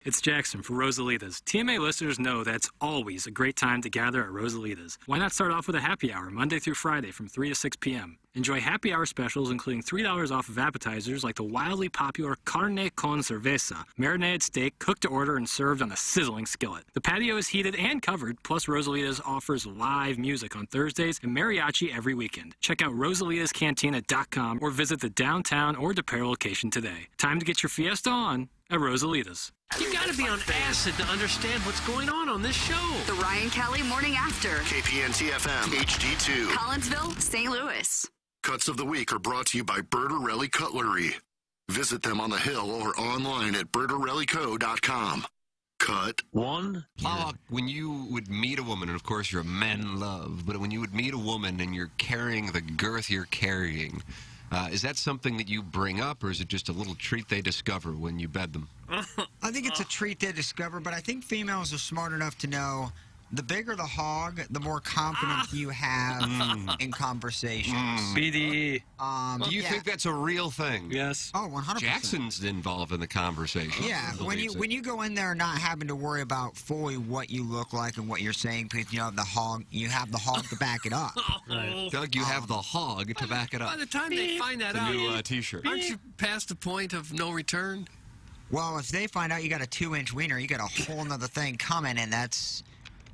It's Jackson for Rosalita's. TMA listeners know that's always a great time to gather at Rosalita's. Why not start off with a happy hour Monday through Friday from 3 to 6 p.m.? Enjoy happy hour specials including $3 off of appetizers like the wildly popular carne con cerveza, marinated steak cooked to order and served on a sizzling skillet. The patio is heated and covered, plus Rosalita's offers live music on Thursdays and mariachi every weekend. Check out rosalitascantina.com or visit the downtown or DePere location today. Time to get your fiesta on at Rosalita's. You gotta be on acid to understand what's going on this show. The Ryan Kelly Morning After. KPNT FM HD2. Collinsville, St. Louis. Cuts of the Week are brought to you by Bertarelli Cutlery. Visit them on the Hill or online at bertarellico.com. Cut one. Plowhawk, when you would meet a woman, and of course you're a man in love, but when you would meet a woman and you're carrying the girth you're carrying, is that something that you bring up, or is it just a little treat they discover when you bed them? I think it's a treat they discover, but I think females are smart enough to know the bigger the hog, the more confidence you have in conversations. BDE. Do you think that's a real thing? Yes. Oh, 100%. Jackson's involved in the conversation. Yeah, when you go in there not having to worry about fully what you look like and what you're saying, because you have the hog to back it up. Right. Doug, you have the hog to back it up. By the time they find that out, New T-shirt. aren't you past the point of no return? Well, if they find out you got a 2-inch wiener, you got a whole nother thing coming, and that's,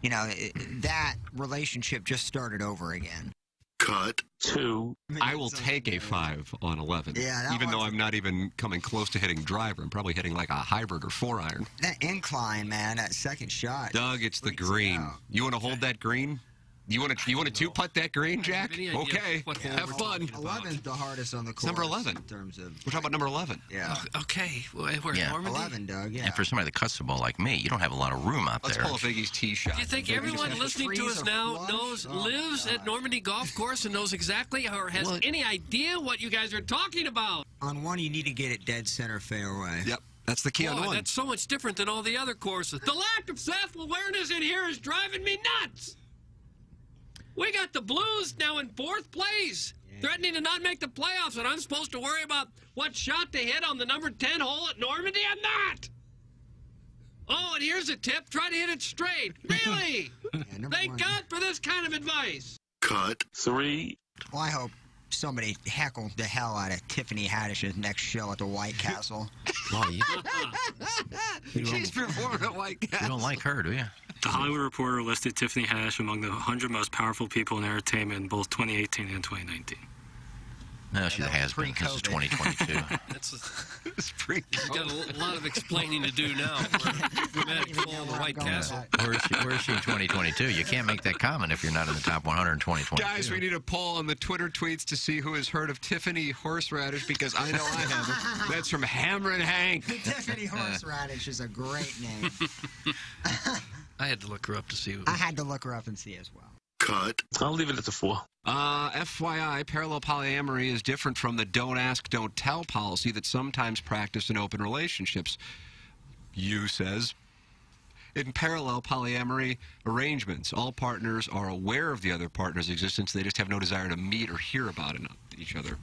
that relationship just started over again. Cut two. I will take a 5 on 11. Yeah, even though I'm not even coming close to hitting driver. I'm probably hitting like a hybrid or 4-iron. That incline, man, that second shot. Doug, it's the green. You want to hold that green? You want to 2-putt that green, Jack? Okay. Have fun. 11's the hardest on the course. Number 11. In terms of. We're talking about number 11. Yeah. Okay. We're Normandy. 11, Doug. Yeah. And for somebody that cuts the ball like me, you don't have a lot of room out Let's there. pull a Biggie's tee shot. Do you think everyone listening to us now lives at Normandy Golf Course and knows exactly or has any idea what you guys are talking about? On one, you need to get it dead center fairway. Yep. That's the key on one. That's so much different than all the other courses. The lack of self-awareness in here is driving me nuts. We got the Blues now in 4th place, threatening to not make the playoffs, and I'm supposed to worry about what shot they hit on the number 10 hole at Normandy? I'm not! Oh, and here's a tip. Try to hit it straight. Really? Thank God for this kind of advice. Cut three. Well, I hope somebody heckled the hell out of Tiffany Haddish's next show at the White Castle. Well, She's performing at White Castle. You don't like her, do you? The Hollywood Reporter listed Tiffany Haddish among the 100 most powerful people in entertainment in both 2018 and 2019. No, she has been. This is 2022. It's pretty We've got a lot of explaining to do now. We're at the White Castle. Where is she in 2022? You can't make that comment if you're not in the top 100 in 2022. Guys, we need a poll on the Twitter tweets to see who has heard of Tiffany Horseradish, because I know I haven't. That's from Hammer and Hank. Tiffany Horseradish is a great name. I had to look her up to see. I had to look her up and see as well. Cut. I'll leave it at the 4. FYI, parallel polyamory is different from the don't ask, don't tell policy that's sometimes practiced in open relationships. You says, in parallel polyamory arrangements, all partners are aware of the other partner's existence. They just have no desire to meet or hear about each other.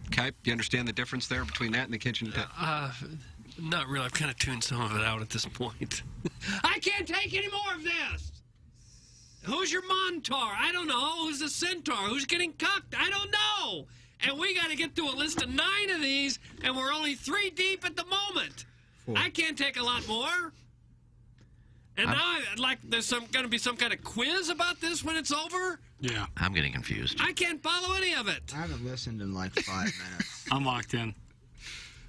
Okay? You understand the difference there between that and the kitchen? Not really. I've kind of tuned some of it out at this point. I can't take any more of this. Who's your Montaur? I don't know. Who's the Centaur? Who's getting cucked? I don't know. And we got to get through a list of 9 of these, and we're only 3 deep at the moment. 4. I can't take a lot more. And now, there's going to be some kind of quiz about this when it's over? Yeah. I'm getting confused. I can't follow any of it. I haven't listened in like 5 minutes. I'm locked in.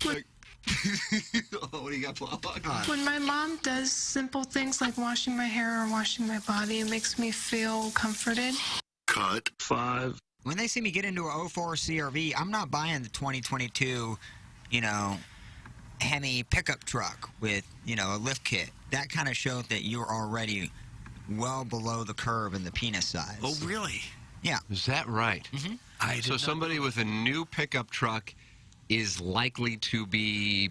What do you got, Plowhawk? When my mom does simple things like washing my hair or washing my body, it makes me feel comforted. Cut 5. When they see me get into a 04 CRV, I'm not buying the 2022, Hemi pickup truck with, a lift kit. That kind of shows that you're already well below the curve in the penis size. Oh, really? Yeah. Is that right? Mm-hmm. So somebody with a new pickup truck is likely to be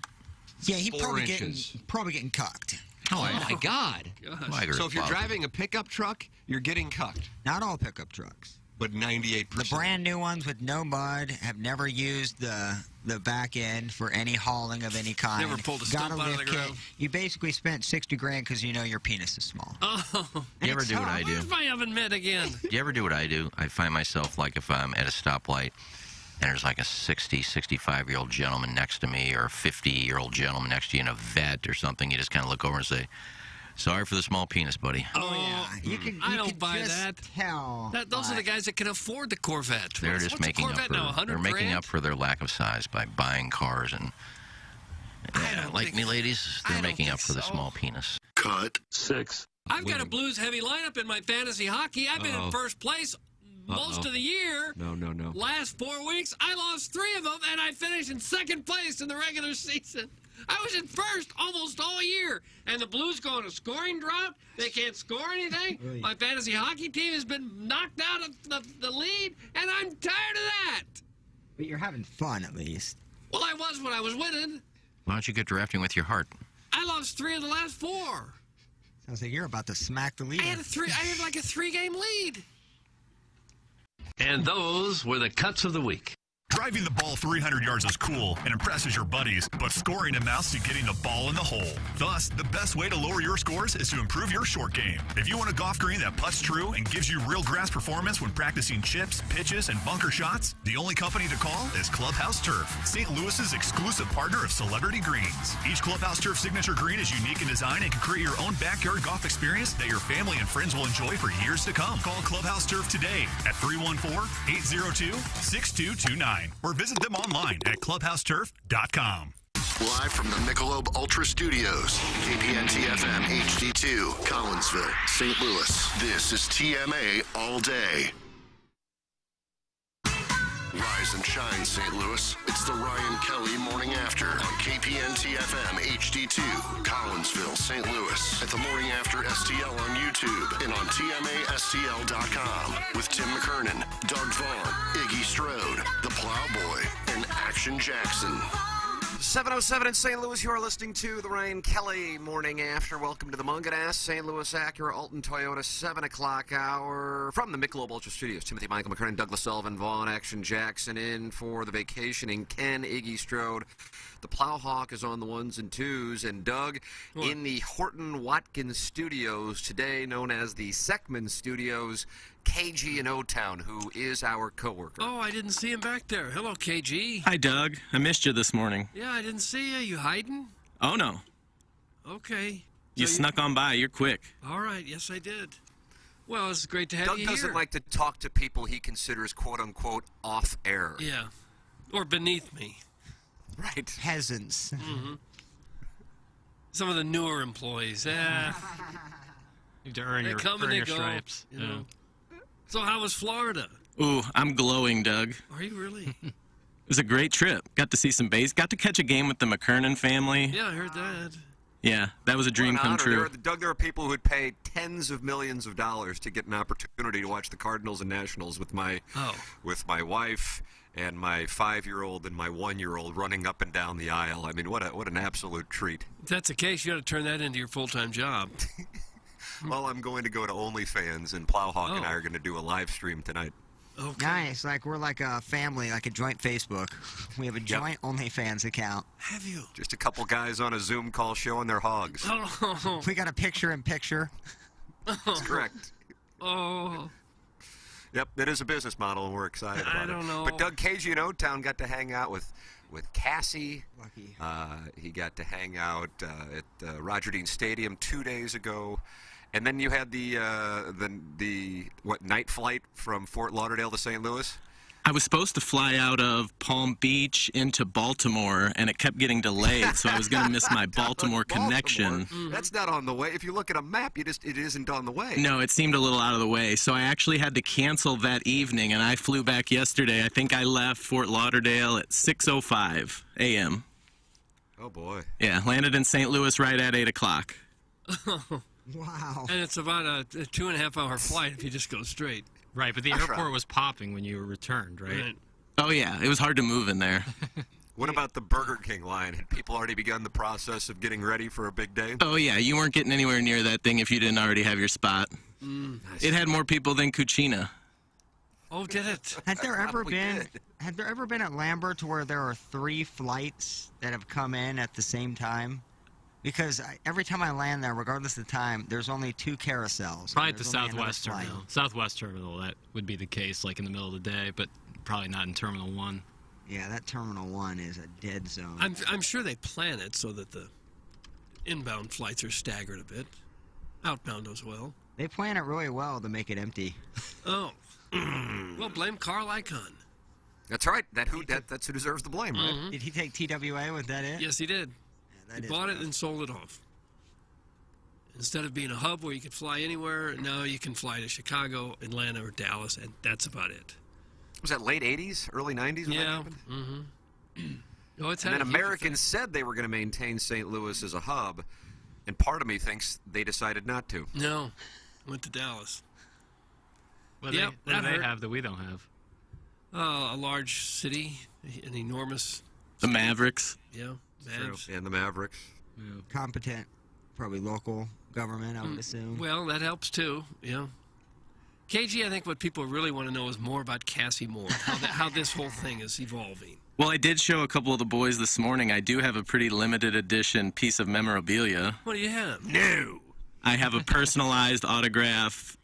he's 4 inches. probably getting cucked. Oh, my God. Well, So if you're driving a pickup truck, you're getting cucked. Not all pickup trucks. But 98%. The brand new ones with no mud have never used the back end for any hauling of any kind. Never pulled a Got stump a out of lift the kit. ground. You basically spent 60 grand because you know your penis is small. Oh, You ever do what I do? where's my oven mitt again? You ever do what I do? I find myself like if I'm at a stoplight and there's like a 60, 65-year-old gentleman next to me or a 50-year-old gentleman next to you in a vet or something, you just kind of look over and say, sorry for the small penis, buddy. Oh, yeah. You can, I you don't can buy just that. tell. Those are the guys that can afford the Corvette. They're What's just a making up Corvette for now, 100 they're making grand? up for their lack of size by buying cars and don't like think- me, ladies, I they're don't making think up for the so. small penis. Cut. 6. I've got a Blues heavy lineup in my fantasy hockey. I've been in first place most of the year. No. Last 4 weeks, I lost 3 of them, and I finished in second place in the regular season. I was in first almost all year, and the Blues go on a scoring drought. They can't score anything. My fantasy hockey team has been knocked out of the lead, and I'm tired of that. But you're having fun at least. Well, I was when I was winning. Why don't you get drafting with your heart? I lost 3 of the last 4. Sounds like you're about to smack the lead. I had like a 3-game lead. And those were the cuts of the week. Driving the ball 300 yards is cool and impresses your buddies, but scoring amounts to getting the ball in the hole. Thus, the best way to lower your scores is to improve your short game. If you want a golf green that putts true and gives you real grass performance when practicing chips, pitches, and bunker shots, the only company to call is Clubhouse Turf, St. Louis's exclusive partner of Celebrity Greens. Each Clubhouse Turf signature green is unique in design and can create your own backyard golf experience that your family and friends will enjoy for years to come. Call Clubhouse Turf today at 314-802-6229. Or visit them online at clubhouseturf.com. Live from the Michelob Ultra Studios, KPN-TFM HD2, Collinsville, St. Louis. This is TMA All Day. Rise and shine, St. Louis. It's the Ryan Kelly Morning After on KPN-TFM HD2, Collinsville, St. Louis. At the Morning After STL on YouTube and on TMASTL.com with Tim McKernan, Doug Vaughn, Iggy Strode, The Plowboy, and Action Jackson. 7:07 in St. Louis. You are listening to the Ryan Kelly Morning After. Welcome to the Munganess, St. Louis Acura, Alton Toyota, 7 o'clock hour from the Michelob Ultra Studios. Timothy Michael McKernan, Douglas Sullivan, Vaughn, Action Jackson in for the vacationing Ken, Iggy Strode. The Plowhawk is on the ones and twos, and Doug in the Horton Watkins Studios, today known as the Seckman Studios, KG in O-Town, who is our coworker. Oh, I didn't see him back there. Hello, KG. Hi, Doug. I missed you this morning. Yeah, I didn't see you. You hiding? Oh, no. Okay. You snuck on by. You're quick. All right. Yes, I did. Well, it's great to have Doug you doesn't here. like to talk to people he considers quote-unquote off-air. Yeah. Or beneath me. Right. Peasants. Mm-hmm. Some of the newer employees. You need to earn They your, come earn and your they go. stripes. You know. So how was Florida? Ooh, I'm glowing, Doug. Are you really? It was a great trip. Got to see some base. Got to catch a game with the McKernan family. Yeah, I heard that. Yeah, that was a dream come true. Doug, there are people who would pay tens of millions of dollars to get an opportunity to watch the Cardinals and Nationals with my wife and my 5-year-old and my 1-year-old running up and down the aisle. I mean, what an absolute treat. If that's the case, you got to turn that into your full-time job. Well, I'm going to go to OnlyFans, and Plowhawk and I are going to do a live stream tonight. Okay. Nice. Like we're like a family, like a joint Facebook. We have a joint OnlyFans account. Have you? Just a couple guys on a Zoom call showing their hogs. Oh. We got a picture-in-picture. That's correct. Oh. Yep, it is a business model, and we're excited about it. I don't know. But Doug Cagey in O-Town got to hang out with Cassie. Lucky. He got to hang out at Roger Dean Stadium 2 days ago. And then you had the night flight from Fort Lauderdale to St. Louis? I was supposed to fly out of Palm Beach into Baltimore, and it kept getting delayed, so I was going to miss my Baltimore connection. That's not on the way. If you look at a map, it isn't on the way. No, it seemed a little out of the way, so I actually had to cancel that evening, and I flew back yesterday. I think I left Fort Lauderdale at 6:05 a.m. Oh, boy. Yeah, landed in St. Louis right at 8 o'clock. Wow. And it's about a 2.5-hour flight if you just go straight. Right, but the airport was popping when you returned, right? Oh, yeah, it was hard to move in there. What about the Burger King line? Had people already begun the process of getting ready for a big day? Oh, yeah, you weren't getting anywhere near that thing if you didn't already have your spot. Nice. It had more people than Cucina. Oh, did it? Had there ever We been did. had there ever been at Lambert where there are 3 flights that have come in at the same time? Because every time I land there, regardless of the time, there's only 2 carousels. Probably at the There's only another Southwest flight. terminal. Southwest terminal, that would be the case, like in the middle of the day, but probably not in Terminal 1. Yeah, that Terminal 1 is a dead zone. I'm sure they plan it so that the inbound flights are staggered a bit. Outbound as well. They plan it really well to make it empty. Oh. Well, blame Carl Icahn. That's right. That's who deserves the blame, right? Mhm. Did he take TWA? Was that it? Yes, he did. that He is bought it rough. and sold it off. Instead of being a hub where you could fly anywhere, now you can fly to Chicago, Atlanta, or Dallas, and that's about it. Was that late 80s, early 90s when that Yeah. happened? Mm-hmm. Oh, it's And had then a huge Americans said they were going to maintain St. Louis as a hub, and part of me thinks they decided not to. No, went to Dallas. What Yep, do they that hurt. have that we don't have? A large city, an enormous. The Mavericks. Yeah, Mavs. And the Mavericks. Competent, probably local government, I would assume. Well, that helps too. Yeah. KG, I think what people really want to know is more about Cassie Moore, how this whole thing is evolving. Well, I did show a couple of the boys this morning. I do have a pretty limited edition piece of memorabilia. What do you have? No. I have a personalized autograph,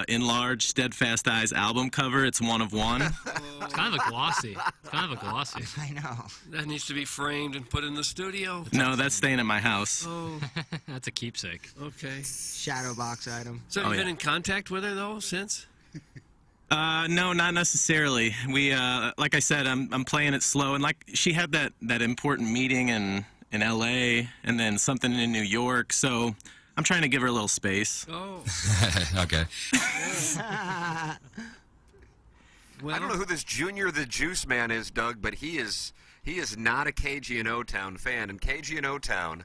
enlarged Steadfast Eyes album cover. It's one of one. It's kind of a glossy. It's kind of a glossy. I know. That needs to be framed and put in the studio. No, that's staying at my house. Oh, That's a keepsake. okay. Shadow box item. So have you Oh, been yeah. in contact with her though since? No, not necessarily. We, like I said, I'm playing it slow, and like she had that important meeting in L.A. and then something in New York, so I'm trying to give her a little space. Oh. Okay. Well, I don't know who this Junior the Juice Man is, Doug, but he is not a KG and O-Town fan. And KG and O-Town,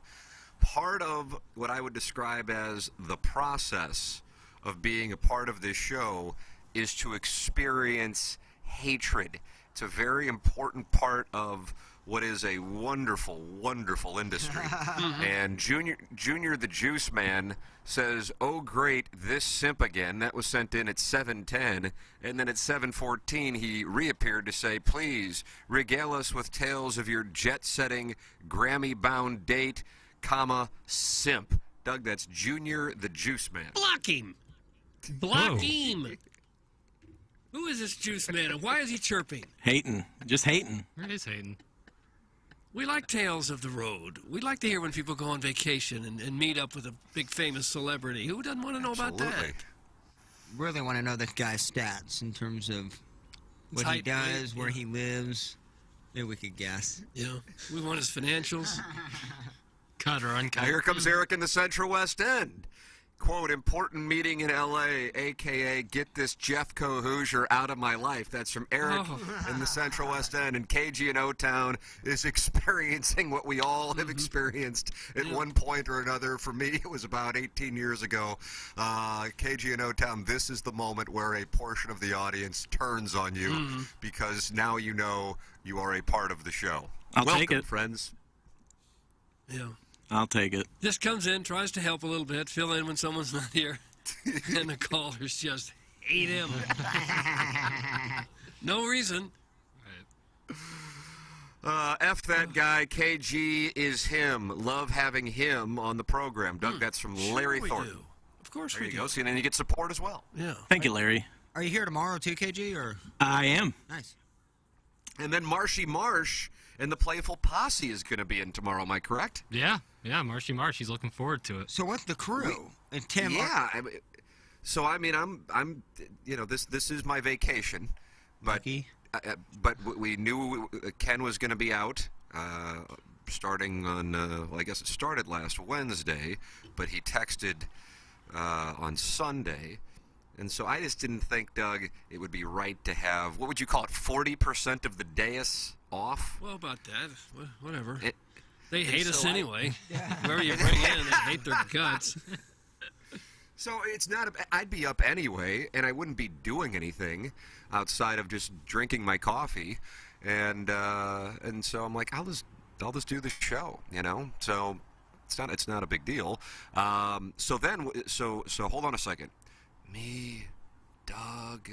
part of what I would describe as the process of being a part of this show is to experience hatred. It's a very important part of what is a wonderful, wonderful industry. And Junior the Juice Man says, "Oh great, this simp again." That was sent in at 7:10, and then at 7:14 he reappeared to say, "Please regale us with tales of your jet-setting, Grammy-bound date, comma, simp." Doug, that's Junior the Juice Man. block him. Block him. Who is this juice man and why is he chirping? Hating. Just hating. Where is Hayden? We like tales of the road. We like to hear when people go on vacation and meet up with a big famous celebrity. Who doesn't want to know about that? Really want to know this guy's stats in terms of what he Height, does, weight, where yeah. he lives. Maybe we could guess. Yeah. We want his financials. Cut or uncut. Now here comes Eric in the Central West End. Quote, important meeting in L.A., a.k.a. get this Jeffco Hoosier out of my life. That's from Eric in the Central West End. And KG and O-Town is experiencing what we all have experienced at one point or another. For me, it was about 18 years ago. KG and O-Town, this is the moment where a portion of the audience turns on you because now you know you are a part of the show. I'll Welcome, take it. friends. Yeah. I'll take it. Just comes in, tries to help a little bit, fill in when someone's not here. And the callers just hate him. No reason. F that guy. KG is him. Love having him on the program. Doug, that's from Larry we Thornton. do. Of course There we you do. go. See, and then you get support as well. Yeah. Thank you, Larry. Are you here tomorrow too, KG? Or I am. nice. And then Marshy Marsh and the Playful Posse is going to be in tomorrow. Am I correct? Yeah, Marshy Marsh. He's looking forward to it. So what's the crew? And Tim. Yeah. So I mean, I'm you know, this is my vacation, but Lucky. but we knew Ken was going to be out. Starting on, well, I guess it started last Wednesday, but he texted on Sunday. And so I just didn't think, Doug, it would be right to have, what would you call it, 40% of the dais off? Well, about that. Whatever. It- They hate us so anyway. Whoever you bring in, they hate their guts. So it's not, I'd be up anyway, and I wouldn't be doing anything outside of just drinking my coffee. And so I'm like, I'll just do the show, you know? So it's not a big deal. So hold on a second. Me, Doug,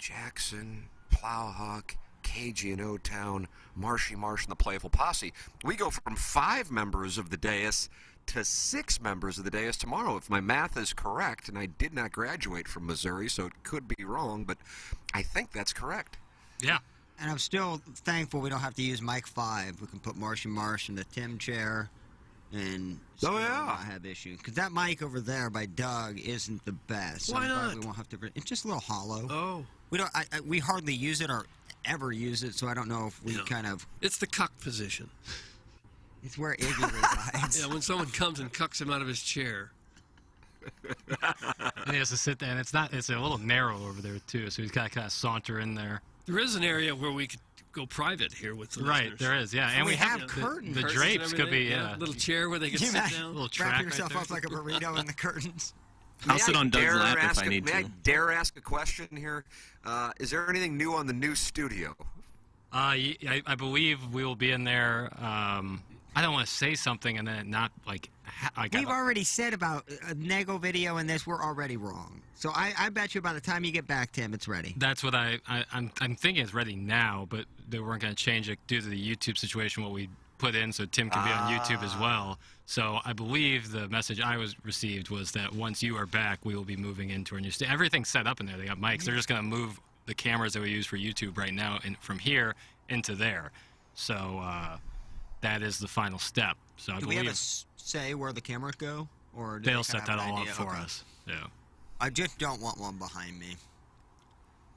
Jackson, Plowhawk, KG and O-Town, Marshy Marsh, and the Playful Posse. We go from 5 members of the dais to 6 members of the dais tomorrow, if my math is correct, and I did not graduate from Missouri, so it could be wrong, but I think that's correct. Yeah. And I'm still thankful we don't have to use Mike 5. We can put Marshy Marsh in the Tim chair and still not have issues. Because that mic over there by Doug isn't the best. Why I'm glad not? We won't have to. It's just a little hollow. Oh. We don't. We hardly use it or ever use it, so I don't know if we kind of. It's the cuck position. It's where Iggy resides. Yeah, when someone comes and cucks him out of his chair. And he has to sit there, and it's a little narrow over there too, so he's got to kind of saunter in there. There is an area where we could go private here with the Right, listeners. there is, yeah, and we have curtains. The Curtains drapes and could be, everything, yeah. little chair where they can Can you sit imagine? down. Little track Wrap right yourself there. up like a burrito in the curtains. I'll sit on Doug's lap if I need May I to. dare ask a question here? Is there anything new on the new studio? I believe we will be in there. I don't want to say something and then it not like. We've already said about a Nego video and this. We're already wrong. So I bet you by the time you get back, Tim, it's ready. That's what I'm thinking it's ready now, but they weren't going to change it due to the YouTube situation. What we put in so Tim can be on YouTube as well. So I believe the message I received was that once you are back, we will be moving into our new studio. Everything's set up in there. They got mics. They're just going to move the cameras that we use for YouTube right now from here into there. So that is the final step. So I Do we believe have a say where the cameras go, or do they'll they set kinda that have an all up idea? for Okay. us. Yeah. I just don't want one behind me.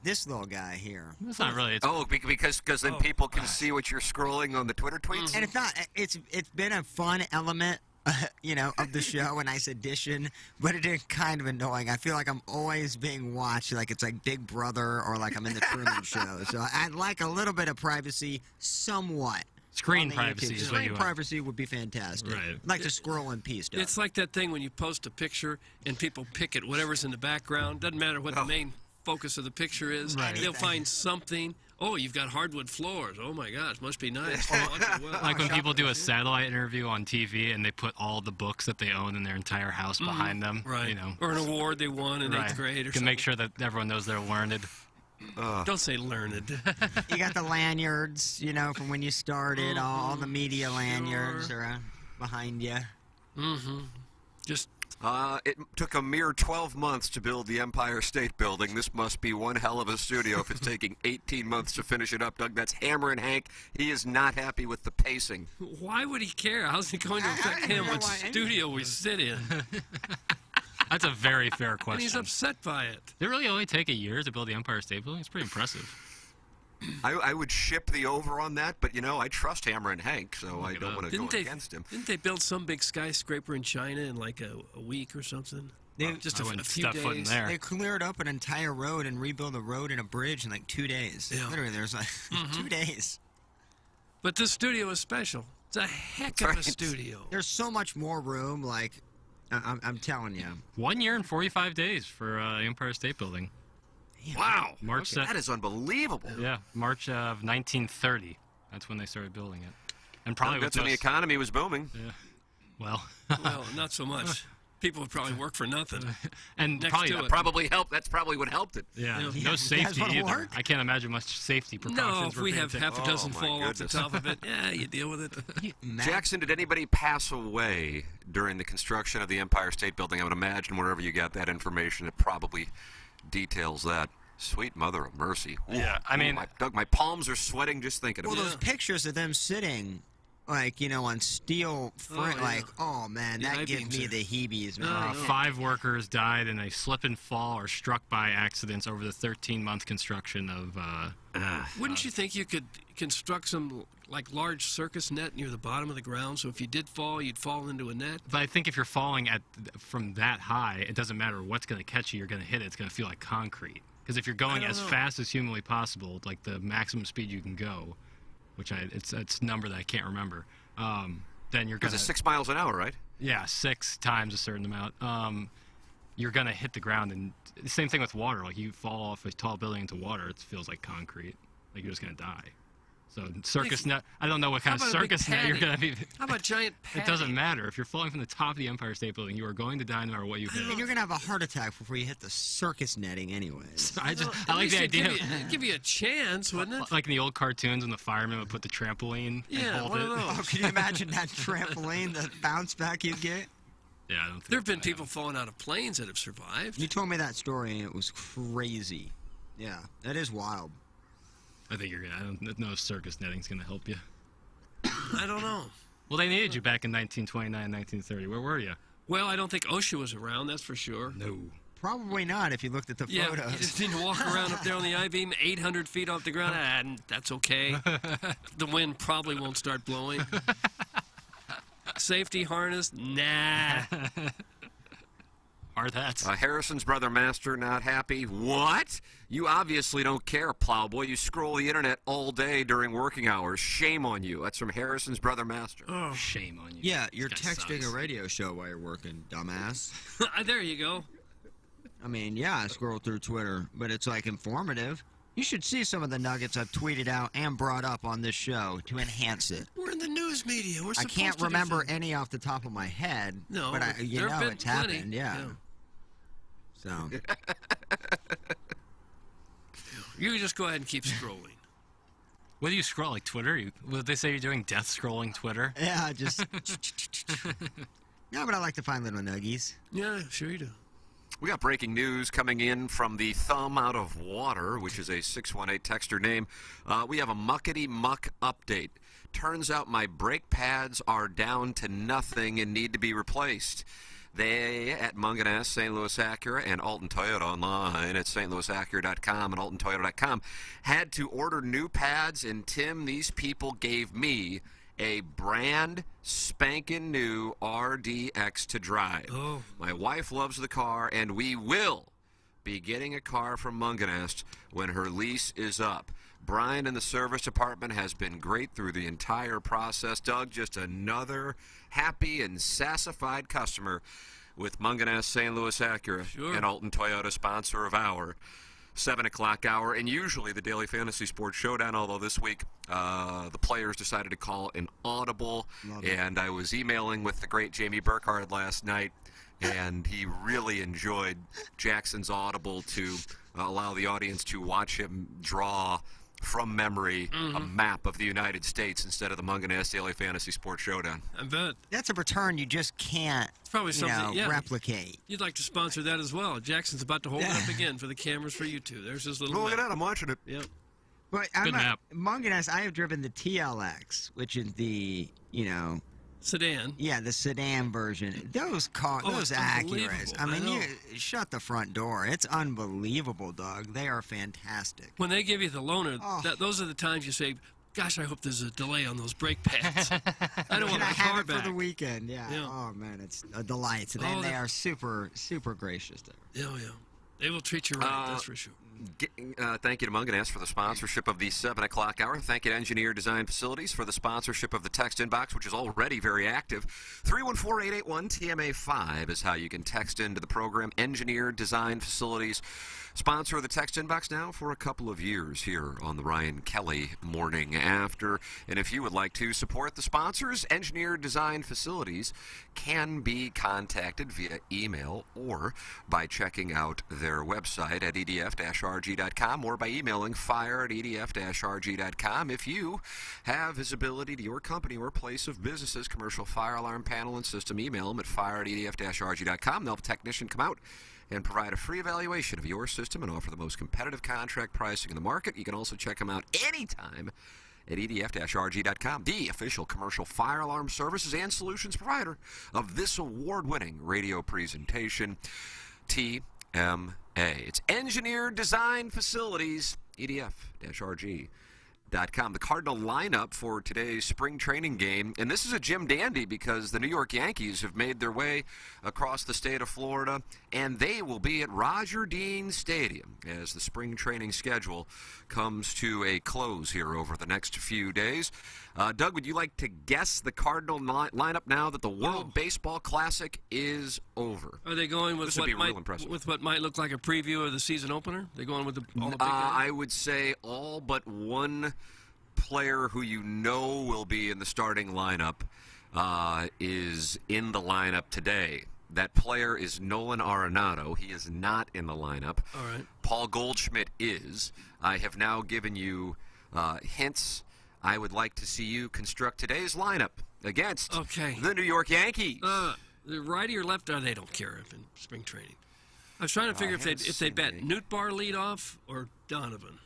This little guy here. It's not really. Because then people can see what you're scrolling on the Twitter tweets? And it's not. It's been a fun element, of the show, a nice addition, but it is kind of annoying. I feel like I'm always being watched, like it's like Big Brother or like I'm in the Truman Show. So I'd like a little bit of privacy, somewhat. Screen on the privacy YouTube. is what Screen you want. privacy would be fantastic. Right. I'd like to scroll in peace, Doug. It's like that thing when you post a picture and people pick at whatever's in the background. Doesn't matter what the main focus of the picture is. Right. They'll find something. Oh, you've got hardwood floors. Oh, my gosh. Must be nice. Like when people do a satellite interview on TV and they put all the books that they own in their entire house behind them. Right. You know. Or an award they won in 8th grade or Can something. make sure that everyone knows they're learned. Don't say learned. You got the lanyards, from when you started. All the media lanyards are behind you. Mm-hmm. Just. It took a mere 12 months to build the Empire State Building. This must be one hell of a studio if it's taking 18 months to finish it up, Doug. That's Hammer and Hank. He is not happy with the pacing. Why would he care? How's it going to affect him? What studio we sit in? That's a very fair question. And he's upset by it. Did it really only take a year to build the Empire State Building? It's pretty impressive. I would ship the over on that, but I trust Hammer and Hank, so I don't want to go against him. Didn't they build some big skyscraper in China in like a week or something? Just a few days. They cleared up an entire road and rebuilt a road and a bridge in like 2 days. Yeah. Literally, there's like 2 days. But this studio is special. It's a heck of a studio. There's so much more room. Like, I'm telling you. 1 year and 45 days for Empire State Building. Wow. March. That is unbelievable. Yeah, March of 1930. That's when they started building it. And probably that's when the economy was booming. Yeah. Well. Well, not so much. People would probably work for nothing. And next probably to it. Probably helped. That's probably what helped it. Yeah. No safety either. I can't imagine much safety precautions. No, if we have half a dozen fall off the top of it, you deal with it. Jackson, did anybody pass away during the construction of the Empire State Building? I would imagine wherever you got that information, it probably details that. Sweet mother of mercy. Ooh, yeah, I mean, Doug, my palms are sweating just thinking about it. Well, those pictures of them sitting, like, on steel frame, yeah. oh, man, that gives me the heebies, man. 5 workers died in a slip and fall or struck by accidents over the 13-month construction of... Wouldn't you think you could construct some, like, large circus net near the bottom of the ground, so if you did fall, you'd fall into a net? But I think if you're falling from that high, it doesn't matter what's going to catch you, you're going to hit it. It's going to feel like concrete. Because if you're going as fast as humanly possible, like the maximum speed you can go, which it's a number that I can't remember, then you're going to... It's 6 miles an hour, right? Yeah, 6 times a certain amount. You're going to hit the ground. And the same thing with water. Like, you fall off a tall building into water, it feels like concrete. Like, you're just going to die. So circus net. I don't know what kind of circus net you're going to be. How about giant patty? It doesn't matter. If you're falling from the top of the Empire State Building, you are going to die no matter what you hit. And you're going to have a heart attack before you hit the circus netting anyways. I like the idea. Give you a chance, wouldn't it? Like in the old cartoons when the firemen would put the trampoline and hold one it. of those. Oh, can you imagine that trampoline, the bounce back you get? Yeah, I don't think there have been people falling out of planes that have survived. You told me that story, and it was crazy. Yeah, that is wild. I think you're gonna. I don't know if circus netting's gonna help you. I don't know. Well, they needed you back in 1929, 1930. Where were you? Well, I don't think OSHA was around. That's for sure. No. Probably not if you looked at the Yeah, photos. you just didn't walk around up there on the I-beam 800 feet off the ground. And that's okay. The wind probably won't start blowing. Safety harness? Nah. Hard hats. Harrison's brother Master not happy. What? You obviously don't care, Plowboy. You scroll the internet all day during working hours. Shame on you. That's from Harrison's brother Master. Oh, shame on you. Yeah, you're This guy texting sucks. a radio show while you're working, dumbass. There you go. I mean, yeah, I scroll through Twitter, but it's like informative. You should see some of the nuggets I've tweeted out and brought up on this show to enhance it. We're in the news media. We're I supposed can't to remember defend. any off the top of my head, No, but you there have know been it's plenty. happened, yeah. So, You just go ahead and keep scrolling. What do you scroll? Like Twitter? Would they say you're doing death scrolling Twitter? yeah, just... No, but I like to find little nuggies. Yeah, sure you do. We got breaking news coming in from the Thumb Out of Water, which is a 618 texter name. We have a muckety muck update. Turns out my brake pads are down to nothing and need to be replaced. They at Munganess, St. Louis Acura, and Alton Toyota online at stlouisacura.com and altontoyota.com had to order new pads, and Tim, these people gave me a brand spanking new RDX to drive. Oh. My wife loves the car, and we will be getting a car from Munganest when her lease is up. Brian in the service department has been great through the entire process. Doug, just another happy and sassified customer with Munganest, St. Louis Acura, and Alton Toyota, sponsor of our 7 o'clock hour, and usually the Daily Fantasy Sports Showdown, although this week the players decided to call an audible, and I was emailing with the great Jamie Burkhardt last night, and he really enjoyed Jackson's audible to allow the audience to watch him draw from memory a map of the United States instead of the Munganess Daily Fantasy Sports Showdown. I bet. That's a return you just can't It's probably something, replicate. You'd like to sponsor that as well. Jackson's about to hold it up again for the cameras for you two. There's his little Look at map. that, I'm watching it. Yep. But Good map. Munganess, I have driven the TLX, which is the, sedan. Yeah, the sedan version. Those cars, Oh, those it's Acuras. unbelievable. I mean, I know. you shut the front door. It's unbelievable, Doug. They are fantastic. When they give you the loaner, those are the times you say, gosh, I hope there's a delay on those brake pads. I don't want Can I my have car it back. for the weekend? Yeah. Oh, man, it's a delight. And Oh, they that- are super, super gracious there. Yeah. They will treat you right, that's for sure. Thank you to Munganess for the sponsorship of the 7 o'clock hour. Thank you to Engineer Design Facilities for the sponsorship of the text inbox, which is already very active. 314-881-TMA5 is how you can text into the program. Engineer Design Facilities, sponsor of the text inbox now for a couple of years here on the Ryan Kelly Morning After. And if you would like to support the sponsors, Engineer Design Facilities can be contacted via email or by checking out their website at edf-rg.com or by emailing fire@edf-rg.com. If you have visibility to your company or place of business's commercial fire alarm panel and system, email them at fire@edf-rg.com. They'll have a technician come out and provide a free evaluation of your system and offer the most competitive contract pricing in the market. You can also check them out anytime at edf-rg.com, the official commercial fire alarm services and solutions provider of this award-winning radio presentation, TMA. It's Engineered Design Facilities, edf-rg.com. The Cardinal lineup for today's spring training game, and this is a Jim Dandy because the New York Yankees have made their way across the state of Florida, and they will be at Roger Dean Stadium as the spring training schedule comes to a close here over the next few days. Doug, would you like to guess the Cardinal lineup now that the World Baseball Classic is over? Are they going with This would be real impressive. what might look like a preview of the season opener? They going with all the big guys? I would say all but one player who you know will be in the starting lineup is in the lineup today. That player is Nolan Arenado. He is not in the lineup. All right. Paul Goldschmidt is. I have now given you hints. I would like to see you construct today's lineup against the New York Yankees. The righty or left? They don't care in spring training. I was trying to figure if they bet Nootbaar lead off or Donovan.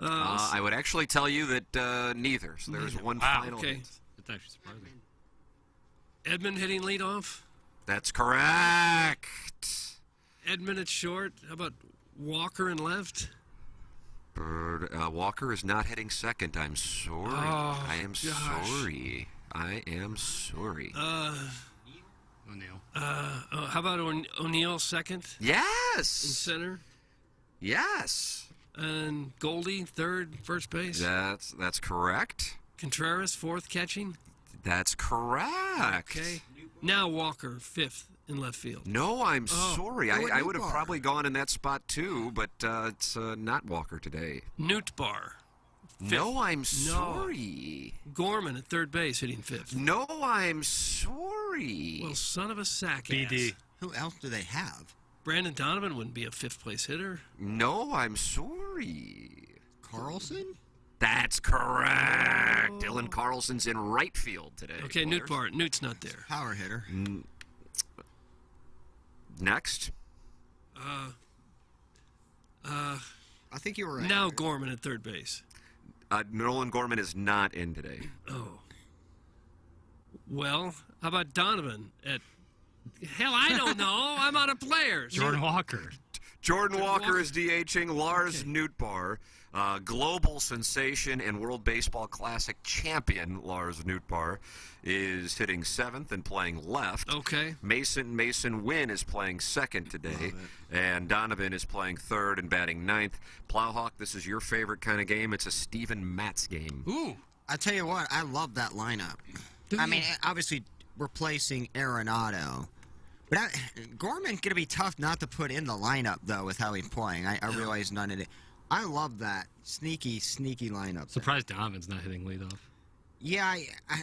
I would actually tell you that neither. So there's one final. Okay. It's actually surprising. Edmund hitting lead off? That's correct. Edmund at short. How about Walker in left? Walker is not hitting second. I'm sorry. Oh, I am sorry. I am sorry. O'Neill. How about O'Neill second? Yes. In center? Yes. And Goldie third, first base? That's correct. Contreras fourth catching? That's correct. Okay. Now Walker fifth in left field. No, I'm sorry. I would have probably gone in that spot too, but it's not Walker today. Nootbaar. No, I'm sorry. Gorman at third base hitting fifth. No, I'm sorry. Well, son of a sack BD. ass. Who else do they have? Brandon Donovan wouldn't be a fifth place hitter. No, I'm sorry. Carlson? That's correct. Dylan Carlson's in right field today. Okay, Nootbaar. Newt's not there. Power hitter. Next. I think you were right. Now Gorman at third base. Nolan Gorman is not in today. Oh. Well, how about Donovan at... Hell, I don't know. I'm out of players. Jordan Walker. Jordan Walker is DHing. Lars Nootbaar, global sensation and World Baseball Classic champion Lars Nootbaar, is hitting seventh and playing left. Okay. Mason Wynn is playing second today, and Donovan is playing third and batting ninth. Plowhawk, this is your favorite kind of game. It's a Steven Matz game. Ooh. I tell you what, I love that lineup. I mean, obviously replacing Arenado. But Gorman's going to be tough not to put in the lineup, though, with how he's playing. I realize none of it. I love that sneaky lineup. Surprised Donovan's not hitting leadoff. Yeah,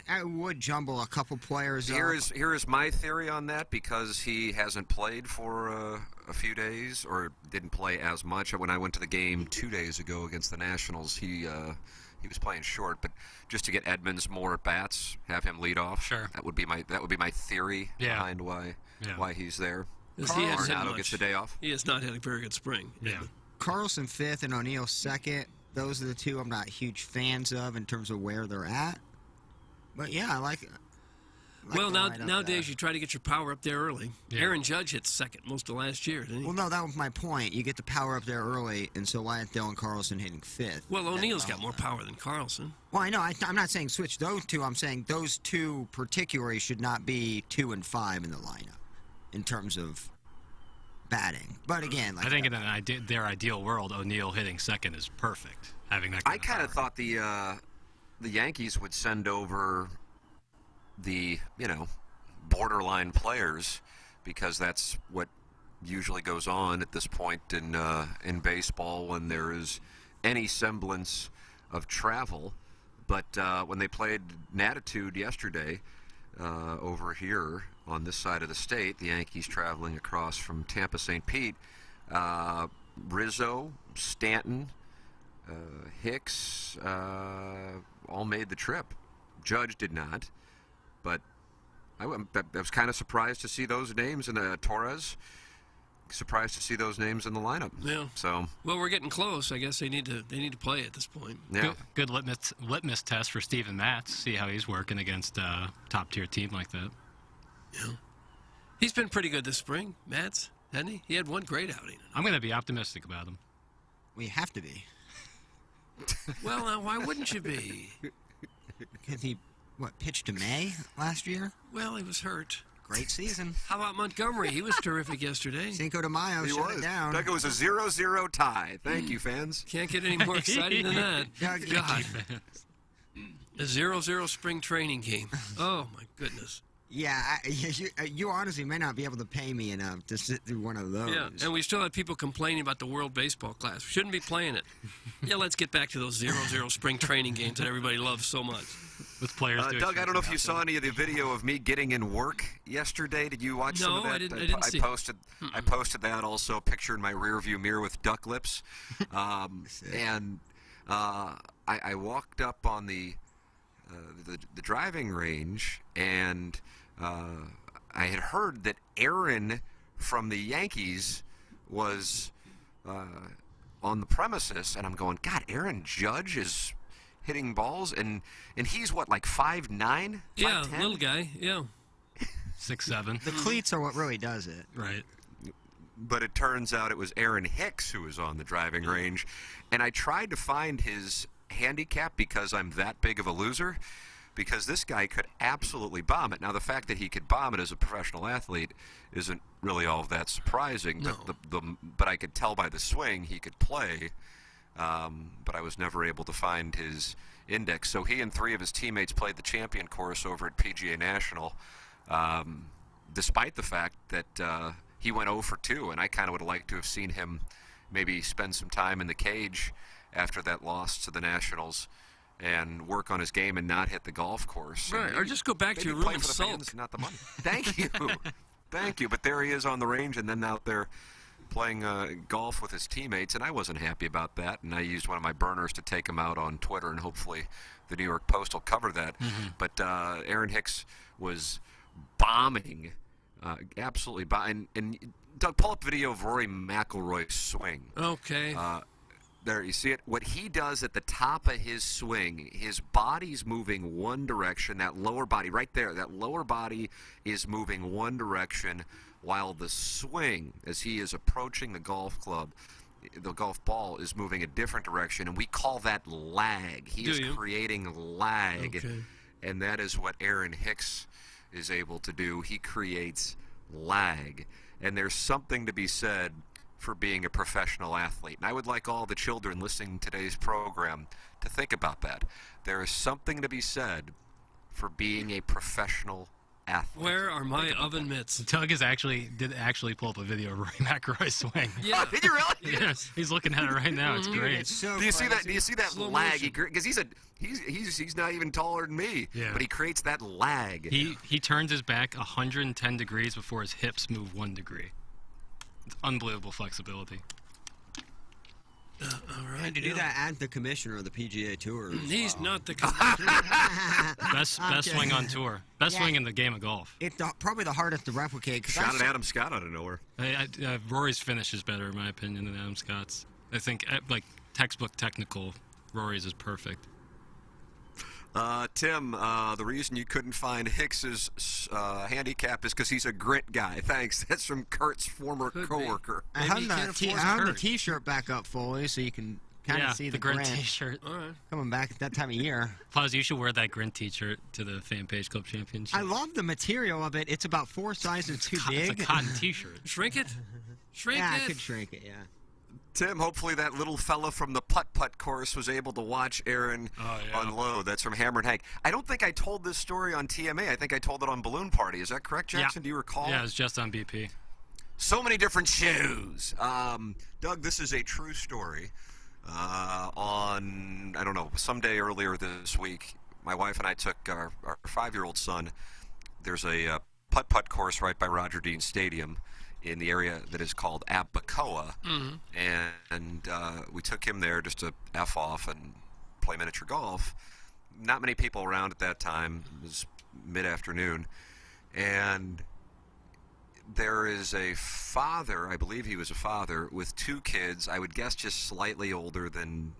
I would jumble a couple players Here is my theory on that, because he hasn't played for a few days, or didn't play as much. When I went to the game 2 days ago against the Nationals, he was playing short, but just to get Edmonds more at bats, have him lead off. Sure. That would be my theory behind why he's there. Arenado gets the day off. He has not had a very good spring. Yeah. Carlson fifth and O'Neill second. Those are the two I'm not huge fans of in terms of where they're at. But yeah, I like it. Well, nowadays you try to get your power up there early. Yeah. Aaron Judge hit second most of last year, didn't he? Well, no, that was my point. You get the power up there early, and so why is Dylan Carlson hitting fifth? Well, O'Neill's got more power than Carlson. Well, I know. I'm not saying switch those two. I'm saying those two particularly should not be 2 and 5 in the lineup in terms of batting. But again, I think in their ideal world, O'Neill hitting second is perfect. Having that. I kind of thought the Yankees would send over the borderline players, because that's what usually goes on at this point in baseball when there is any semblance of travel. But when they played Natitude yesterday over here on this side of the state, the Yankees traveling across from Tampa St. Pete, Rizzo, Stanton, Hicks all made the trip. Judge did not, but I was kind of surprised to see those names in the Torres. Surprised to see those names in the lineup. Yeah. So. Well, we're getting close. I guess they need to play at this point. Yeah. Good litmus test for Steven Matz. See how he's working against a top tier team like that. Yeah. He's been pretty good this spring, Matz, hasn't he? He had one great outing. I'm going to be optimistic about him. We have to be. Well, now, why wouldn't you be? Because he, pitched to May last year? Well, he was hurt. Great season. How about Montgomery? He was terrific yesterday. Cinco de Mayo shut it down. Doug, it was a 0-0 tie. Thank you, fans. Can't get any more exciting than that. God. A 0-0 spring training game. Oh, my goodness. Yeah, you honestly may not be able to pay me enough to sit through one of those. Yeah, and we still have people complaining about the World Baseball Class. We shouldn't be playing it. Yeah, let's get back to those 0-0 spring training games that everybody loves so much. With players doing Doug, I don't know if you saw any of the video of me getting in work yesterday. Did you watch some of that? No, I didn't see. I posted that also, a picture in my rearview mirror with duck lips. And I walked up on the driving range, and I had heard that Aaron from the Yankees was on the premises, and I'm going, God, Aaron Judge is hitting balls, and he's what, like 5'9"? Yeah, 5'10"? little guy, yeah. 6'7". The cleats are what really does it. Right. But it turns out it was Aaron Hicks who was on the driving range, and I tried to find his handicap because I'm that big of a loser, because this guy could absolutely bomb it. Now, the fact that he could bomb it as a professional athlete isn't really all that surprising, No. but I could tell by the swing he could play, but I was never able to find his index. So he and 3 of his teammates played the champion course over at PGA National, despite the fact that he went 0 for 2, and I kind of would have liked to have seen him maybe spend some time in the cage after that loss to the Nationals and work on his game and not hit the golf course. Right, or just go back to your room play and for the sulk. fans, not the money. Thank you. Thank you. But there he is on the range and then out there playing golf with his teammates, and I wasn't happy about that, and I used one of my burners to take him out on Twitter, and hopefully the New York Post will cover that. But Aaron Hicks was bombing, absolutely bombing. And Doug, pull up video of Rory McIlroy's swing. Okay. There, you see it? What he does at the top of his swing, his body's moving one direction, that lower body, right there, that lower body is moving one direction, while the swing, as he is approaching the golf club, the golf ball is moving a different direction, and we call that lag. He is creating lag, and that is what Aaron Hicks is able to do. He creates lag, and there's something to be said for being a professional athlete. And I would like all the children listening to today's program to think about that. There is something to be said for being a professional athlete. Where are my oven mitts? Doug did actually pull up a video of Rory McIlroy's swing. Yeah. Did you really? Yes, he's looking at it right now. It's great. It's so Do you see that? Do you see that Slow lag? motion. Because he's not even taller than me. Yeah. But he creates that lag. He turns his back 110 degrees before his hips move 1 degree. It's unbelievable flexibility. All right. And to do that at the commissioner of the PGA Tour. He's not the Best swing on tour. Best swing in the game of golf. It's probably the hardest to replicate. Shot at Adam Scott out of nowhere. Rory's finish is better, in my opinion, than Adam Scott's. I think, like, textbook technical, Rory's is perfect. Tim, the reason you couldn't find Hicks's handicap is because he's a grit guy. Thanks. That's from Kurt's former coworker. I hung the T-shirt back up fully so you can kind of see the Grint Grint T-shirt. All right. coming back at that time of year. Paz, you should wear that Grint T-shirt to the Fan Page Club Championship. I love the material of it. It's about 4 sizes too big. It's a cotton T-shirt. Shrink it? Shrink yeah, it? I could shrink it, yeah. Tim, hopefully that little fella from the putt-putt course was able to watch Aaron unload. That's from Hammer and Hank. I don't think I told this story on TMA. I think I told it on Balloon Party. Is that correct, Jackson? Yeah. Do you recall? Yeah, it was just on BP. So many different shows. Doug, this is a true story. On, I don't know, someday earlier this week, my wife and I took our 5-year-old son. There's a putt-putt course right by Roger Dean Stadium in the area that is called Abacoa, and we took him there just to F off and play miniature golf. Not many people around at that time. It was mid-afternoon, and there is a father, I believe he was a father, with 2 kids, I would guess just slightly older than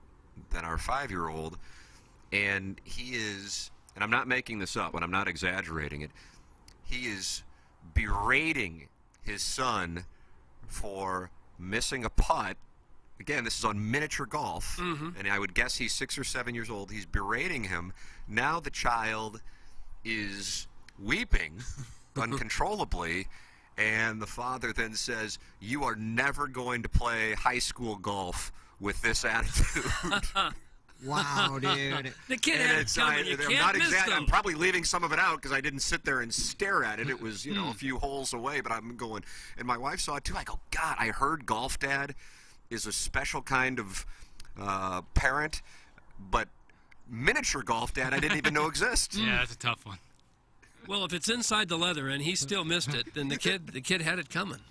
our 5-year-old, and he is, and I'm not making this up, and I'm not exaggerating it, he is berating his son for missing a putt. Again, this is on miniature golf, and I would guess he's 6 or 7 years old. He's berating him. Now the child is weeping uncontrollably, and the father then says, "You are never going to play high school golf with this attitude." Wow, dude. The kid And had it it's- coming. You can't miss I'm those. probably leaving some of it out because I didn't sit there and stare at it. It was, a few holes away, but I'm going. And my wife saw it too. I go, God, I heard Golf Dad is a special kind of parent, but miniature Golf Dad I didn't even know exists. Yeah, that's a tough one. Well, if it's inside the leather and he still missed it, then the kid had it coming.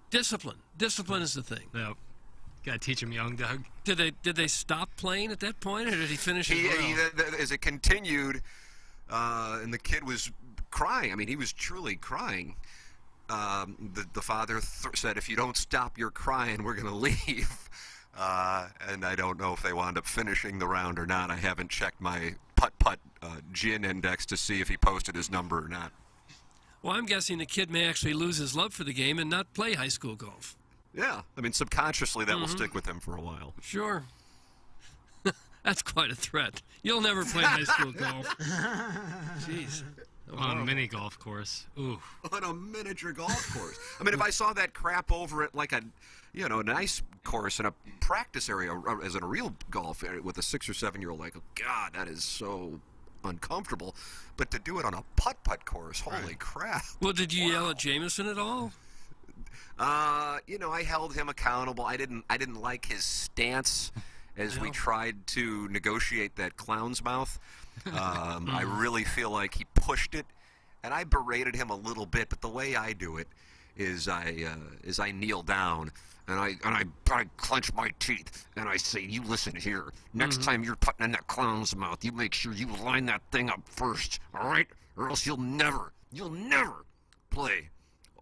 Discipline is the thing. Yep. Got to teach him young, Doug. Did they stop playing at that point, or did he finish his As it continued, and the kid was crying. I mean, he was truly crying. The father said, "If you don't stop your crying, we're going to leave." And I don't know if they wound up finishing the round or not. I haven't checked my putt-putt gin index to see if he posted his number or not. Well, I'm guessing the kid may actually lose his love for the game and not play high school golf. Yeah, I mean, subconsciously that will stick with him for a while. Sure. That's quite a threat. You'll never play high school golf. Jeez. On a mini golf course. Ooh. On a miniature golf course. I mean, if I saw that crap over at like a nice course in a practice area as in a real golf area with a 6 or 7 year old, like, oh, God, that is so uncomfortable. But to do it on a putt-putt course, holy crap. Well, did you yell at Jameson at all? I held him accountable. I didn't like his stance as we tried to negotiate that clown's mouth. I really feel like he pushed it, and I berated him a little bit. But the way I do it is I kneel down and I clench my teeth and I say, "You listen here. Next time you're putting in that clown's mouth, you make sure you line that thing up first, all right? Or else you'll never play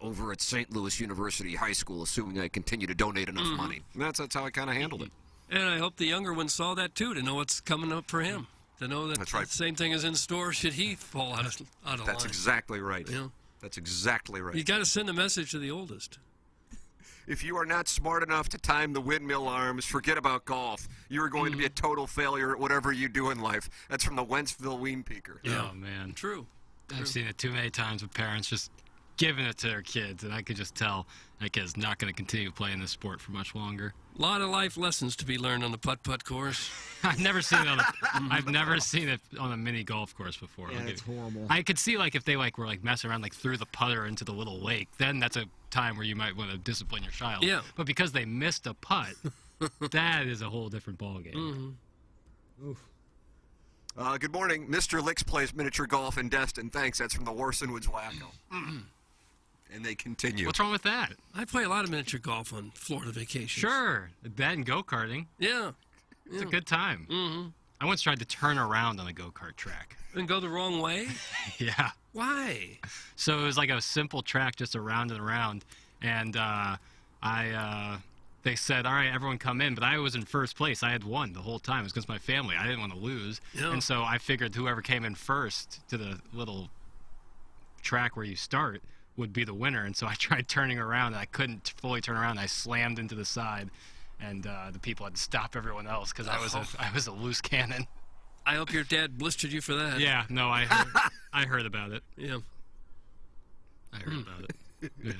over at St. Louis University High School, assuming I continue to donate enough money." And that's how I kind of handled it. And I hope the younger one saw that too, to know what's coming up for him. To know that That's right. the same thing is in store should he fall out of line. That's exactly right. Yeah. That's exactly right. You got to send a message to the oldest. If you are not smart enough to time the windmill arms, forget about golf. You are going to be a total failure at whatever you do in life. That's from the Wentzville Ween Peaker. Oh, man. True. I've seen it too many times with parents just giving it to their kids, and I could just tell that kid's not going to continue playing this sport for much longer. A lot of life lessons to be learned on the putt-putt course. I've never seen it on a mini golf course before. Yeah, it's horrible. I could see if they were messing around through the putter into the little lake. Then that's a time where you might want to discipline your child. Yeah. But because they missed a putt, that is a whole different ballgame. Good morning. Mr. Licks plays miniature golf in Destin. Thanks. That's from the Warson Woods Wacko. And they continue. What's wrong with that? I play a lot of miniature golf on Florida vacations. Sure. That and go-karting. Yeah. It's a good time. Mm-hmm. I once tried to turn around on a go-kart track. And go the wrong way? Yeah. Why? So it was like a simple track just around and around. And they said, all right, everyone come in. But I was in first place. I had won the whole time. It was against my family. I didn't want to lose. Yeah. And so I figured whoever came in first to the little track where you start would be the winner. And so I tried turning around, and I couldn't fully turn around. I slammed into the side, and the people had to stop everyone else because I was a loose cannon. I hope your dad blistered you for that. Yeah, no, I heard about it. Yeah. I heard about it. Yeah.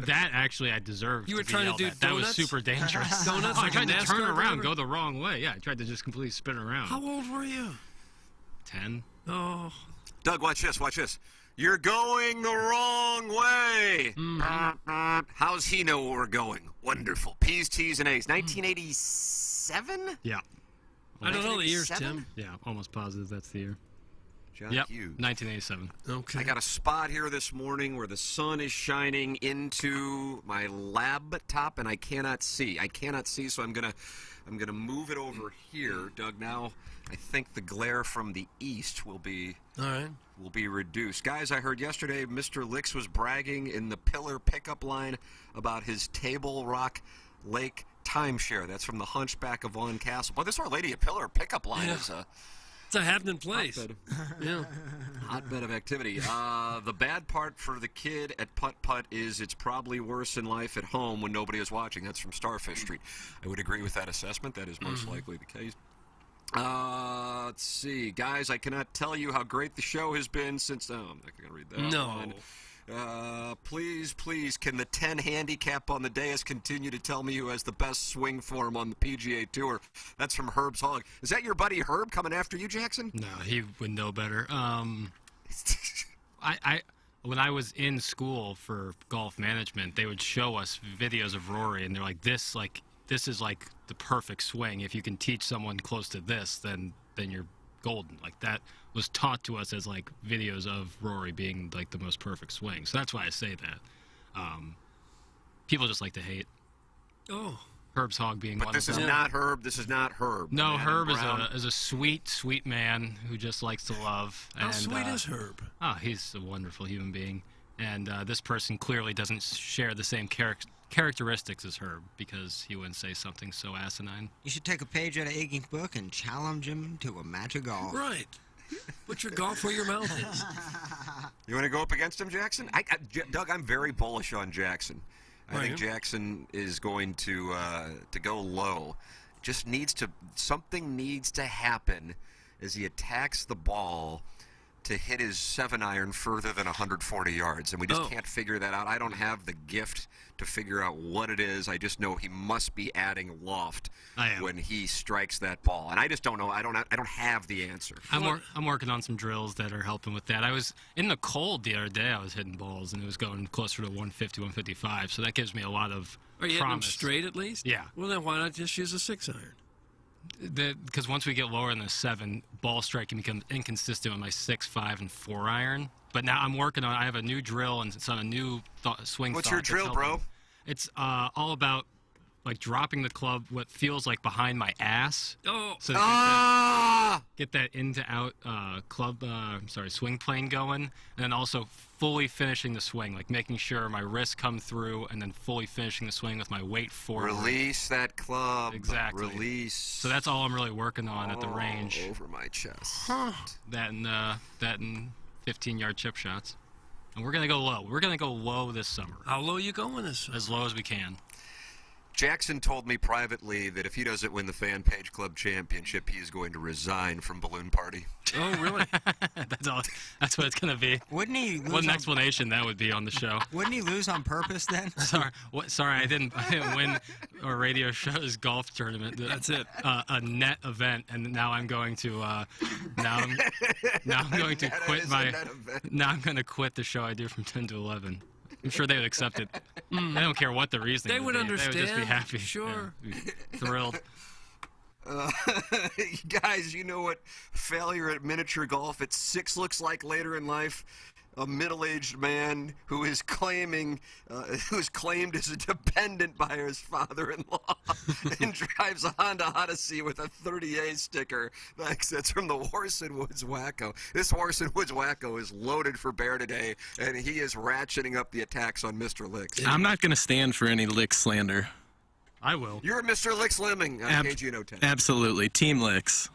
That actually I deserved. You were to be trying to yelled do at. That was donuts? super dangerous. Donuts I like a tried to turn NASCAR around, driver? go the wrong way. Yeah, I tried to just completely spin around. How old were you? 10. Oh. Doug, watch this. Watch this. You're going the wrong way. How's he know where we're going? Wonderful. P's, T's, and A's. 1987? Yeah. I don't know the years, 1987? Tim. Yeah, almost positive that's the year. John Yep, Hughes. 1987. Okay. I got a spot here this morning where the sun is shining into my laptop, and I cannot see. So I'm gonna move it over here, Doug. Now I think the glare from the east will be reduced. Guys, I heard yesterday Mr. Licks was bragging in the Pillar pickup line about his Table Rock Lake timeshare. That's from the Hunchback of Vaughan Castle. Boy, this Our Lady of Pillar pickup line is it's a happening place. Hotbed of activity. The bad part for the kid at putt-putt is it's probably worse in life at home when nobody is watching. That's from Starfish Street. I would agree with that assessment. That is most likely the case. Let's see. Guys, I cannot tell you how great the show has been since... Oh, I'm not going to read that No. one. Please, can the 10 handicap on the dais continue to tell me who has the best swing form on the PGA Tour? That's from Herb's Hog. Is that your buddy Herb coming after you, Jackson? No, he would know better. When I was in school for golf management, they would show us videos of Rory, and they're like, this is like the perfect swing. If you can teach someone close to this, then you're golden. Like, that was taught to us as like videos of Rory being like the most perfect swing. So that's why I say that. People just like to hate. Oh. Herb's Hog being but one this of is them. not Herb. This is not Herb. No, Adam Herb Brown. is a sweet man who just likes to love. How and, sweet is Herb? Oh, he's a wonderful human being. And this person clearly doesn't share the same characteristics as Herb, because he wouldn't say something so asinine. You should take a page out of Iggy's book and challenge him to a match of golf. Right. Put your golf where your mouth is. You want to go up against him, Jackson? Doug, I'm very bullish on Jackson. I think Jackson is going to go low. Just something needs to happen as he attacks the ball to hit his 7-iron further than 140 yards, and we just can't figure that out. I don't have the gift to figure out what it is. I just know he must be adding loft when he strikes that ball, and I just don't know. I don't have the answer. I'm working on some drills that are helping with that. I was in the cold the other day. I was hitting balls, and it was going closer to 150, 155. So that gives me a lot of Are you hitting them promise. straight at least? Yeah. Well, then why not just use a 6-iron? Because once we get lower in the 7, ball striking becomes inconsistent with my 6, 5, and 4-iron. But now I'm working on. I have a new drill and it's on a new swing. What's your drill, bro? It's all about like dropping the club what feels like behind my ass. Oh. So get that in to out swing plane going, and then also fully finishing the swing, like making sure my wrists come through, and then fully finishing the swing with my weight forward. Release that club. Exactly. Release. So that's all I'm really working on at the range. Over my chest. That and 15-yard chip shots. And we're gonna go low. We're gonna go low this summer. How low you going this summer? As low as we can. Jackson told me privately that if he doesn't win the Fan Page Club Championship, he is going to resign from Balloon Party. Oh, really? That's what it's going to be. Wouldn't he lose What an explanation that would be on the show. Wouldn't he lose on purpose then? Sorry, I didn't win our radio show's golf tournament. That's it. A net event, and now I'm going to now I'm going to quit now I'm going to quit the show I do from 10 to 11. I'm sure they would accept it. They don't care what the reason. They would understand. They would just be happy. Sure. Yeah, be thrilled. Guys, you know what failure at miniature golf at 6 looks like later in life? A middle-aged man who is claimed as a dependent by his father-in-law and drives a Honda Odyssey with a 30A sticker. That's from the Horson Woods Wacko. This Horson Woods Wacko is loaded for bear today, and he is ratcheting up the attacks on Mr. Licks. I'm not going to stand for any Licks slander. I will. You're Mr. Licks Lemming on KGNO 10. Absolutely. Team Licks.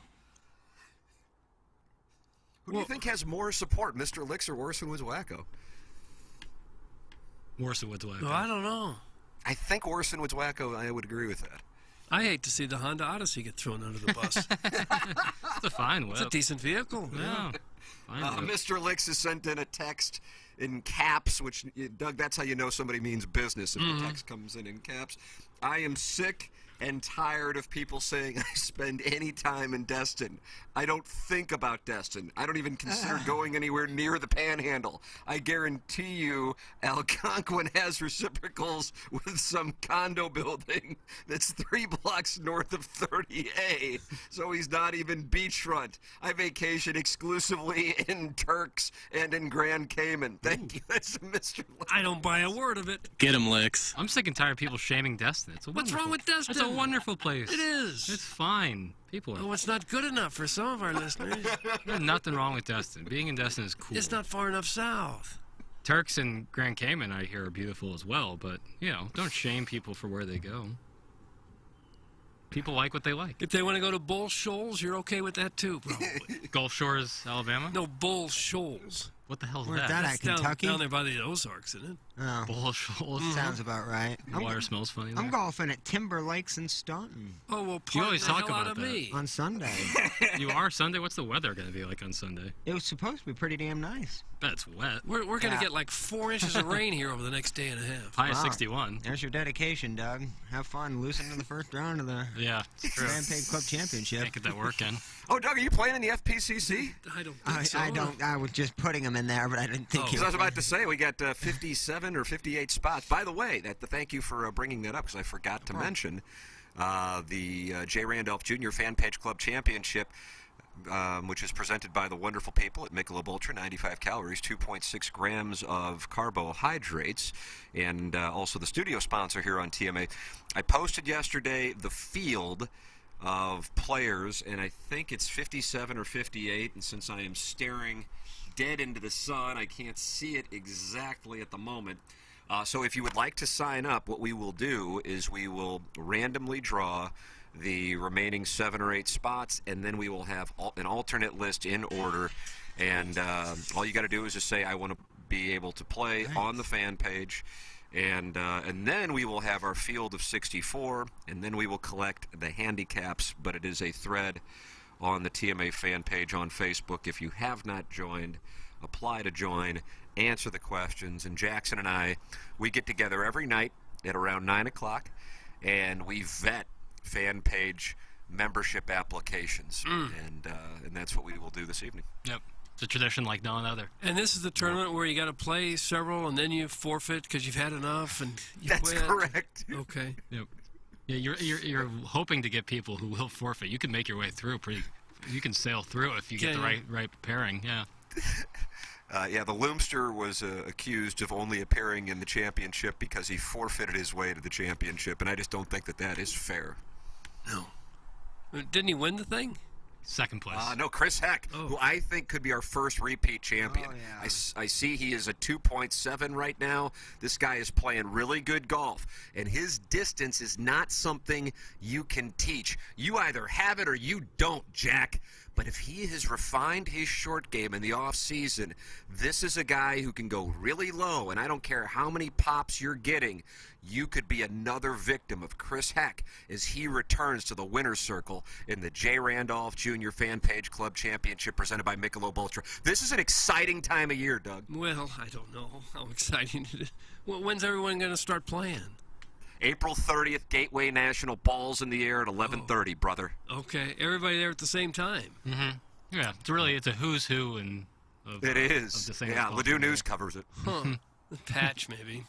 Who do you think has more support, Mr. Licks or Orson Woods Wacko? Orson Woods Wacko. Well, I don't know. I think Orson Woods Wacko, I would agree with that. I hate to see the Honda Odyssey get thrown under the bus. It's a fine whip. It's a decent vehicle. Yeah. Mr. Licks has sent in a text in caps, which, Doug, that's how you know somebody means business if the text comes in caps. I am sick and tired of people saying I spend any time in Destin. I don't think about Destin. I don't even consider going anywhere near the Panhandle. I guarantee you Algonquin has reciprocals with some condo building that's 3 blocks north of 30A, so he's not even beachfront. I vacation exclusively in Turks and in Grand Cayman. Thank you. That's Mr. Licks. I don't buy a word of it. Get him, Licks. I'm sick and tired of people shaming Destin. What's wrong with Destin? It's a wonderful place. It is. It's fine. People are. Oh, it's not good enough for some of our listeners. There's nothing wrong with Destin. Being in Destin is cool. It's not far enough south. Turks and Grand Cayman, I hear, are beautiful as well, but, don't shame people for where they go. People like what they like. If they want to go to Bull Shoals, you're okay with that too, probably. Gulf Shores, Alabama? No, Bull Shoals. What the hell is Where's that? that That's at, Kentucky? Down there by the Ozarks, isn't it? Oh. Bull Shoals. Sounds about right. Water smells funny there. I'm golfing at Timber Lakes in Staunton. Oh, well, You always pardon talk the hell about out of that. me. On Sunday. You are Sunday? What's the weather going to be like on Sunday? It was supposed to be pretty damn nice. That's wet. We're going to Yeah. get like 4 inches of rain here over the next day and a half. High is Wow. 61. There's your dedication, Doug. Have fun losing in the first round of the Yeah, it's true. Rampage Club Championship. Can't get that work in. Oh, Doug, are you playing in the FPCC? I don't think so. I don't. I was just putting him in there, but I didn't think he Because I was about to say, we got 57 or 58 spots. By the way, thank you for bringing that up, because I forgot to mention the J. Randolph Jr. Fan Page Club Championship, which is presented by the wonderful people at Michelob Ultra, 95 calories, 2.6 grams of carbohydrates, and also the studio sponsor here on TMA. I posted yesterday the field of players, and I think it's 57 or 58, and since I am staring dead into the sun, I can't see it exactly at the moment. So if you would like to sign up, what we will do is we will randomly draw the remaining 7 or 8 spots, and then we will have an alternate list in order, and all you got to do is just say, I want to be able to play on the fan page, and then we will have our field of 64, and then we will collect the handicaps, but it is a thread on the TMA fan page on Facebook. If you have not joined, apply to join, answer the questions, and Jackson and I, we get together every night at around 9 o'clock, and we vet fan page membership applications, and that's what we will do this evening. Yep. It's a tradition like no other. And this is the tournament where you got to play several, and then you forfeit because you've had enough, and you That's quit. correct. Okay. Yep. Yeah, you're hoping to get people who will forfeit. You can make your way through pretty. You can sail through if you get the right pairing. Yeah. Yeah, the Loomster was accused of only appearing in the championship because he forfeited his way to the championship, and I just don't think that is fair. No. Didn't he win the thing? Second place. No, Chris Heck, who I think could be our first repeat champion. Oh, yeah. I see he is a 2.7 right now. This guy is playing really good golf, and his distance is not something you can teach. You either have it or you don't, Jack. But if he has refined his short game in the off-season, this is a guy who can go really low, and I don't care how many pops you're getting, you could be another victim of Chris Heck as he returns to the winner's circle in the J. Randolph Jr. Fan Page Club Championship presented by Michelob Ultra. This is an exciting time of year, Doug. Well, I don't know how exciting it is. When's everyone going to start playing? April 30th, Gateway National, balls in the air at 11:30, brother. Okay, everybody there at the same time. Mm-hmm. Yeah, it's a who's who and it is. Of the same yeah, Ladue News covers it. Huh. Patch maybe.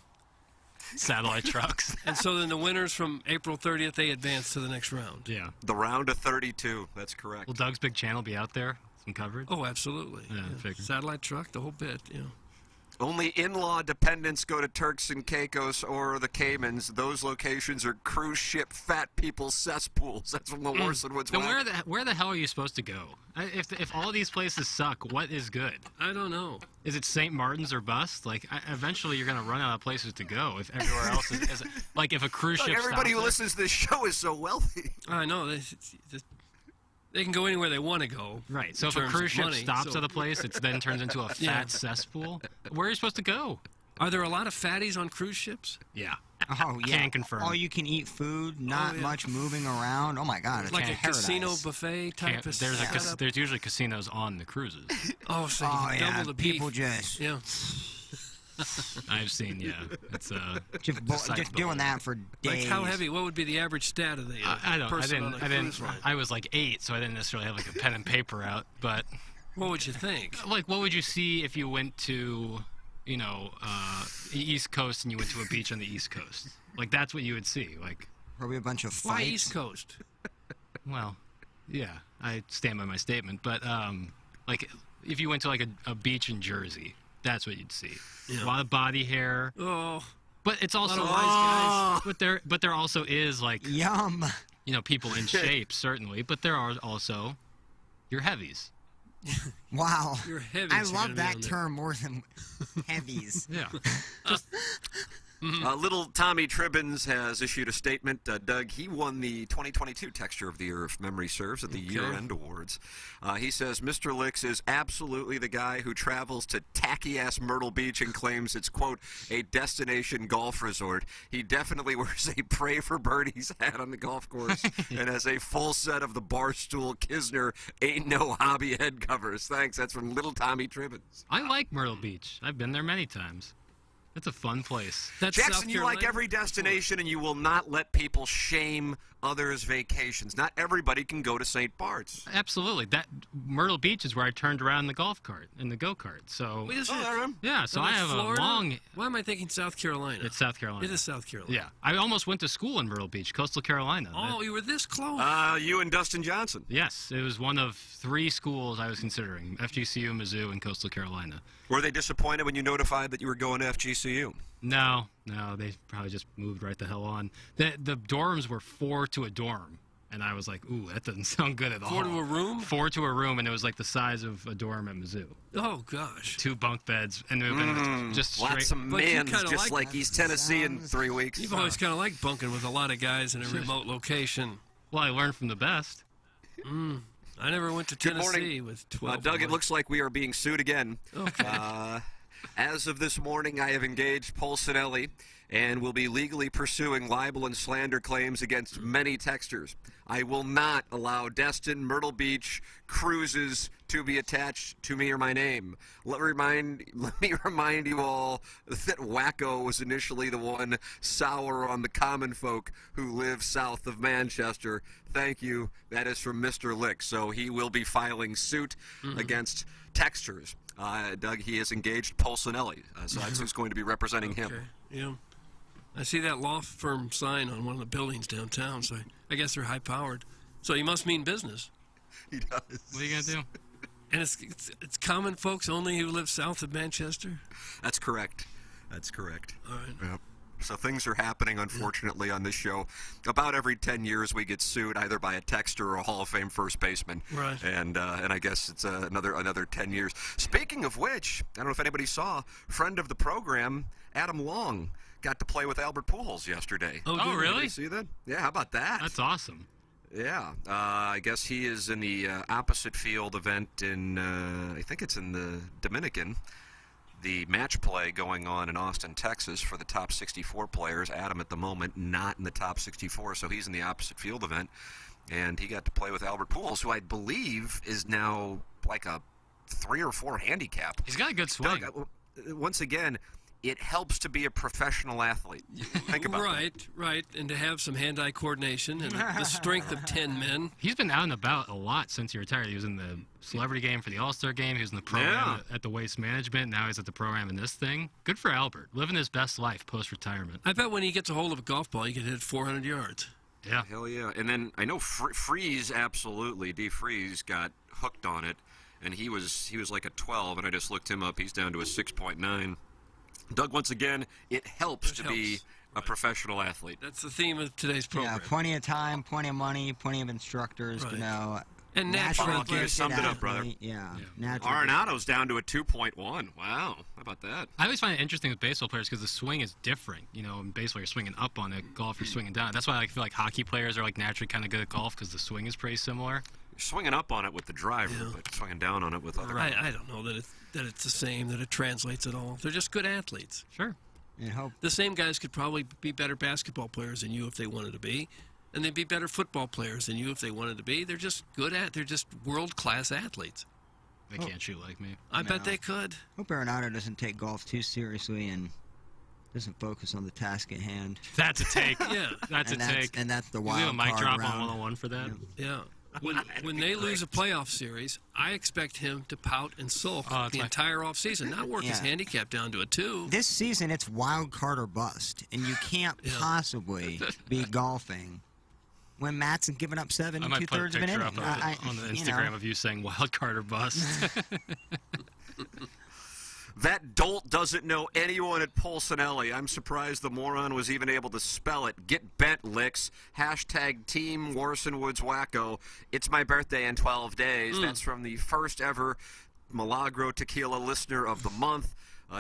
Satellite trucks. And so then the winners from April 30th, they advance to the next round. Yeah. The round of 32. That's correct. Will Doug's big channel be out there? Some coverage? Oh, absolutely. Yeah. Satellite truck, the whole bit. Yeah. Only in-law dependents go to Turks and Caicos or the Caymans. Those locations are cruise ship fat people cesspools. That's from the Warson Woods. Then where the hell are you supposed to go? If all these places suck, what is good? I don't know. Is it St. Martin's or bust? Like, eventually you're going to run out of places to go if everywhere else is like if a cruise ship. Everybody stops who listens to this show is so wealthy. I know. They can go anywhere they want to go. Right. So if a cruise ship stops at a place, it then turns into a fat cesspool. Where are you supposed to go? Are there a lot of fatties on cruise ships? Yeah. Oh, yeah. Can confirm. All you can eat food, not much moving around. Oh, my God. It's like a paradise. casino buffet type of setup? There's usually casinos on the cruises. Oh, so you double the beef. People just... Yeah. I've seen, yeah. It's just doing that for days. Like how heavy? What would be the average stat of the person on a cruise line? I was like 8, so I didn't necessarily have like a pen and paper out. But what would you think? Like, what would you see if you went to, the East Coast and you went to a beach on the East Coast? Like, that's what you would see. Like, probably a bunch of fights. Why East Coast? Well, yeah, I stand by my statement. But like, if you went to like a beach in Jersey. That's what you'd see. Yeah. A lot of body hair. Oh. But it's also a lot of wise guys. But there also is like yum. People in shape certainly, but there are also your heavies. Wow. Your heavies. I love that term more than heavies. Yeah. Little Tommy Tribbins has issued a statement. Doug, he won the 2022 Texture of the Year, if memory serves, at the year-end awards. He says, Mr. Licks is absolutely the guy who travels to tacky-ass Myrtle Beach and claims it's, quote, a destination golf resort. He definitely wears a Pray for Birdies hat on the golf course and has a full set of the Barstool Kisner Ain't No Hobby head covers. Thanks. That's from Little Tommy Tribbins. I like Myrtle Beach. I've been there many times. It's a fun place. Jackson, you like every destination, and you will not let people shame others' vacations. Not everybody can go to St. Bart's. Absolutely. That Myrtle Beach is where I turned around in the golf cart, in the go-kart. So Wait, is it? yeah, so Oh, I that's have Florida? a long... Why am I thinking South Carolina? It's South Carolina. It is South Carolina. Yeah. I almost went to school in Myrtle Beach, Coastal Carolina. Oh, you were this close. You and Dustin Johnson. Yes, it was one of 3 schools I was considering, FGCU, Mizzou, and Coastal Carolina. Were they disappointed when you notified that you were going to FGCU? No, they probably just moved right the hell on. The dorms were 4 to a dorm, and I was like, ooh, that doesn't sound good at all. 4 to a room? 4 to a room, and it was like the size of a dorm at Mizzou. Oh, gosh. 2 bunk beds, and it would have been just straight. Lots of mans, just like East Tennessee in 3 weeks. You've always kind of liked bunking with a lot of guys in a remote location. Well, I learned from the best. I never went to Good Tennessee morning. with 12. Doug, it looks like we are being sued again. Okay. As of this morning, I have engaged Polsinelli and will be legally pursuing libel and slander claims against many texters. I will not allow Destin, Myrtle Beach, cruises to be attached to me or my name. Let me remind you all that Wacko was initially the one sour on the common folk who live south of Manchester. Thank you. That is from Mr. Lick. So he will be filing suit against texters. Doug, he has engaged Polsinelli, so that's who's going to be representing him. Yeah. I see that law firm sign on one of the buildings downtown, so I guess they're high-powered. So you must mean business. He does. What are you going to do? And it's common folks only who live south of Manchester? That's correct. That's correct. All right. Yep. So things are happening, unfortunately, on this show. About every 10 years, we get sued either by a texter or a Hall of Fame first baseman. Right. And I guess it's another 10 years. Speaking of which, I don't know if anybody saw, friend of the program, Adam Long, got to play with Albert Pujols yesterday. Oh, Did really? you see that? Yeah, how about that? That's awesome. Yeah. I guess he is in the opposite field event in, I think it's in the Dominican. The match play going on in Austin, Texas for the top 64 players. Adam at the moment not in the top 64, so he's in the opposite field event. And he got to play with Albert Pujols, who I believe is now like a 3 or 4 handicap. He's got a good swing. Doug, once again, it helps to be a professional athlete. Think about that. Right. And to have some hand-eye coordination and the strength of 10 men. He's been out and about a lot since he retired. He was in the celebrity game for the All-Star game. He was in the program at the Waste Management. Now he's at the program in this thing. Good for Albert. Living his best life post-retirement. I bet when he gets a hold of a golf ball, he can hit 400 yards. Yeah. Hell yeah. And then I know Freeze, absolutely. D. Freeze got hooked on it, and he was like a 12, and I just looked him up. He's down to a 6.9. Doug, once again, it helps to be a professional athlete. That's the theme of today's program. Yeah, plenty of time, plenty of money, plenty of instructors, Right. you know. And naturally natural You summed it up, athlete, brother. Yeah. Natural. Arenado's down to a 2.1. Wow. How about that? I always find it interesting with baseball players because the swing is different. You know, in baseball, you're swinging up on it. Golf, you're swinging down. That's why I feel like hockey players are like naturally kind of good at golf because the swing is pretty similar. You're swinging up on it with the driver, but swinging down on it with other guys. I don't know that it's the same, that it translates at all. They're just good athletes. Sure. And hope. The same guys could probably be better basketball players than you if they wanted to be. And they'd be better football players than you if they wanted to be. They're just they're just world-class athletes. They can't shoot like me. I bet they could. Hope Arenado doesn't take golf too seriously and doesn't focus on the task at hand. That's a take. Yeah. That's and a take. And that's the You wild do a mic card drop round. on 101 for that? Yeah. When they lose a playoff series, I expect him to pout and sulk the entire offseason, not work his handicap down to a 2. This season, it's wild card or bust, and you can't possibly be golfing when Matt's giving up 7 I and might put a 2/3 of an picture inning. up on the Instagram of you saying wild card or bust. That dolt doesn't know anyone at Polsinelli. I'm surprised the moron was even able to spell it. Get bent, Licks. Hashtag Team Warson Woods Wacko. It's my birthday in 12 days. That's from the first ever Milagro Tequila listener of the month.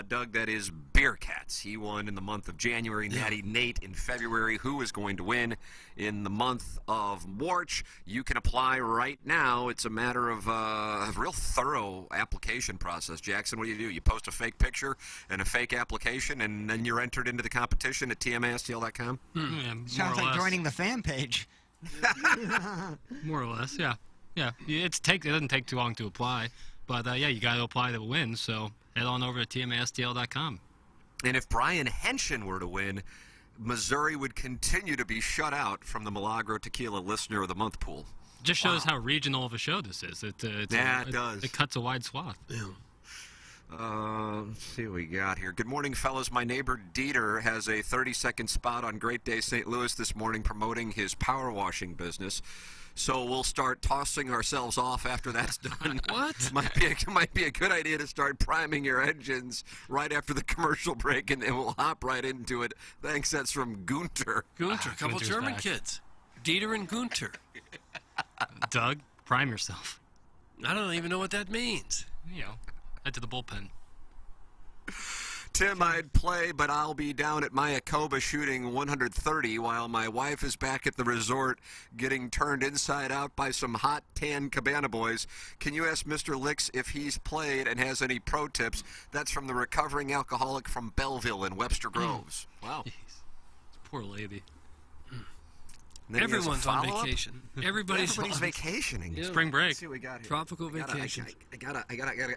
Doug, that is Beer Cats. He won in the month of January. Natty Nate in February. Who is going to win in the month of March? You can apply right now. It's a matter of a real thorough application process. Jackson, what do? You post a fake picture and a fake application, and then you're entered into the competition at TMASTL.com? Yeah, Sounds like joining the fan page. More or less, yeah. Yeah, it doesn't take too long to apply. But, yeah, you got to apply to win, so head on over to TMASTL.com. And if Brian Henshin were to win, Missouri would continue to be shut out from the Milagro Tequila Listener of the Month pool. Just shows how regional of a show this is. It does. It cuts a wide swath. Yeah. Let's see what we got here. Good morning, fellas. My neighbor Dieter has a 30-second spot on Great Day St. Louis this morning promoting his power washing business. So we'll start tossing ourselves off after that's done. What? Might be a good idea to start priming your engines right after the commercial break, and then we'll hop right into it. Thanks. That's from Gunter. Gunter, a couple Gunter's German back. kids. Dieter and Gunter. Doug, prime yourself. I don't even know what that means. You know, head to the bullpen. Tim, I'd play, but I'll be down at Mayakoba shooting 130 while my wife is back at the resort getting turned inside out by some hot tan Cabana boys. Can you ask Mr. Licks if he's played and has any pro tips? That's from the recovering alcoholic from Belleville in Webster Groves. Wow. Poor lady. Everyone's on vacation. Everybody's vacationing. Yeah. Spring break. Let's see what we got here. Tropical vacation. I gotta.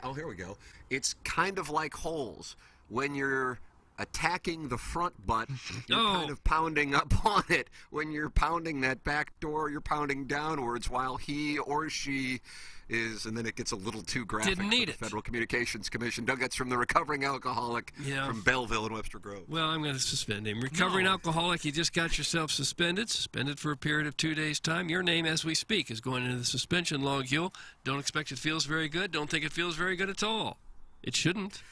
Oh, here we go. It's kind of like holes. When you're attacking the front butt, you're kind of pounding up on it. When you're pounding that back door, you're pounding downwards while he or she is, and then it gets a little too graphic Didn't need for it. the Federal Communications Commission. Doug, that's from the recovering alcoholic from Belleville and Webster Grove. Well, I'm going to suspend him. Recovering alcoholic, you just got yourself suspended for a period of 2 days' time. Your name, as we speak, is going into the suspension log, Hugh. Don't expect it feels very good. Don't think it feels very good at all. It shouldn't.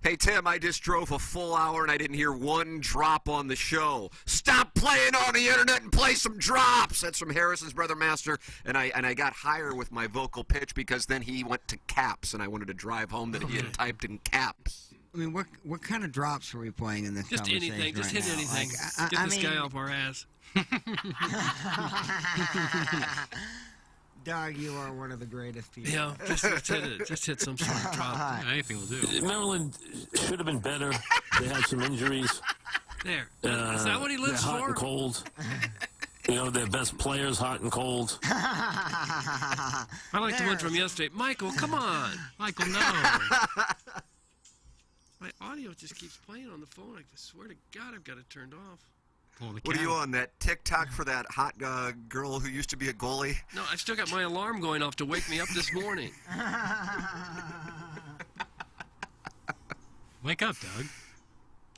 Hey, Tim, I just drove a full hour and I didn't hear one drop on the show. Stop playing on the internet and play some drops. That's from Harrison's Brother Master. And I got higher with my vocal pitch because then he went to caps and I wanted to drive home that he had typed in caps. I mean, what kind of drops were we playing in this Just conversation anything. Just right hit now? anything. Like, Get this guy off our ass. Doug, you are one of the greatest people. Yeah, just hit some sort of drop. Anything will do. Maryland should have been better. They had some injuries. There. Is that what he lives they're hot for? and cold. You know, their best players hot and cold. I like the one from yesterday. Michael, come on. Michael, no. My audio just keeps playing on the phone. I swear to God, I've got it turned off. What are you on, that TikTok for that hot girl who used to be a goalie? No, I've still got my alarm going off to wake me up this morning. Wake up, Doug.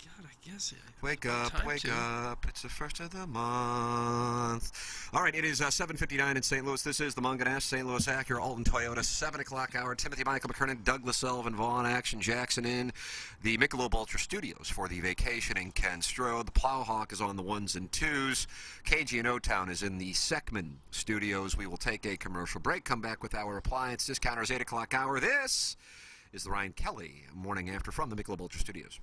God, I guess Wake up. It's the first of the month. All right, it is 7:59 in St. Louis. This is the Munganess, St. Louis Acura, Alton Toyota, 7 o'clock hour. Timothy Michael McKernan, Douglas Sullivan, Vaughn Action Jackson in the Michelob Ultra Studios for the vacationing Ken Strode. The Plowhawk is on the ones and twos. KG in O-Town is in the Seckman Studios. We will take a commercial break, come back with our appliance discounters 8 o'clock hour. This is the Ryan Kelly Morning After from the Michelob Ultra Studios.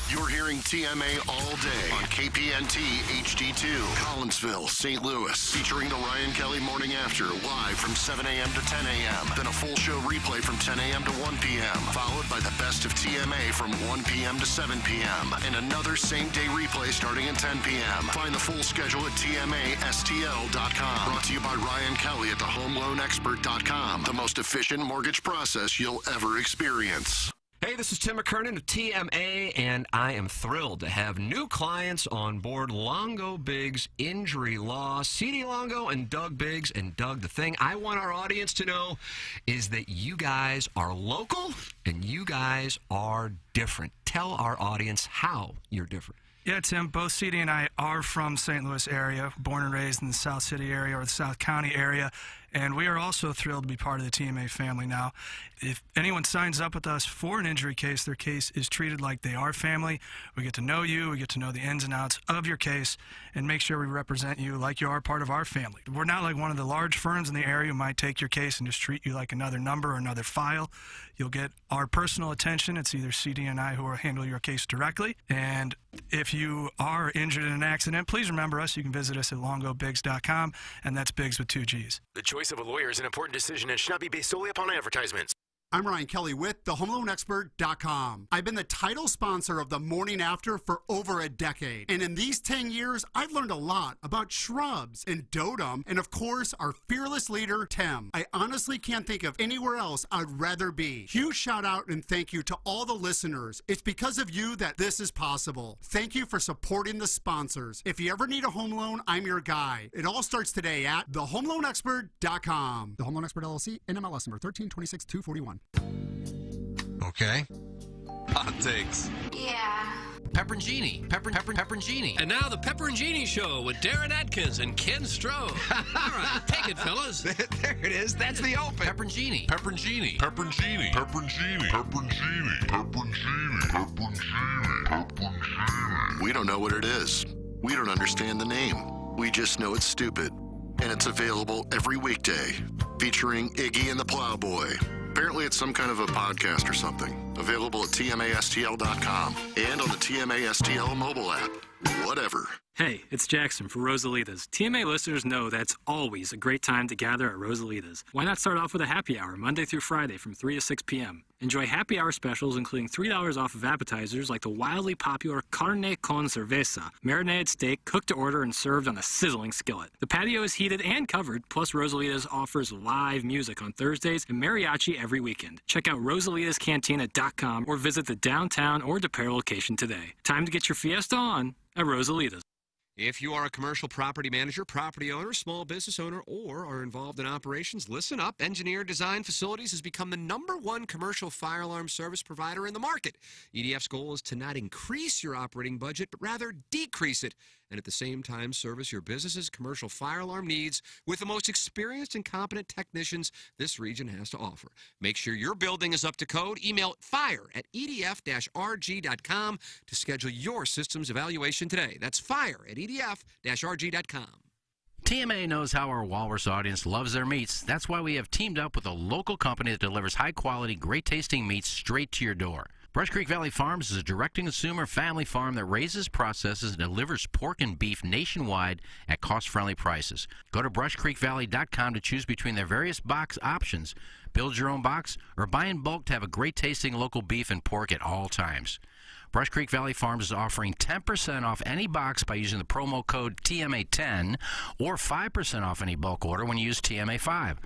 You're hearing TMA all day on KPNT HD2, Collinsville, St. Louis, featuring the Ryan Kelly Morning After, live from 7 a.m. to 10 a.m. Then a full show replay from 10 a.m. to 1 p.m., followed by the best of TMA from 1 p.m. to 7 p.m., and another same-day replay starting at 10 p.m. Find the full schedule at TMASTL.com. Brought to you by Ryan Kelly at thehomeloanexpert.com, the most efficient mortgage process you'll ever experience. Hey, this is Tim McKernan of TMA, and I am thrilled to have new clients on board Longo Biggs Injury Law. CD Longo and Doug Biggs. And Doug, the thing I want our audience to know is that you guys are local and you guys are different. Tell our audience how you're different. Yeah, Tim, both CD and I are from St. Louis area, born and raised in the South City area or the South County area. And we are also thrilled to be part of the TMA family now. If anyone signs up with us for an injury case, their case is treated like they are family. We get to know you, we get to know the ins and outs of your case, and make sure we represent you like you are part of our family. We're not like one of the large firms in the area who might take your case and just treat you like another number or another file. You'll get our personal attention. It's either CD and I who will handle your case directly. And if you are injured in an accident, please remember us. You can visit us at longobigs.com, and that's Bigs with 2 Gs. The choice of a lawyer is an important decision and should not be based solely upon advertisements. I'm Ryan Kelly with thehomeloanexpert.com. I've been the title sponsor of The Morning After for over a decade. And in these 10 years, I've learned a lot about shrubs and Dotem and, of course, our fearless leader, Tim. I honestly can't think of anywhere else I'd rather be. Huge shout out and thank you to all the listeners. It's because of you that this is possible. Thank you for supporting the sponsors. If you ever need a home loan, I'm your guy. It all starts today at thehomeloanexpert.com. The Home Loan Expert LLC, NMLS number 1326241. Okay. Hot takes. Yeah. Pepperoncini. Pepperoncini. And now the Pepperoncini Show with Darren Atkins and Ken Stroh. All right, take it, fellas. There it is. That's the open. Pepperoncini. Pepperoncini. Pepperoncini. Pepperoncini. Pepperoncini. Pepperoncini. Pepperoncini. Pepperoncini. We don't know what it is. We don't understand the name. We just know it's stupid. And it's available every weekday, featuring Iggy and the Plowboy. Apparently it's some kind of a podcast or something. Available at TMASTL.com and on the TMASTL mobile app. Whatever. Hey, it's Jackson for Rosalita's. TMA listeners know that's always a great time to gather at Rosalita's. Why not start off with a happy hour Monday through Friday from 3 to 6 p.m.? Enjoy happy hour specials including $3 off of appetizers like the wildly popular Carne con Cerveza, marinated steak cooked to order and served on a sizzling skillet. The patio is heated and covered, plus Rosalita's offers live music on Thursdays and mariachi every weekend. Check out rosalitascantina.com or visit the downtown or DePere location today. Time to get your fiesta on at Rosalita's. If you are a commercial property manager, property owner, small business owner, or are involved in operations, listen up. Engineer Design Facilities has become the #1 commercial fire alarm service provider in the market. EDF's goal is to not increase your operating budget, but rather decrease it, and at the same time service your business's commercial fire alarm needs with the most experienced and competent technicians this region has to offer. Make sure your building is up to code. Email fire@edf-rg.com to schedule your systems evaluation today. That's fire@edf-rg.com. TMA knows how our Walrus audience loves their meats. That's why we have teamed up with a local company that delivers high-quality, great-tasting meats straight to your door. Brush Creek Valley Farms is a direct-to-consumer family farm that raises, processes, and delivers pork and beef nationwide at cost-friendly prices. Go to brushcreekvalley.com to choose between their various box options. Build your own box or buy in bulk to have a great-tasting local beef and pork at all times. Brush Creek Valley Farms is offering 10% off any box by using the promo code TMA10 or 5% off any bulk order when you use TMA5.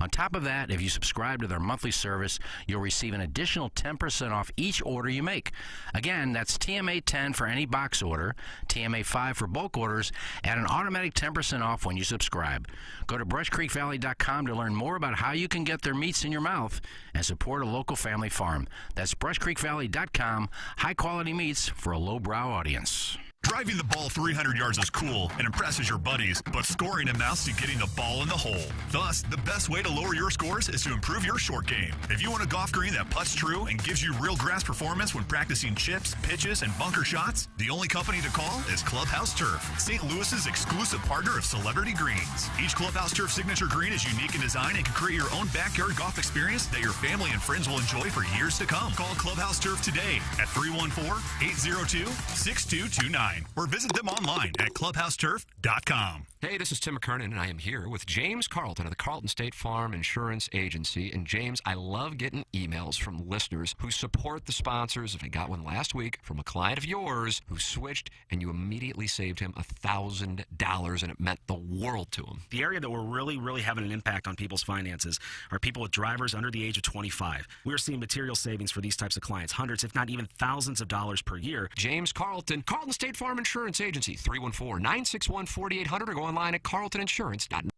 On top of that, if you subscribe to their monthly service, you'll receive an additional 10% off each order you make. Again, that's TMA10 for any box order, TMA5 for bulk orders, and an automatic 10% off when you subscribe. Go to brushcreekvalley.com to learn more about how you can get their meats in your mouth and support a local family farm. That's brushcreekvalley.com, high-quality meats for a lowbrow audience. Driving the ball 300 yards is cool and impresses your buddies, but scoring amounts to getting the ball in the hole. Thus, the best way to lower your scores is to improve your short game. If you want a golf green that putts true and gives you real grass performance when practicing chips, pitches, and bunker shots, the only company to call is Clubhouse Turf, St. Louis's exclusive partner of Celebrity Greens. Each Clubhouse Turf signature green is unique in design and can create your own backyard golf experience that your family and friends will enjoy for years to come. Call Clubhouse Turf today at 314-802-6229. Or visit them online at clubhouseturf.com. Hey, this is Tim McKernan, and I am here with James Carlton of the Carlton State Farm Insurance Agency. And James, I love getting emails from listeners who support the sponsors. I got one last week from a client of yours who switched, and you immediately saved him $1,000, and it meant the world to him. The area that we're really having an impact on people's finances are people with drivers under the age of 25. We're seeing material savings for these types of clients, hundreds, if not even thousands of dollars per year. James Carlton, Carlton State Farm Insurance Agency, 314-961-4800, or go online at carltoninsurance.net.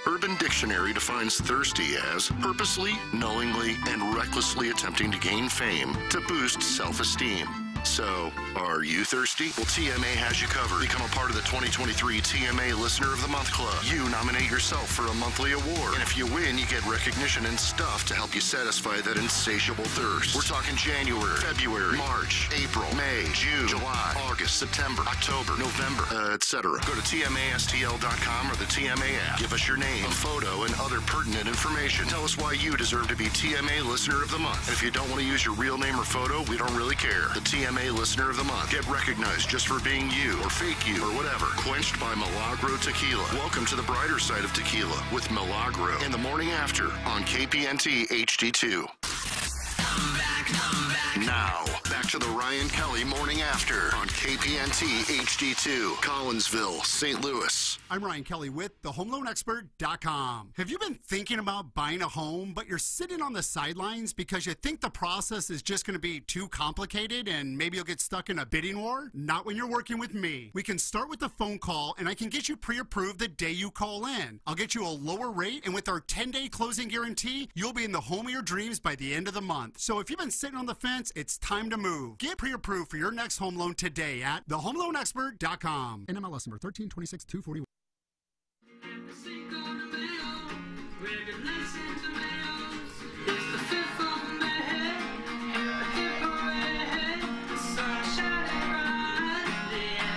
Urban Dictionary defines thirsty as purposely, knowingly, and recklessly attempting to gain fame to boost self-esteem. So, are you thirsty? Well, TMA has you covered. Become a part of the 2023 TMA Listener of the Month Club. You nominate yourself for a monthly award. And if you win, you get recognition and stuff to help you satisfy that insatiable thirst. We're talking January, February, March, April, May, June, July, August, September, October, November, etc. Go to TMASTL.com or the TMA app. Give us your name, a photo, and other pertinent information. Tell us why you deserve to be TMA Listener of the Month. And if you don't want to use your real name or photo, we don't really care. The TMA Listener of the Month. Get recognized just for being you or fake you or whatever. Quenched by Milagro Tequila. Welcome to the brighter side of tequila with Milagro in the morning after on KPNT HD2. Now, back to the Ryan Kelly Morning After on KPNT HD2, Collinsville, St. Louis. I'm Ryan Kelly with thehomeloanexpert.com. Have you been thinking about buying a home, but you're sitting on the sidelines because you think the process is just going to be too complicated and maybe you'll get stuck in a bidding war? Not when you're working with me. We can start with a phone call and I can get you pre-approved the day you call in. I'll get you a lower rate, and with our 10-day closing guarantee, you'll be in the home of your dreams by the end of the month. So if you've been sitting on the fence, it's time to move. Get pre-approved for your next home loan today at thehomeloanexpert.com. NMLS number 1326241.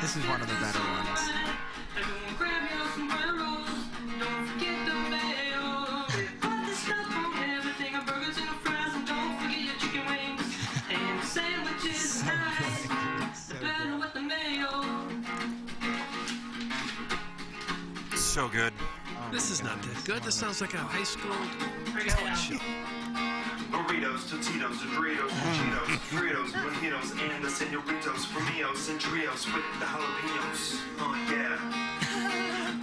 This is one of the better ones. So good. This is not that good. This sounds like a high school talent show. Burritos, Totitos, Doritos, Cheetos, Fritos, Buenos, and the Senoritos, Framios, and Trios with the jalapenos. Oh, yeah.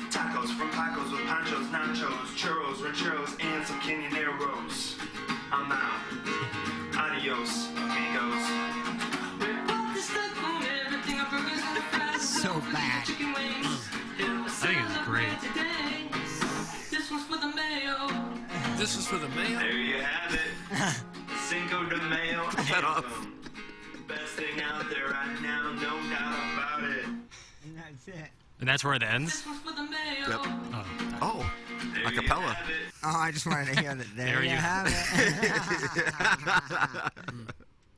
Tacos from Pacos with panchos, nachos, churros, rancheros, and some Canyoneros. I'm out. Adios, amigos. So bad. I think it's great. This was for the mayo. This is for the mayo? There you have it. Cinco de Mayo. Cut that off. Best thing out there right now, no doubt about it. And that's it. And that's where it ends? This was for the mayo. Yep. Oh, There a you cappella. have it. Oh, I just wanted to hear that. There you have it.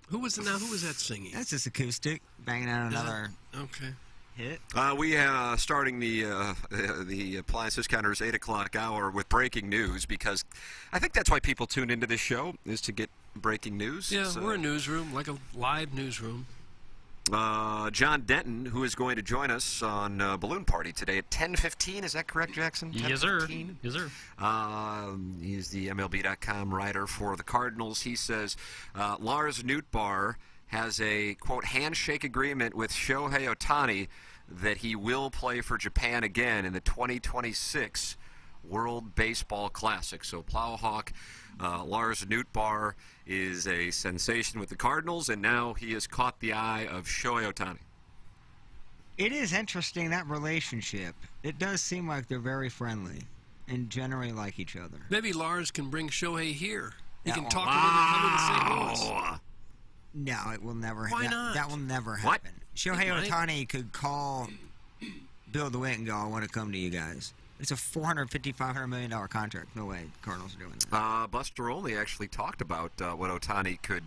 Who was that singing? That's just acoustic, banging out another Okay. hit. We starting the Appliance Discounters 8 o'clock hour with breaking news, because I think that's why people tune into this show, is to get breaking news. Yeah, So, we're a newsroom, like a live newsroom. John Denton, who is going to join us on Balloon Party today at 10:15. Is that correct, Jackson? Yes, sir. 10:15? Yes, sir. He's the MLB.com writer for the Cardinals. He says Lars Nootbaar has a, quote, handshake agreement with Shohei Ohtani that he will play for Japan again in the 2026 World Baseball Classic. So Plowhawk Lars Nootbaar is a sensation with the Cardinals, and now he has caught the eye of Shohei Ohtani. It is interesting, that relationship. It does seem like they're very friendly and generally like each other. Maybe Lars can bring Shohei here. He That can one. talk him into coming to St. Louis. No, it will never Why happen. not? That will never What? happen. Shohei It might. Ohtani could call Bill DeWitt and go, I want to come to you guys. It's a $450, $500 million contract. No way Cardinals are doing that. Buster Olney actually talked about what Ohtani could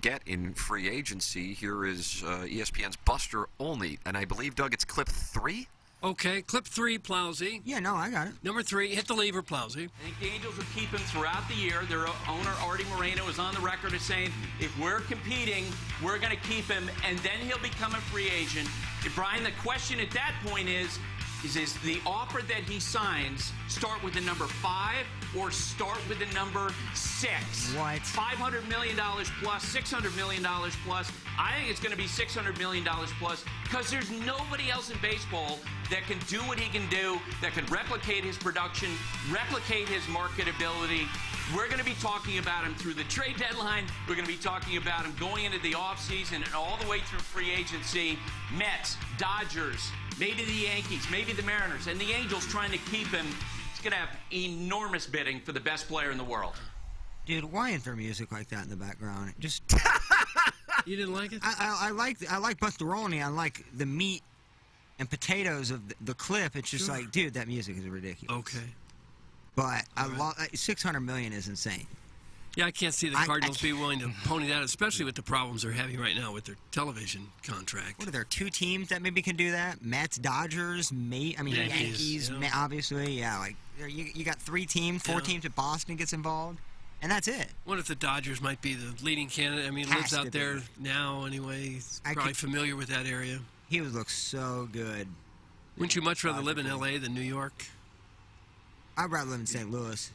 get in free agency. Here is ESPN's Buster Olney, and I believe, Doug, it's clip 3? Okay, clip 3, Plowsy. Yeah, no, I got it. Number 3, hit the lever, Plowsy. I think the Angels will keep him throughout the year. Their owner, Artie Moreno, is on the record as saying, if we're competing, we're going to keep him, and then he'll become a free agent. Brian, the question at that point is the offer that he signs start with the number 5 or start with the number 6? What? $500 million plus, $600 million plus. I think it's going to be $600 million plus, because there's nobody else in baseball that can do what he can do, that can replicate his production, replicate his marketability. We're going to be talking about him through the trade deadline. We're going to be talking about him going into the offseason and all the way through free agency. Mets, Dodgers, maybe the Yankees, maybe the Mariners, and the Angels trying to keep him. He's going to have enormous bidding for the best player in the world. Dude, why isn't there music like that in the background? Just You didn't like it? I like Bustaroni. I like the meat and potatoes of the clip. It's just Sure. like, dude, that music is ridiculous. Okay. But I love $600 million is insane. Yeah, I can't see the Cardinals be willing to pony that, especially with the problems they're having right now with their television contract. What are there, 2 teams that maybe can do that? Mets, Dodgers, Yankees, yeah. obviously. Yeah, like you got 3 teams, 4 teams if Boston gets involved, and that's it. What if the Dodgers might be the leading candidate? I mean, Has lives to out there be. now anyway. He's probably familiar with that area. He would look so good. Wouldn't you much rather live in L.A. than New York? I'd rather live in St. Louis.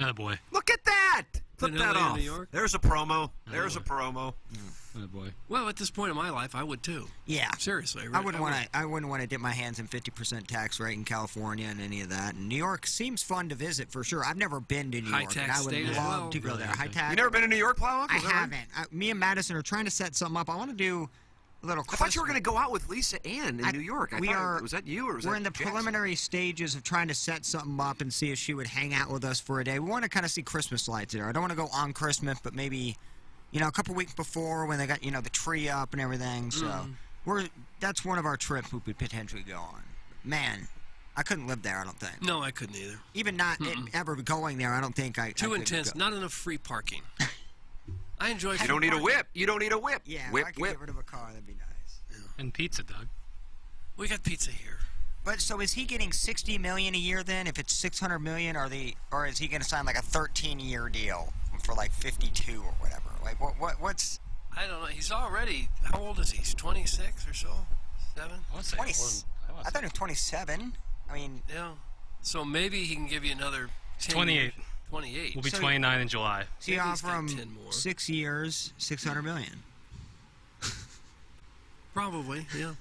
Oh boy. Look at that! Flip In that LA or off. New York? There's a promo. There's a promo. Oh boy. Well, at this point in my life, I would too. Yeah. Seriously. I wouldn't want to dip my hands in 50% tax rate in California and any of that. And New York seems fun to visit for sure. I've never been to New York, and I would state as love well. to go Really there. High tax. You never been to New York, Plowhawk? I Is that right? haven't. Me and Madison are trying to set something up. I want to do a little. I thought you were going to go out with Lisa Ann in New York. We are. Was that you or was We're that in the Jackson? preliminary stages of trying to set something up and see if she would hang out with us for a day. We want to kind of see Christmas lights there. I don't want to go on Christmas, but maybe, a couple weeks before when they got the tree up and everything. So that's one of our trips we could potentially go on. Man, I couldn't live there. I don't think. No, I couldn't either. Even not ever going there. I don't think I. Too could intense. go. Not enough free parking. I enjoy. You don't need a whip. You don't need a whip. Yeah, whip, if I could whip. get rid of a car, that'd be nice. And pizza, Doug. We got pizza here. But so is he getting $60 million a year then? If it's $600 million, or is he going to sign like a 13-year deal for like 52 or whatever? Like what's? I don't know. He's already. How old is he? He's 26 or so. 7. 20. I thought he was 27. I mean. Yeah. So maybe he can give you another 10 28. years. 28. We'll be 29 in July. So you offer him 6 years, $600 million. Probably, yeah.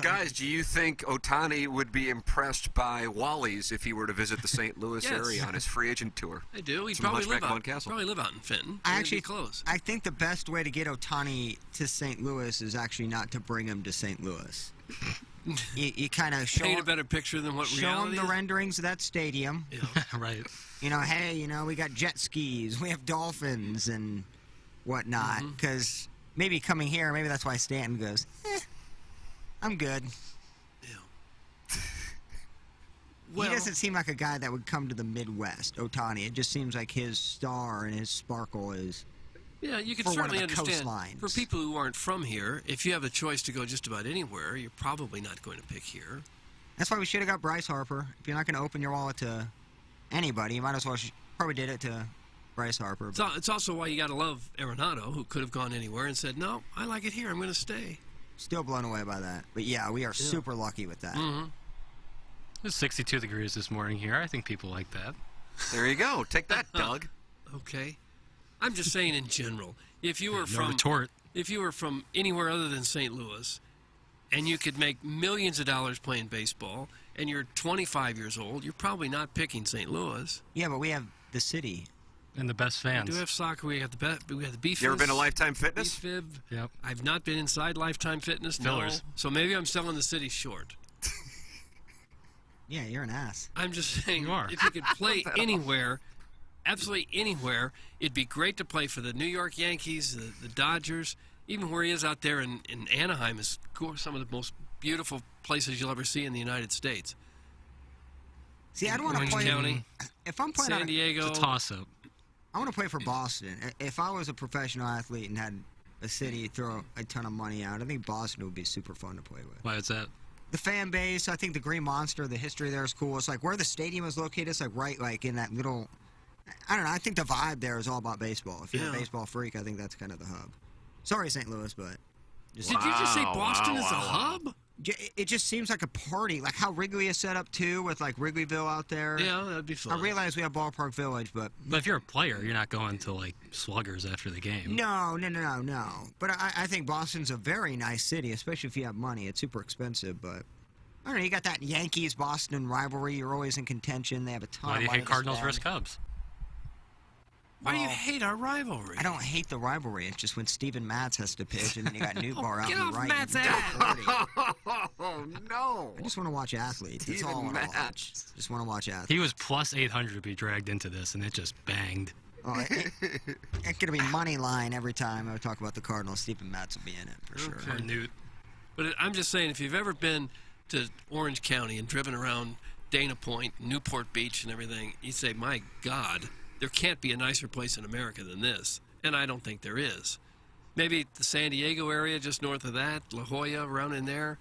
Guys, do you think Ohtani would be impressed by Wally's if he were to visit the St. Louis Yes. area on his free agent tour? I do. He'd Some probably Hunchback live of out. Mountcastle. Probably live out in Fenton. I It'd actually be close. I think the best way to get Ohtani to St. Louis is actually not to bring him to St. Louis. you kind of show Paint a him, better picture than what show him reality the is. renderings of that stadium. Right. Hey, we got jet skis, we have dolphins and whatnot. Because maybe coming here, maybe that's why Stanton goes, I'm good. Well- he doesn't seem like a guy that would come to the Midwest, Ohtani. It just seems like his star and his sparkle is Yeah, you can for one of certainly the understand. coastlines. For people who aren't from here, if you have a choice to go just about anywhere, you're probably not going to pick here. That's why we should have got Bryce Harper. If you're not going to open your wallet to anybody, you might as well probably did it to Bryce Harper. It's also why you got to love Arenado, who could have gone anywhere and said, no, I like it here. I'm going to stay. Still blown away by that. But yeah, we are super lucky with that. It was 62 degrees this morning here. I think people like that. There you go. Take that, Doug. Okay. I'm just saying in general, if you were No from retort. if you were from anywhere other than St. Louis, and you could make millions of dollars playing baseball, and you're 25 years old, you're probably not picking St. Louis. Yeah, but we have the city. And the best fans. We do have soccer. We have the BFIS. You ever been to Lifetime Fitness? BFIB. Yep. I've not been inside Lifetime Fitness. Fillers. No. So maybe I'm selling the city short. Yeah, you're an ass. I'm just saying, You are. if you could play anywhere, absolutely anywhere, it'd be great to play for the New York Yankees, the Dodgers, even where he is out there in Anaheim is some of the most beautiful places you'll ever see in the United States. See, I'd want to Orange play. County, If I'm playing San Diego. It's a toss-up. I want to play for Boston. If I was a professional athlete and had a city throw a ton of money out, I think Boston would be super fun to play with. Why is that? The fan base, I think the Green Monster, the history there is cool. It's like where the stadium is located. It's like right, like in that little. I don't know. I think the vibe there is all about baseball. If you're a baseball freak, I think that's kind of the hub. Sorry, St. Louis, but. Did you just say Boston is a hub? It just seems like a party, like how Wrigley is set up too, with like Wrigleyville out there. Yeah, that'd be fun. I realize we have Ballpark Village, but if you're a player, you're not going to like sluggers after the game. no. But I think Boston's a very nice city, especially if you have money. It's super expensive, but I don't know. You got that Yankees-Boston rivalry. You're always in contention. They have a ton. Why of do you money hate to Cardinals spend. versus Cubs? Why do you hate our rivalry? I don't hate the rivalry. It's just when Steven Matz has to pitch, and then you got Newbar out Get on off the right. Matt's and ass! Oh, no. I just want to watch athletes. That's all I Steven want to Matz. watch. Just want to watch athletes. He was plus 800 to be dragged into this, and it just banged. Oh, it's going to be money line every time I talk about the Cardinals. Stephen Matz will be in it for sure. Or Newt. But I'm just saying, if you've ever been to Orange County and driven around Dana Point, Newport Beach, and everything, you say, my God, there can't be a nicer place in America than this. And I don't think there is. Maybe the San Diego area, just north of that, La Jolla, around in there.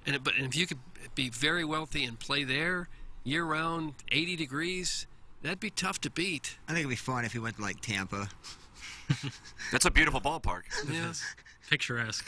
But if you could be very wealthy and play there year-round, 80 degrees, that'd be tough to beat. I think it'd be fun if you went to, like, Tampa. That's a beautiful ballpark. Yes. Picturesque.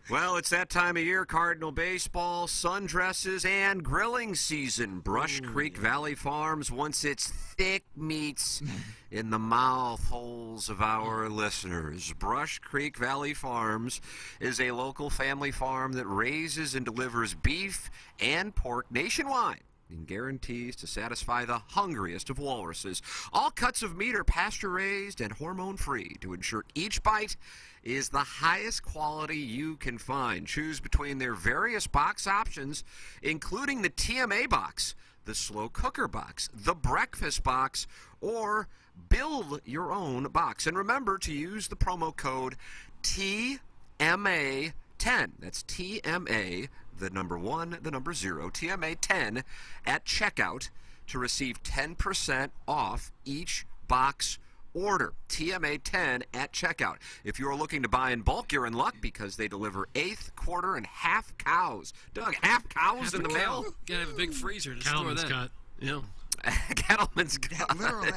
Well, it's that time of year, Cardinal baseball, sundresses, and grilling season. Brush Creek Valley Farms wants its thick meats in the mouth holes of our listeners. Brush Creek Valley Farms is a local family farm that raises and delivers beef and pork nationwide and guarantees to satisfy the hungriest of walruses. All cuts of meat are pasture-raised and hormone-free to ensure each bite is the highest quality you can find. Choose between their various box options, including the TMA box, the slow cooker box, the breakfast box, or build your own box. And remember to use the promo code TMA10. That's TMA, the number 1, the number 0, TMA10 at checkout to receive 10% off each box order. TMA10 at checkout. If you're looking to buy in bulk, you're in luck because they deliver eighth, quarter, and half cows. Doug, half cows in the mail? You gotta have a big freezer to store Cattleman's that. cut. Yeah. Cattleman's cut. Literally.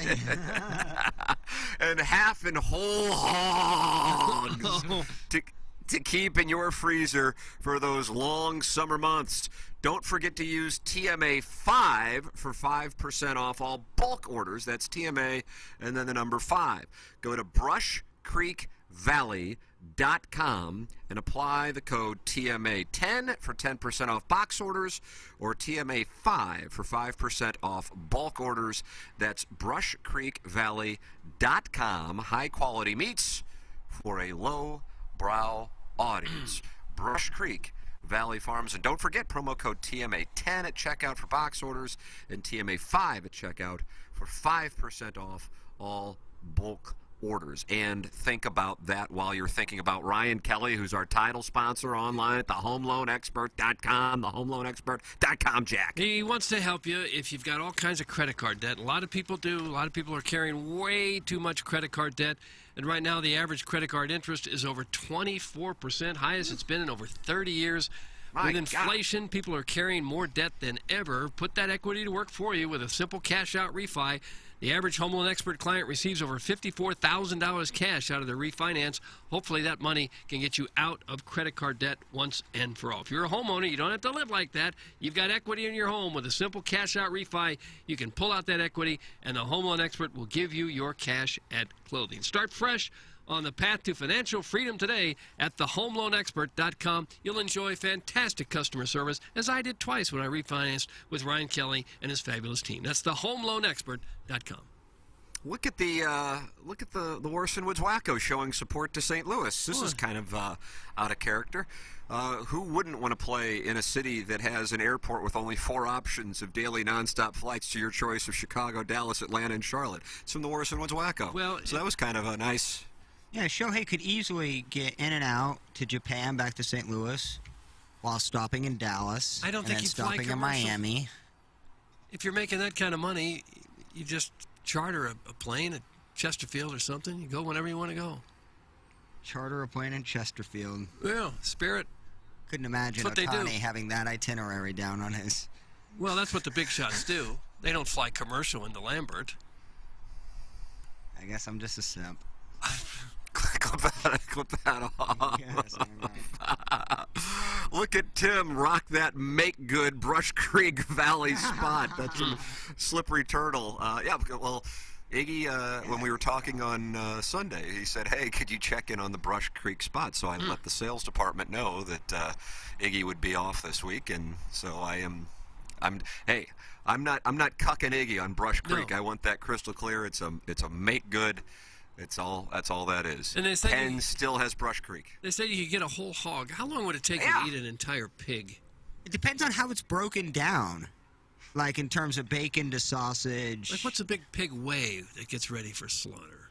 And half and whole hogs to keep in your freezer for those long summer months. Don't forget to use TMA5 for 5% off all bulk orders. That's TMA and then the number 5. Go to brushcreekvalley.com and apply the code TMA10 for 10% off box orders or TMA5 for 5% off bulk orders. That's brushcreekvalley.com. High quality meats for a low brow audience. Brush Creek Valley Farms. And don't forget promo code TMA10 at checkout for box orders and TMA5 at checkout for 5% off all bulk orders. And think about that while you're thinking about Ryan Kelly, who's our title sponsor online at thehomeloanexpert.com, thehomeloanexpert.com, Jack. He wants to help you if you've got all kinds of credit card debt. A lot of people do. A lot of people are carrying way too much credit card debt. And right now, the average credit card interest is over 24%, highest it's been in over 30 years. With inflation, people are carrying more debt than ever. Put that equity to work for you with a simple cash-out refi. The average Home Loan Expert client receives over $54,000 cash out of their refinance. Hopefully that money can get you out of credit card debt once and for all. If you're a homeowner, you don't have to live like that. You've got equity in your home. With a simple cash-out refi, you can pull out that equity, and the Home Loan Expert will give you your cash at closing. Start fresh on the path to financial freedom today at thehomeloanexpert.com. You'll enjoy fantastic customer service, as I did twice when I refinanced with Ryan Kelly and his fabulous team. That's thehomeloanexpert.com. Look at the Warson Woods Wacko showing support to St. Louis. This is kind of out of character. Who wouldn't want to play in a city that has an airport with only 4 options of daily nonstop flights to your choice of Chicago, Dallas, Atlanta, and Charlotte? It's from the Warson Woods Wacko. Well, so that was kind of a nice... Yeah, Shohei could easily get in and out to Japan, back to St. Louis, while stopping in Dallas. I don't think he'd fly stopping in commercial. Miami. If you're making that kind of money, you just charter a plane at Chesterfield or something. You go whenever you want to go. Charter a plane in Chesterfield. Yeah, Spirit. Couldn't imagine That's what they do. Ohtani having that itinerary down on his... Well, that's what the big shots do. They don't fly commercial into Lambert. I guess I'm just a simp. Clip that off. Look at Tim rock that make good Brush Creek Valley spot. That's a slippery turtle. Yeah, well, Iggy, when we were talking on Sunday, he said, hey, could you check in on the Brush Creek spot? So I let the sales department know that Iggy would be off this week, and so I'm not cucking Iggy on Brush Creek. No. I want that crystal clear. It's a make good. That's all that is. And they say Penn still has Brush Creek. They said you could get a whole hog. How long would it take you to eat an entire pig? It depends on how it's broken down. Like in terms of bacon to sausage. Like what's a big pig weigh that gets ready for slaughter?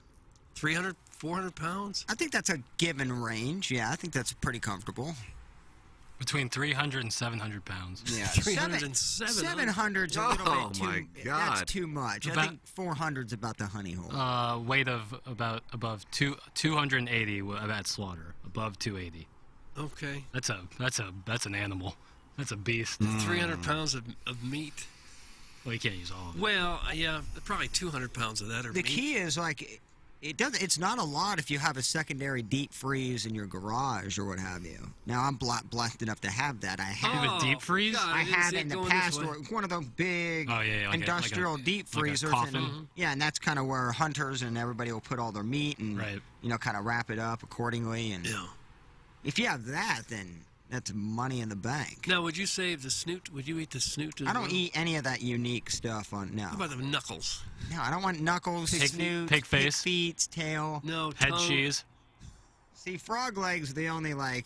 300, 400 pounds? I think that's a given range. Yeah, I think that's pretty comfortable. Between 300 and 700 pounds. Yeah, 300 and 700. 700's a little bit too. my That's God. too much. I About- think 400's about the honey hole. Weight of about above 280 at slaughter. Above 280. Okay. That's an animal. That's a beast. 300 pounds of meat. Well, you can't use all of it. Well, yeah, probably 200 pounds of that are The meat. key is like it's not a lot if you have a secondary deep freeze in your garage or what have you. Now I'm blessed enough to have that. I have You have a deep freeze? God, I didn't have see in it the going past this way. or one of those big Oh, yeah, like industrial deep like a freezers. coffin? And, yeah, and that's kind of where hunters and everybody will put all their meat and kind of wrap it up accordingly. And if you have that, then that's money in the bank. Now, would you save the snoot? Would you eat the snoot as I don't well? eat any of that unique stuff on no. How about the knuckles? No, I don't want knuckles, snoot, pig face? pig feet, tail. No, Head tongue. cheese. See, frog legs, the only I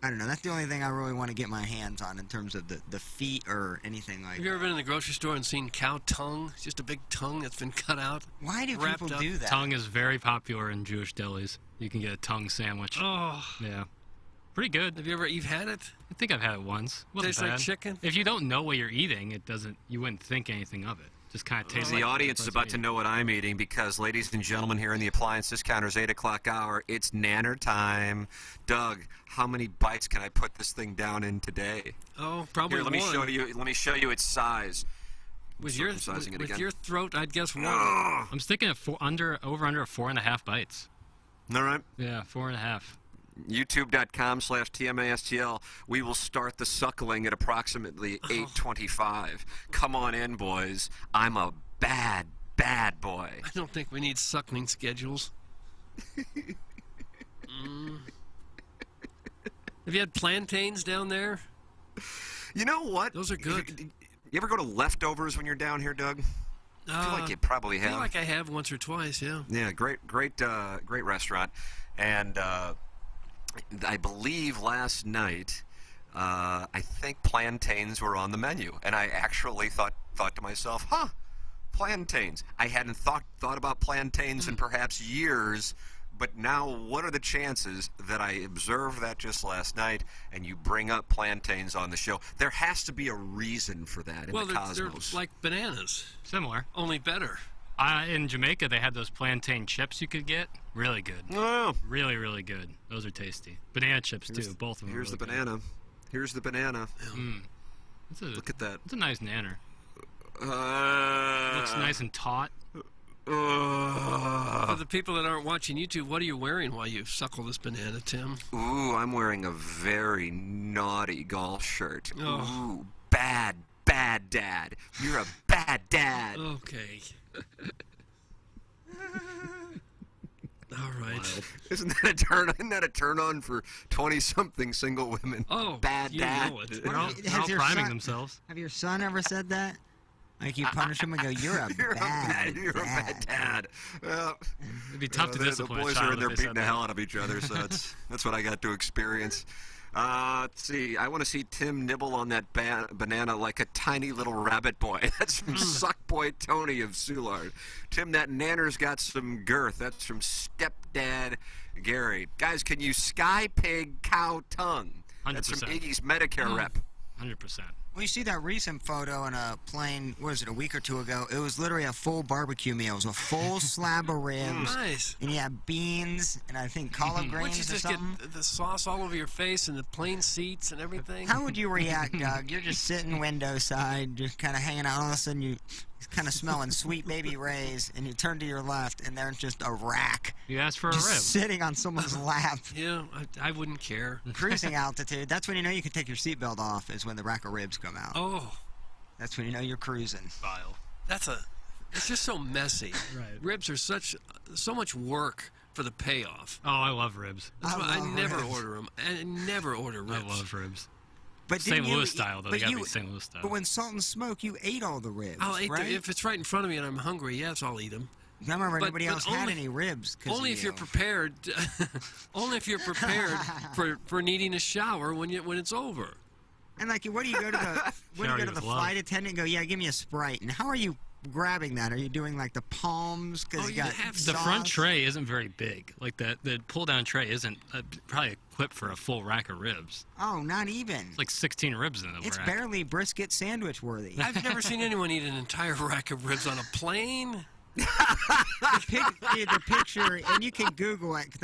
don't know. That's the only thing I really want to get my hands on in terms of the feet or anything like Have you ever been in the grocery store and seen cow tongue? It's just a big tongue that's been cut out. Why do wrapped people up. do that? Tongue is very popular in Jewish delis. You can get a tongue sandwich. Oh, Yeah. Pretty good. you've had it? I think I've had it once. Wasn't Tastes like bad. chicken? If you don't know what you're eating, you wouldn't think anything of it. Just kind of tastes The like audience is about to know what I'm eating because, ladies and gentlemen, here in the Appliance Discounters 8 o'clock hour, it's nanner time. Doug, how many bites can I put this thing down in today? Oh, probably Here, let me one. show you. Let me show you its size. With your Circumcising it with again. your throat, I'd guess one. I'm sticking at under 4.5 bites. All right. Yeah, 4.5. YouTube.com/TMASTL. We will start the suckling at approximately 8:25. Come on in, boys. I'm a bad, bad boy. I don't think we need suckling schedules. Have you had plantains down there? You know what? Those are good. You ever go to Leftovers when you're down here, Doug? I feel like you probably I have. feel like I have once or twice, yeah. Yeah, great restaurant. And I believe last night, I think plantains were on the menu, and I actually thought to myself, plantains. I hadn't thought about plantains in perhaps years, but now what are the chances that I observed that just last night, and you bring up plantains on the show? There has to be a reason for that in the They're cosmos. like bananas. Similar. Only better. In Jamaica, they had those plantain chips you could get. Really good. Oh. Really, really good. Those are tasty. Banana chips, too. Both of them. Here's are the really banana. Here's the banana. Look at that. It's a nice nanner. Looks nice and taut. For the people that aren't watching YouTube, what are you wearing while you suckle this banana, Tim? Ooh, I'm wearing a very naughty golf shirt. Oh. Ooh, bad dad. You're a bad dad. Okay. All right. Isn't that a turn on for 20-something single women? Oh, bad you dad. know it. They're all priming themselves. Have your son ever said that? Like you punish him and go, "You're a bad dad." It'd be tough to discipline The a boys child are in there if they beating said the that. hell out of each other, so that's what I got to experience. Let's see. I want to see Tim nibble on that banana like a tiny little rabbit boy. That's from Suckboy Tony of Soulard. Tim, that nanner's got some girth. That's from Stepdad Gary. Guys, can you sky pig cow tongue? That's from 100%. Iggy's Medicare rep. 100%. Well, you see that recent photo on a plane, what was it, a week or two ago? It was literally a full barbecue meal. It was a full slab of ribs. Nice. And you had beans and I think collard Why don't greens you or just something. get the sauce all over your face and the plain seats and everything? How would you react, Doug? You're just sitting window side, just kind of hanging out. All of a sudden, you're kind of smelling Sweet Baby Ray's, and you turn to your left, and there's just a rack. You asked for a just rib. sitting on someone's lap. Yeah, I wouldn't care. Cruising altitude. That's when you know you can take your seatbelt off, is when the rack of ribs come out. Oh. That's when you know you're cruising. Vile. It's just so messy. Right. Ribs are so much work for the payoff. Oh, I love ribs. That's why I love never ribs. order them. I never order ribs. I love ribs. But St. didn't you Louis eat- style, though. but They gotta you- be St. Louis style. But when Salt and Smoke, you ate all the ribs, I'll eat right? them. If it's right in front of me and I'm hungry, yes, I'll eat them. I remember But- nobody but else had only- any ribs. 'cause Only of if you're you. prepared. Only if you're prepared for needing a shower when it's over. And like, what do you go to the flight attendant and go, yeah, give me a Sprite? And how are you grabbing that? Are you doing like the palms? Because you got the front tray isn't very big. Like the pull down tray isn't probably equipped for a full rack of ribs. Oh, not even. It's like 16 ribs in the It's rack. barely brisket sandwich worthy. I've never seen anyone eat an entire rack of ribs on a plane. The picture, and you can Google it. 'Cause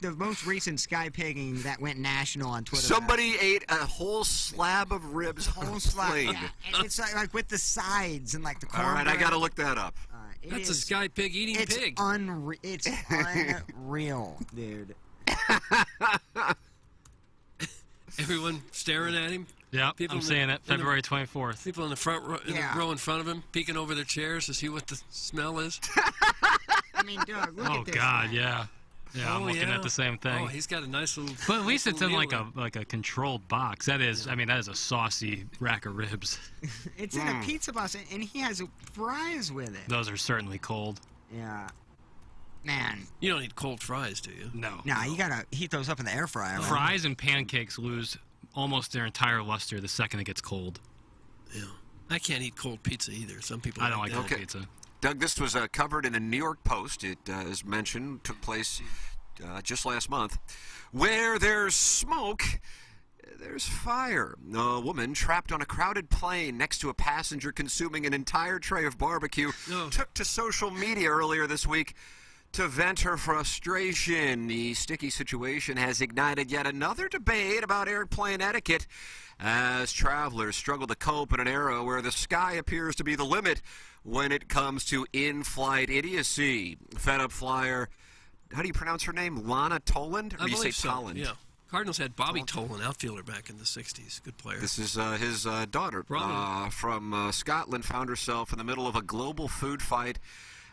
the most recent Sky Pigging that went national on Twitter. Somebody ate a whole slab of ribs on a plane. Yeah, and it's like with the sides and like the All right, I got to look that up. That's a Sky Pig eating pig. It's unreal, dude. Everyone staring at him. Yeah, I'm seeing it. February 24th. People in the front row, in the row in front of him, peeking over their chairs to see what the smell is. I mean, Doug, look at this. Oh God, yeah. Yeah, I'm looking at the same thing. Oh, he's got a nice little. But at least it's in little like a controlled box. That is, I mean, that is a saucy rack of ribs. It's in a pizza box, and he has fries with it. Those are certainly cold. Yeah. Man. You don't eat cold fries, do you? No. Nah, you gotta heat those up in the air fryer. Right? Fries and pancakes lose almost their entire luster the second it gets cold. Yeah. I can't eat cold pizza either. Some people I don't like that. cold pizza. Doug, this was covered in a New York Post. It, as mentioned, took place just last month. Where there's smoke, there's fire. A woman trapped on a crowded plane next to a passenger consuming an entire tray of barbecue took to social media earlier this week to vent her frustration. The sticky situation has ignited yet another debate about airplane etiquette as travelers struggle to cope in an era where the sky appears to be the limit when it comes to in-flight idiocy. Fed-up flyer, how do you pronounce her name? Lana Toland? Or I do you say believe so. Toland? Yeah. Cardinals had Bobby Toland, outfielder back in the 60s. Good player. This is his daughter from Scotland, found herself in the middle of a global food fight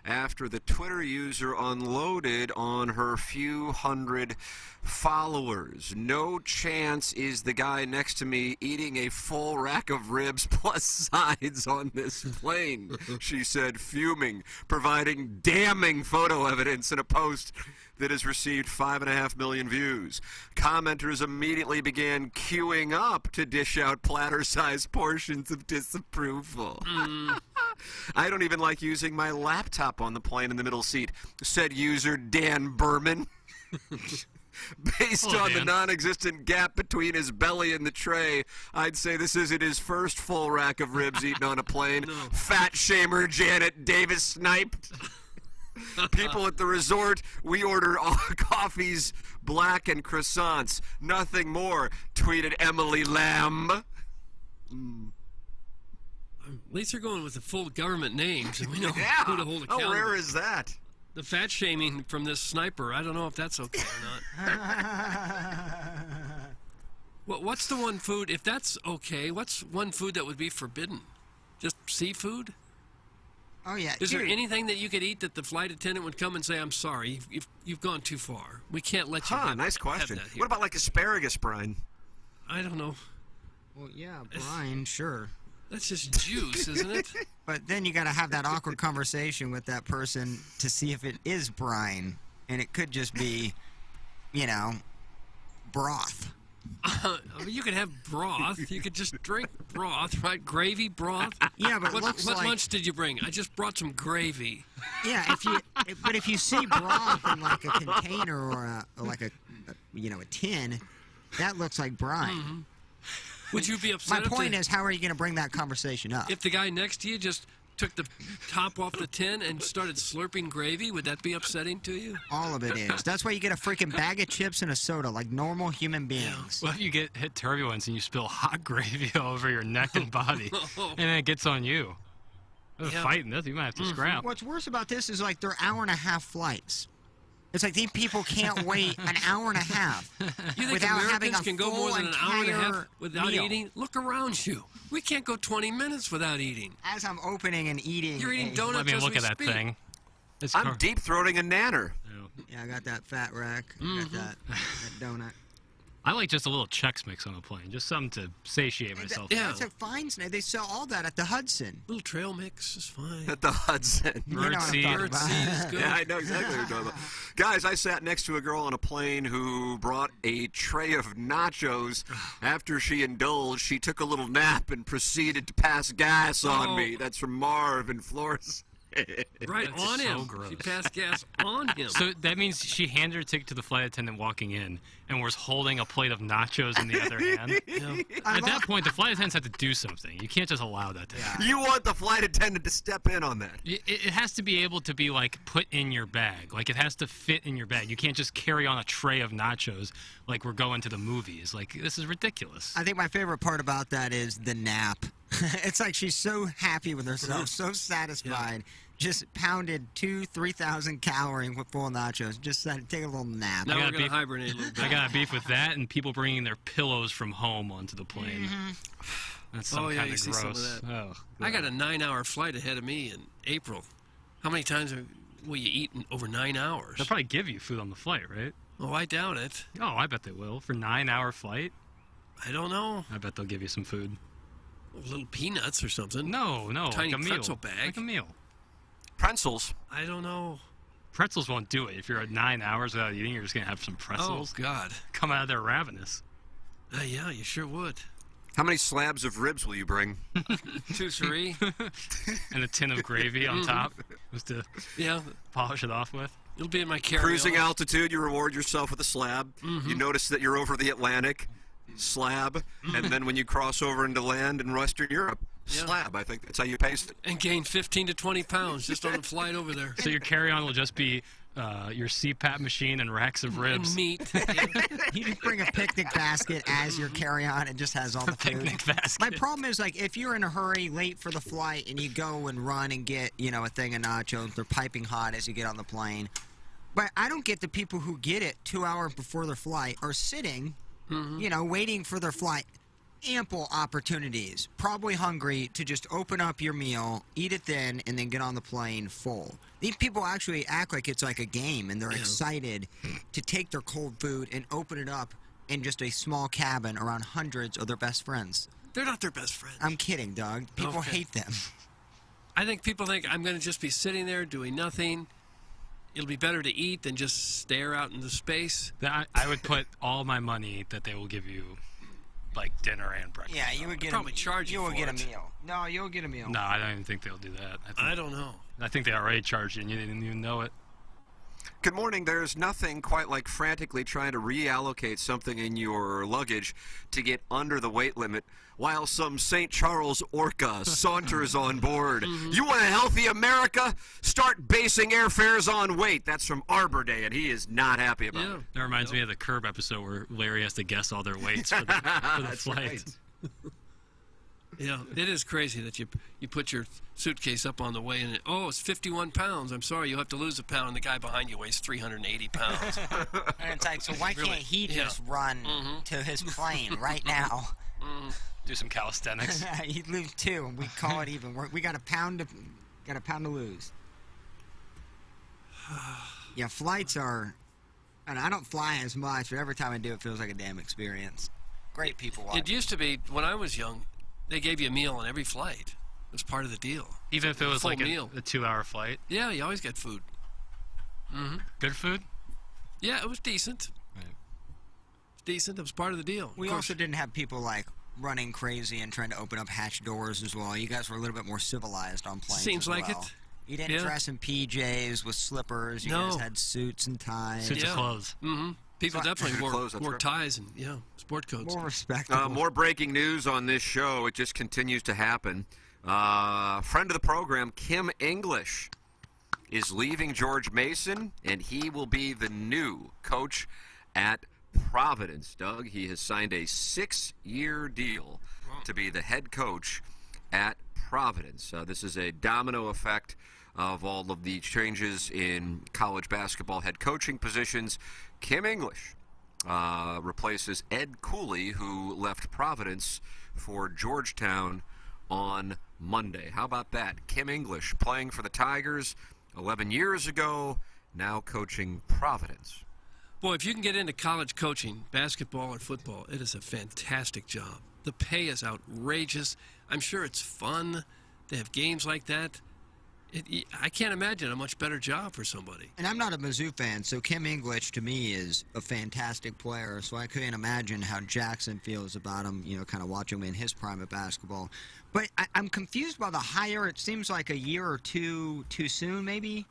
after the Twitter user unloaded on her few hundred followers. No chance is the guy next to me eating a full rack of ribs plus sides on this plane, she said, fuming, providing damning photo evidence in a post that has received 5.5 million views. Commenters immediately began queuing up to dish out platter-sized portions of disapproval. I don't even like using my laptop on the plane in the middle seat, said user Dan Berman. Based on the non-existent gap between his belly and the tray, I'd say this isn't his first full rack of ribs eaten on a plane. Fat shamer Janet Davis sniped. People at the resort, we ordered all coffees, black, and croissants. Nothing more, tweeted Emily Lamb. At least they're going with the full government names, and we know who to hold accountable. How rare is that? The fat shaming from this sniper, I don't know if that's okay or not. What's the one food, if that's okay, what's one food that would be forbidden? Just seafood? Oh, yeah. Is there anything that you could eat that the flight attendant would come and say, I'm sorry, you've gone too far. We can't let you have, nice question. have that here. What about like asparagus, Brian? I don't know. Well, yeah, Brian, sure. That's just juice, isn't it? But then you got to have that awkward conversation with that person to see if it is brine, and it could just be, broth. You could have broth. You could just drink broth, right? Gravy broth. Yeah, but what lunch did you bring? I just brought some gravy. Yeah, if you see broth in like a container or a tin, that looks like brine. Mm-hmm. Would you be upset? My point is, how are you going to bring that conversation up? If the guy next to you just took the top off the tin and started slurping gravy, would that be upsetting to you? All of it is. That's why you get a freaking bag of chips and a soda, like normal human beings. Well, if you get hit turbulence and you spill hot gravy all over your neck and body, and then it gets on you. Fighting this, you might have to scrap. What's worse about this is like they're hour-and-a-half flights. It's like these people can't wait an hour and a half You think without Americans having a can go more than an hour and a half without meal. eating? Look around you. We can't go 20 minutes without eating. As I'm opening and eating, You're eating donuts. I mean, as look we at that speak. thing. I'm deep-throating a nanner. Yeah, I got that fat rack. I got that donut. I like just a little Chex Mix on the plane, just something to satiate myself. That's at Fines now. They sell all that at the Hudson. Little trail mix is fine. At the Hudson. Bird seed is good. Yeah, I know exactly what you're talking about. Guys, I sat next to a girl on a plane who brought a tray of nachos. After she indulged, she took a little nap and proceeded to pass gas on me. That's from Marv in Flores. Right That's on so him. gross. She passed gas on him. So that means she handed her ticket to the flight attendant walking in and was holding a plate of nachos in the other hand. At that point, the flight attendants have to do something. You can't just allow that to happen. You want the flight attendant to step in on that. It has to be able to be, like, put in your bag. Like, it has to fit in your bag. You can't just carry on a tray of nachos like we're going to the movies. Like, this is ridiculous. I think my favorite part about that is the nap. It's like she's so happy with herself, so satisfied. Just pounded 2,000-3,000 calories with full nachos. Just said, take a little nap. Now we're going to hibernate a little bit. I got a beef with that and people bringing their pillows from home onto the plane. That's some yeah, kind you of see gross. some of that. Oh, I got a 9-hour flight ahead of me in April. How many times will you eat in over 9 hours? They'll probably give you food on the flight, right? Oh, I doubt it. Oh, I bet they will. For a 9-hour flight? I don't know. I bet they'll give you some food. Little peanuts or something. No, Tiny like a meal. pretzel bag. Like a meal. Pretzels. I don't know. Pretzels won't do it. If you're at 9 hours without eating, you're just going to have some pretzels. Oh, God. Come out of there ravenous. Yeah, you sure would. How many slabs of ribs will you bring? 2, 3. And a tin of gravy on top just to polish it off with. It'll be in my carry-on. Cruising altitude, you reward yourself with a slab. You notice that you're over the Atlantic, slab. And then when you cross over into land in Western Europe, slab. I think that's how you pace it. And gain 15 to 20 pounds just on the flight over there. So your carry-on will just be your CPAP machine and racks of ribs. And meat. You just bring a picnic basket as your carry-on. It just has all the food. Picnic basket. My problem is, like, if you're in a hurry, late for the flight, and you go and run and get, a thing of nachos, they're piping hot as you get on the plane. But I don't get the people who get it 2 hours before their flight are sitting, waiting for their flight. Ample opportunities, probably hungry, to just open up your meal, eat it then, and then get on the plane full. These people actually act like it's like a game, and they're excited to take their cold food and open it up in just a small cabin around hundreds of their best friends. They're not their best friends. I'm kidding, Doug. People hate them. I think people think I'm going to just be sitting there doing nothing. It'll be better to eat than just stare out into space. I would put all my money that they will give you, like dinner and breakfast. Yeah, you would get probably charge you will for get it. a meal. No, you'll get a meal. No, I don't even think they'll do that. I don't know. I think they already charged you and you didn't even know it. Good morning. There's nothing quite like frantically trying to reallocate something in your luggage to get under the weight limit while some St. Charles orca saunters on board. You want a healthy America? Start basing airfares on weight. That's from Arbor Day, and he is not happy about it. That reminds me of the Curb episode where Larry has to guess all their weights for the flight. Yeah, it is crazy that you put your suitcase up on the way and it's 51 pounds. I'm sorry, you'll have to lose a pound. And the guy behind you weighs 380 pounds. And it's like, so why can't he just run to his plane right now? Do some calisthenics. He'd lose 2, and we call it even. We got a pound to lose. Yeah, flights are. And I don't fly as much, but every time I do, it feels like a damn experience. Great people. It used to be when I was young. They gave you a meal on every flight. It was part of the deal. Even if it was Full like meal. a 2-hour flight? Yeah, you always get food. Good food? Yeah, it was decent. Decent. It was part of the deal. We also didn't have people like running crazy and trying to open up hatch doors as well. You guys were a little bit more civilized on planes. Seems as like well. it. You didn't dress in PJs with slippers. You guys had suits and ties. Suits of clothes. People definitely Clothes, wore right. ties and sport coats. More respectable. More breaking news on this show. It just continues to happen. Friend of the program, Kim English, is leaving George Mason, and he will be the new coach at Providence. Doug, he has signed a 6-year deal to be the head coach at Providence. This is a domino effect of all of the changes in college basketball head coaching positions. Kim English replaces Ed Cooley, who left Providence for Georgetown on Monday. How about that? Kim English playing for the Tigers 11 years ago, now coaching Providence. Boy, if you can get into college coaching, basketball or football, it is a fantastic job. The pay is outrageous. I'm sure it's fun. They have games like that. I can't imagine a much better job for somebody. And I'm not a Mizzou fan, so Kim English to me is a fantastic player. So I couldn't imagine how Jackson feels about him, kind of watching him in his prime of basketball. But I'm confused by the hire. It seems like a year or two too soon, maybe.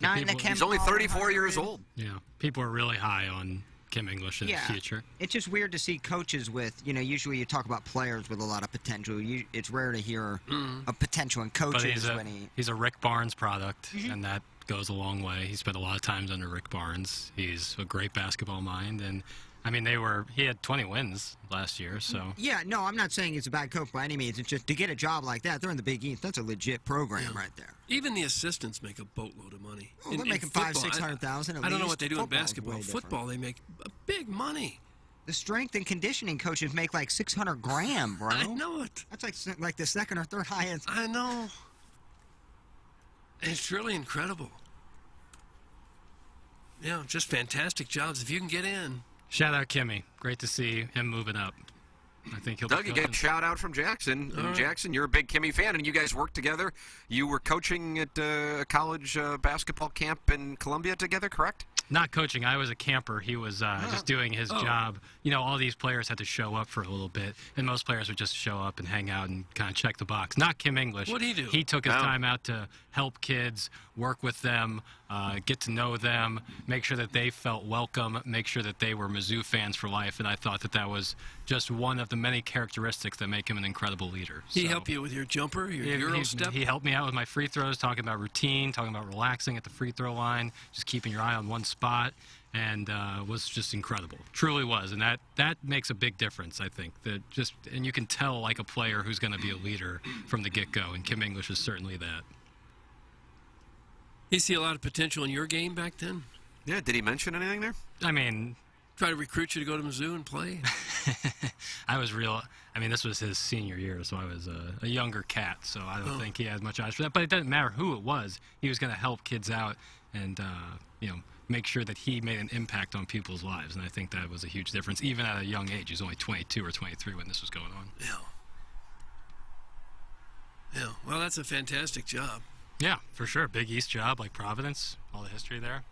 He's only 34 years old. Yeah, people are really high on Kim English in the future. It's just weird to see coaches with, usually you talk about players with a lot of potential. It's rare to hear a potential in coaches but he's a Rick Barnes product, and that goes a long way. He spent a lot of times under Rick Barnes. He's a great basketball mind, and I mean, he had 20 wins last year, so. Yeah, no, I'm not saying he's a bad coach by any means. It's just to get a job like that, they're in the Big East. That's a legit program right there. Even the assistants make a boatload of money. Oh, they're making $500,000-600,000. I don't know what they do in basketball. Football, they make big money. The strength and conditioning coaches make like $600,000, bro. I know it. That's like the second or third highest. I know. It's really incredible. Yeah, just fantastic jobs if you can get in. Shout out Kimmy. Great to see him moving up. I think he'll Doug, be you get a shout out from Jackson. And Jackson, you're a big Kimmy fan, and you guys worked together. You were coaching at a college basketball camp in Columbia together, correct? Not coaching. I was a camper. He was just doing his job. All these players had to show up for a little bit, and most players would just show up and hang out and kind of check the box. Not Kim English. What did he do? He took his time out to help kids, work with them, get to know them, make sure that they felt welcome, make sure that they were Mizzou fans for life, and I thought that was just one of the many characteristics that make him an incredible leader. He helped you with your jumper, your Euro step? He helped me out with my free throws, talking about routine, talking about relaxing at the free throw line, just keeping your eye on one spot, and was just incredible. Truly was, and that makes a big difference, I think. And you can tell like a player who's going to be a leader from the get-go, and Kim English is certainly that. You see a lot of potential in your game back then? Yeah, did he mention anything there? I mean, try to recruit you to go to Mizzou and play? This was his senior year, so I was a younger cat, so I don't think he had much eyes for that. But it doesn't matter who it was. He was going to help kids out and, make sure that he made an impact on people's lives. And I think that was a huge difference, even at a young age. He was only 22 or 23 when this was going on. Yeah. Well, that's a fantastic job. Yeah, for sure. Big East job, like Providence, all the history there.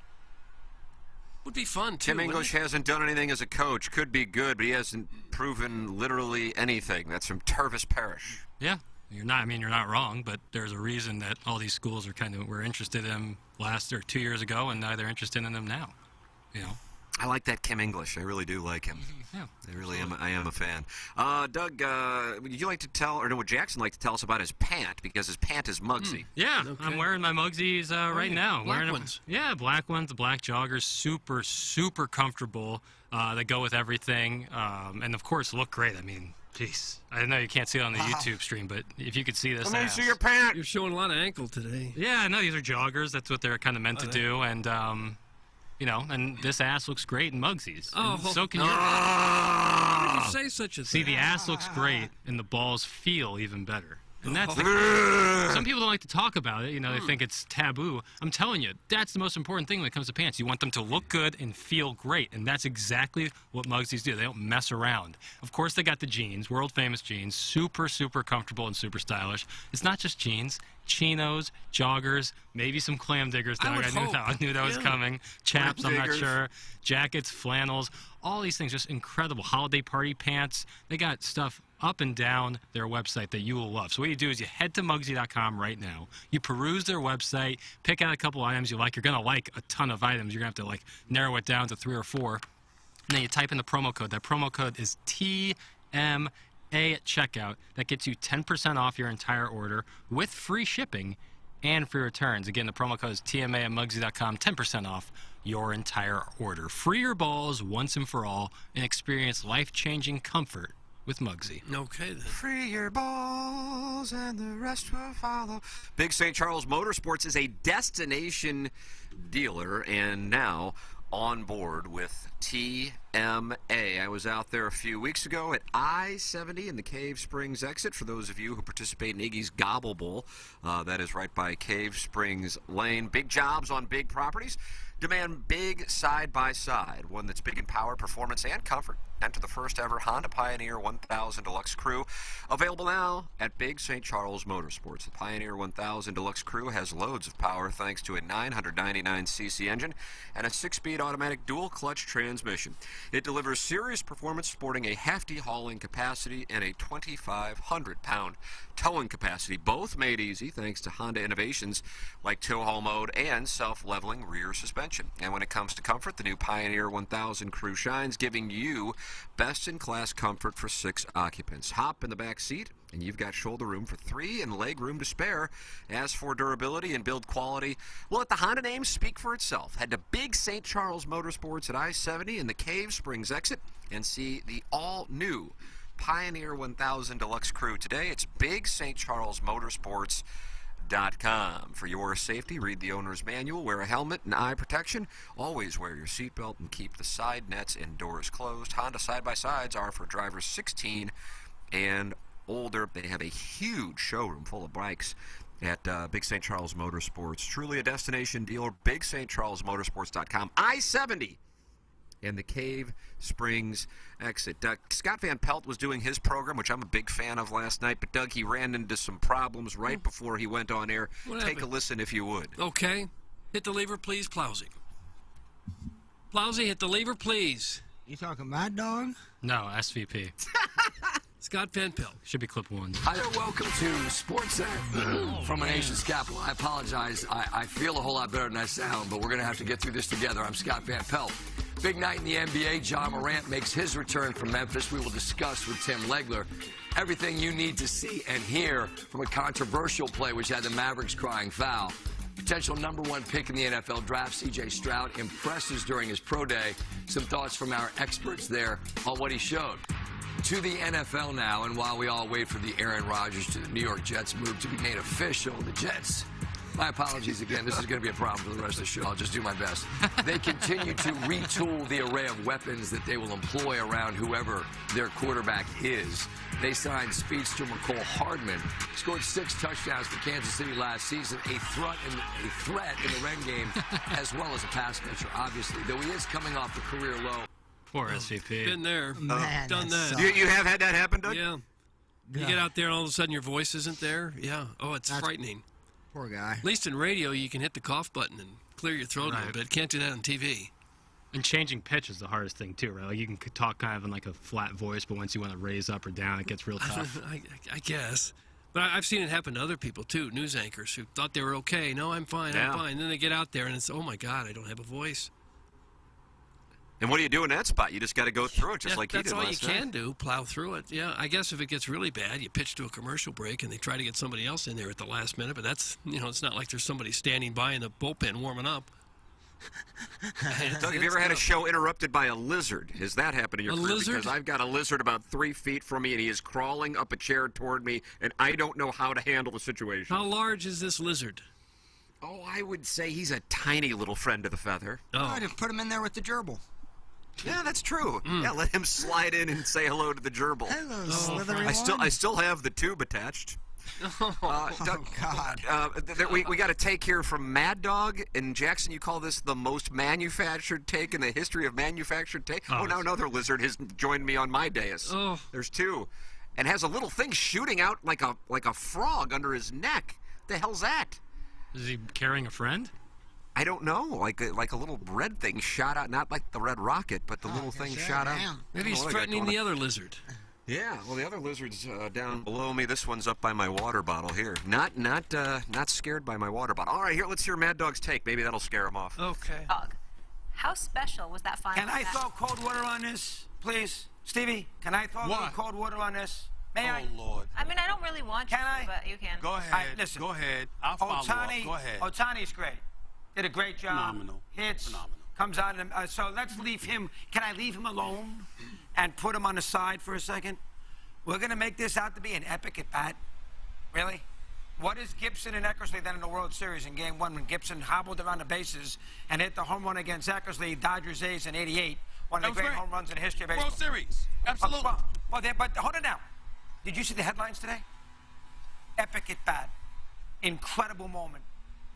Would be fun, too. Tim English hasn't done anything as a coach. Could be good, but he hasn't proven literally anything. That's from Tervis Parish. Yeah, you're not wrong, but there's a reason that all these schools were interested in him 2 years ago, and now they're interested in him now. I like that Kim English. I really do like him. Yeah, I really am. I am a fan. Doug, would you like to tell, would Jackson like to tell us about his pant? Because his pant is Muggsy. Yeah, okay. I'm wearing my Muggsies right now. Black ones. Yeah, black ones, the black joggers, super, super comfortable. They go with everything, and of course look great. I mean, jeez. I know you can't see it on the YouTube stream, but if you could see this Let me see your pant. You're showing a lot of ankle today. Yeah, no, these are joggers. That's what they're kind of meant to do, and and this ass looks great in Muggsies. Oh, so can your. How did you say such a thing? See, the ass looks great, and the balls feel even better. And that's some people don't like to talk about it. They think it's taboo. I'm telling you, that's the most important thing when it comes to pants. You want them to look good and feel great, and that's exactly what Muggsies do. They don't mess around. Of course, they got the jeans, world-famous jeans, super, super comfortable and super stylish. It's not just jeans. Chinos, joggers, maybe some clam diggers. I knew that was coming. Chaps, I'm not sure. Jackets, flannels, all these things, just incredible. Holiday party pants. They got stuff up and down their website that you will love. So what you do is you head to Muggsy.com right now. You peruse their website, pick out a couple items you like. You're going to like a ton of items. You're going to have to narrow it down to 3 or 4. And then you type in the promo code. That promo code is TMA at checkout. That gets you 10% off your entire order with free shipping and free returns. Again, the promo code is TMA at Muggsy.com, 10% off your entire order. Free your balls once and for all and experience life-changing comfort with Muggsy. Okay, then. Free your balls and the rest will follow. Big St. Charles Motorsports is a destination dealer and now on board with TMA. I was out there a few weeks ago at I-70 in the Cave Springs exit. For those of you who participate in Iggy's Gobble Bowl, that is right by Cave Springs Lane. Big jobs on big properties demand big side-by-side, one that's big in power, performance, and comfort. Enter the first ever Honda Pioneer 1000 Deluxe Crew, available now at Big St. Charles Motorsports. The Pioneer 1000 Deluxe Crew has loads of power thanks to a 999cc engine and a 6-speed automatic dual-clutch transmission. It delivers serious performance, sporting a hefty hauling capacity and a 2,500-pound towing capacity, both made easy thanks to Honda innovations like tow haul mode and self-leveling rear suspension. And when it comes to comfort, the new Pioneer 1000 Crew shines, giving you best-in-class comfort for 6 occupants. Hop in the back seat, and you've got shoulder room for 3 and leg room to spare. As for durability and build quality, well, let the Honda name speak for itself. Head to Big St. Charles Motorsports at I-70 in the Cave Springs exit and see the all-new Pioneer 1000 Deluxe Crew today. It's Big St. Charles Motorsports.com. For your safety, read the owner's manual, wear a helmet and eye protection, always wear your seatbelt, and keep the side nets and doors closed. Honda side-by-sides are for drivers 16 and older. They have a huge showroom full of bikes at Big St. Charles Motorsports. Truly a destination dealer. BigStCharlesMotorsports.com. I-70 and the Cave Springs exit. Scott Van Pelt was doing his program, which I'm a big fan of, last night, but Doug, he ran into some problems right before he went on air. Take a listen if you would. Okay. Hit the lever, please, Plowsy. Plowsy, hit the lever, please. You talking Mad Dog? No, SVP. Scott Van Pelt. Should be clip 1. Hi there, welcome to Sports Center from an Asian capital. I apologize. I feel a whole lot better than I sound, but we're going to have to get through this together. I'm Scott Van Pelt. Big night in the NBA. John Morant makes his return from Memphis. We will discuss with Tim Legler everything you need to see and hear from a controversial play which had the Mavericks crying foul. Potential #1 pick in the NFL draft, C.J. Stroud, impresses during his pro day. Some thoughts from our experts there on what he showed. To the NFL now, and while we all wait for the Aaron Rodgers to the New York Jets move to be made official, the Jets, my apologies again, this is going to be a problem for the rest of the show. I'll just do my best. They continue to retool the array of weapons that they will employ around whoever their quarterback is. They signed speedster McCole Hardman, scored 6 touchdowns for Kansas City last season, a threat in the run game, as well as a pass catcher, obviously, though he is coming off the career low. Poor SVP. Been there. Man, done that that. You have had that happen, Doug? Yeah. You get out there and all of a sudden your voice isn't there. Yeah. Oh, it's frightening. Poor guy. At least in radio, you can hit the cough button and clear your throat a little bit. Can't do that on TV. And changing pitch is the hardest thing, too, right? Like you can talk kind of in like a flat voice, but once you want to raise up or down, it gets real tough. I guess. But I've seen it happen to other people, too, news anchors who thought they were okay. No, I'm fine, I'm fine. And then they get out there and it's, oh, my God, I don't have a voice. And what do you do in that spot? You just got to go through it, just like he did last night. That's all you can do, plow through it. Yeah, I guess if it gets really bad, you pitch to a commercial break and they try to get somebody else in there at the last minute. But that's, it's not like there's somebody standing by in the bullpen warming up. Doug, have you ever had a show interrupted by a lizard? Has that happened in your career? Lizard? Because I've got a lizard about 3 feet from me, and he is crawling up a chair toward me, and I don't know how to handle the situation. How large is this lizard? Oh, I would say he's a tiny little friend of the feather. Oh. I'd have put him in there with the gerbil. Yeah, that's true. Yeah, let him slide in and say hello to the gerbil. Hello, slithery I still have the tube attached. Doug, God. We got a take here from Mad Dog. And Jackson, you call this the most manufactured take in the history of manufactured take? Oh, now another lizard has joined me on my dais. Oh. There's 2. And has a little thing shooting out like a frog under his neck. The hell's that? Is he carrying a friend? I don't know. Like a little red thing shot out, not like the red rocket, but the little thing shot out. Maybe he's threatening the other lizard. Yeah, well, the other lizard's down below me. This one's up by my water bottle here. Not scared by my water bottle. All right, here, let's hear Mad Dog's take. Maybe that'll scare him off. Okay. Dog, how special was that final? Can I throw cold water on this, please? Stevie, can I throw a little cold water on this? May I? Oh, Lord. I mean, I don't really want you to, but you can. Go ahead. Listen. Go ahead. I'll follow up. Go ahead. Ohtani's great. Did a great job. Phenomenal. Hits. Phenomenal. Comes out. So let's leave him. Can I leave him alone and put him on the side for a second? We're going to make this out to be an epic at bat. Really? What is Gibson and Eckersley then in the World Series in Game 1 when Gibson hobbled around the bases and hit the home run against Eckersley, Dodgers A's in '88? One of the great home runs in the history of baseball. World Series. Absolutely. But hold it now. Did you see the headlines today? Epic at bat. Incredible moment.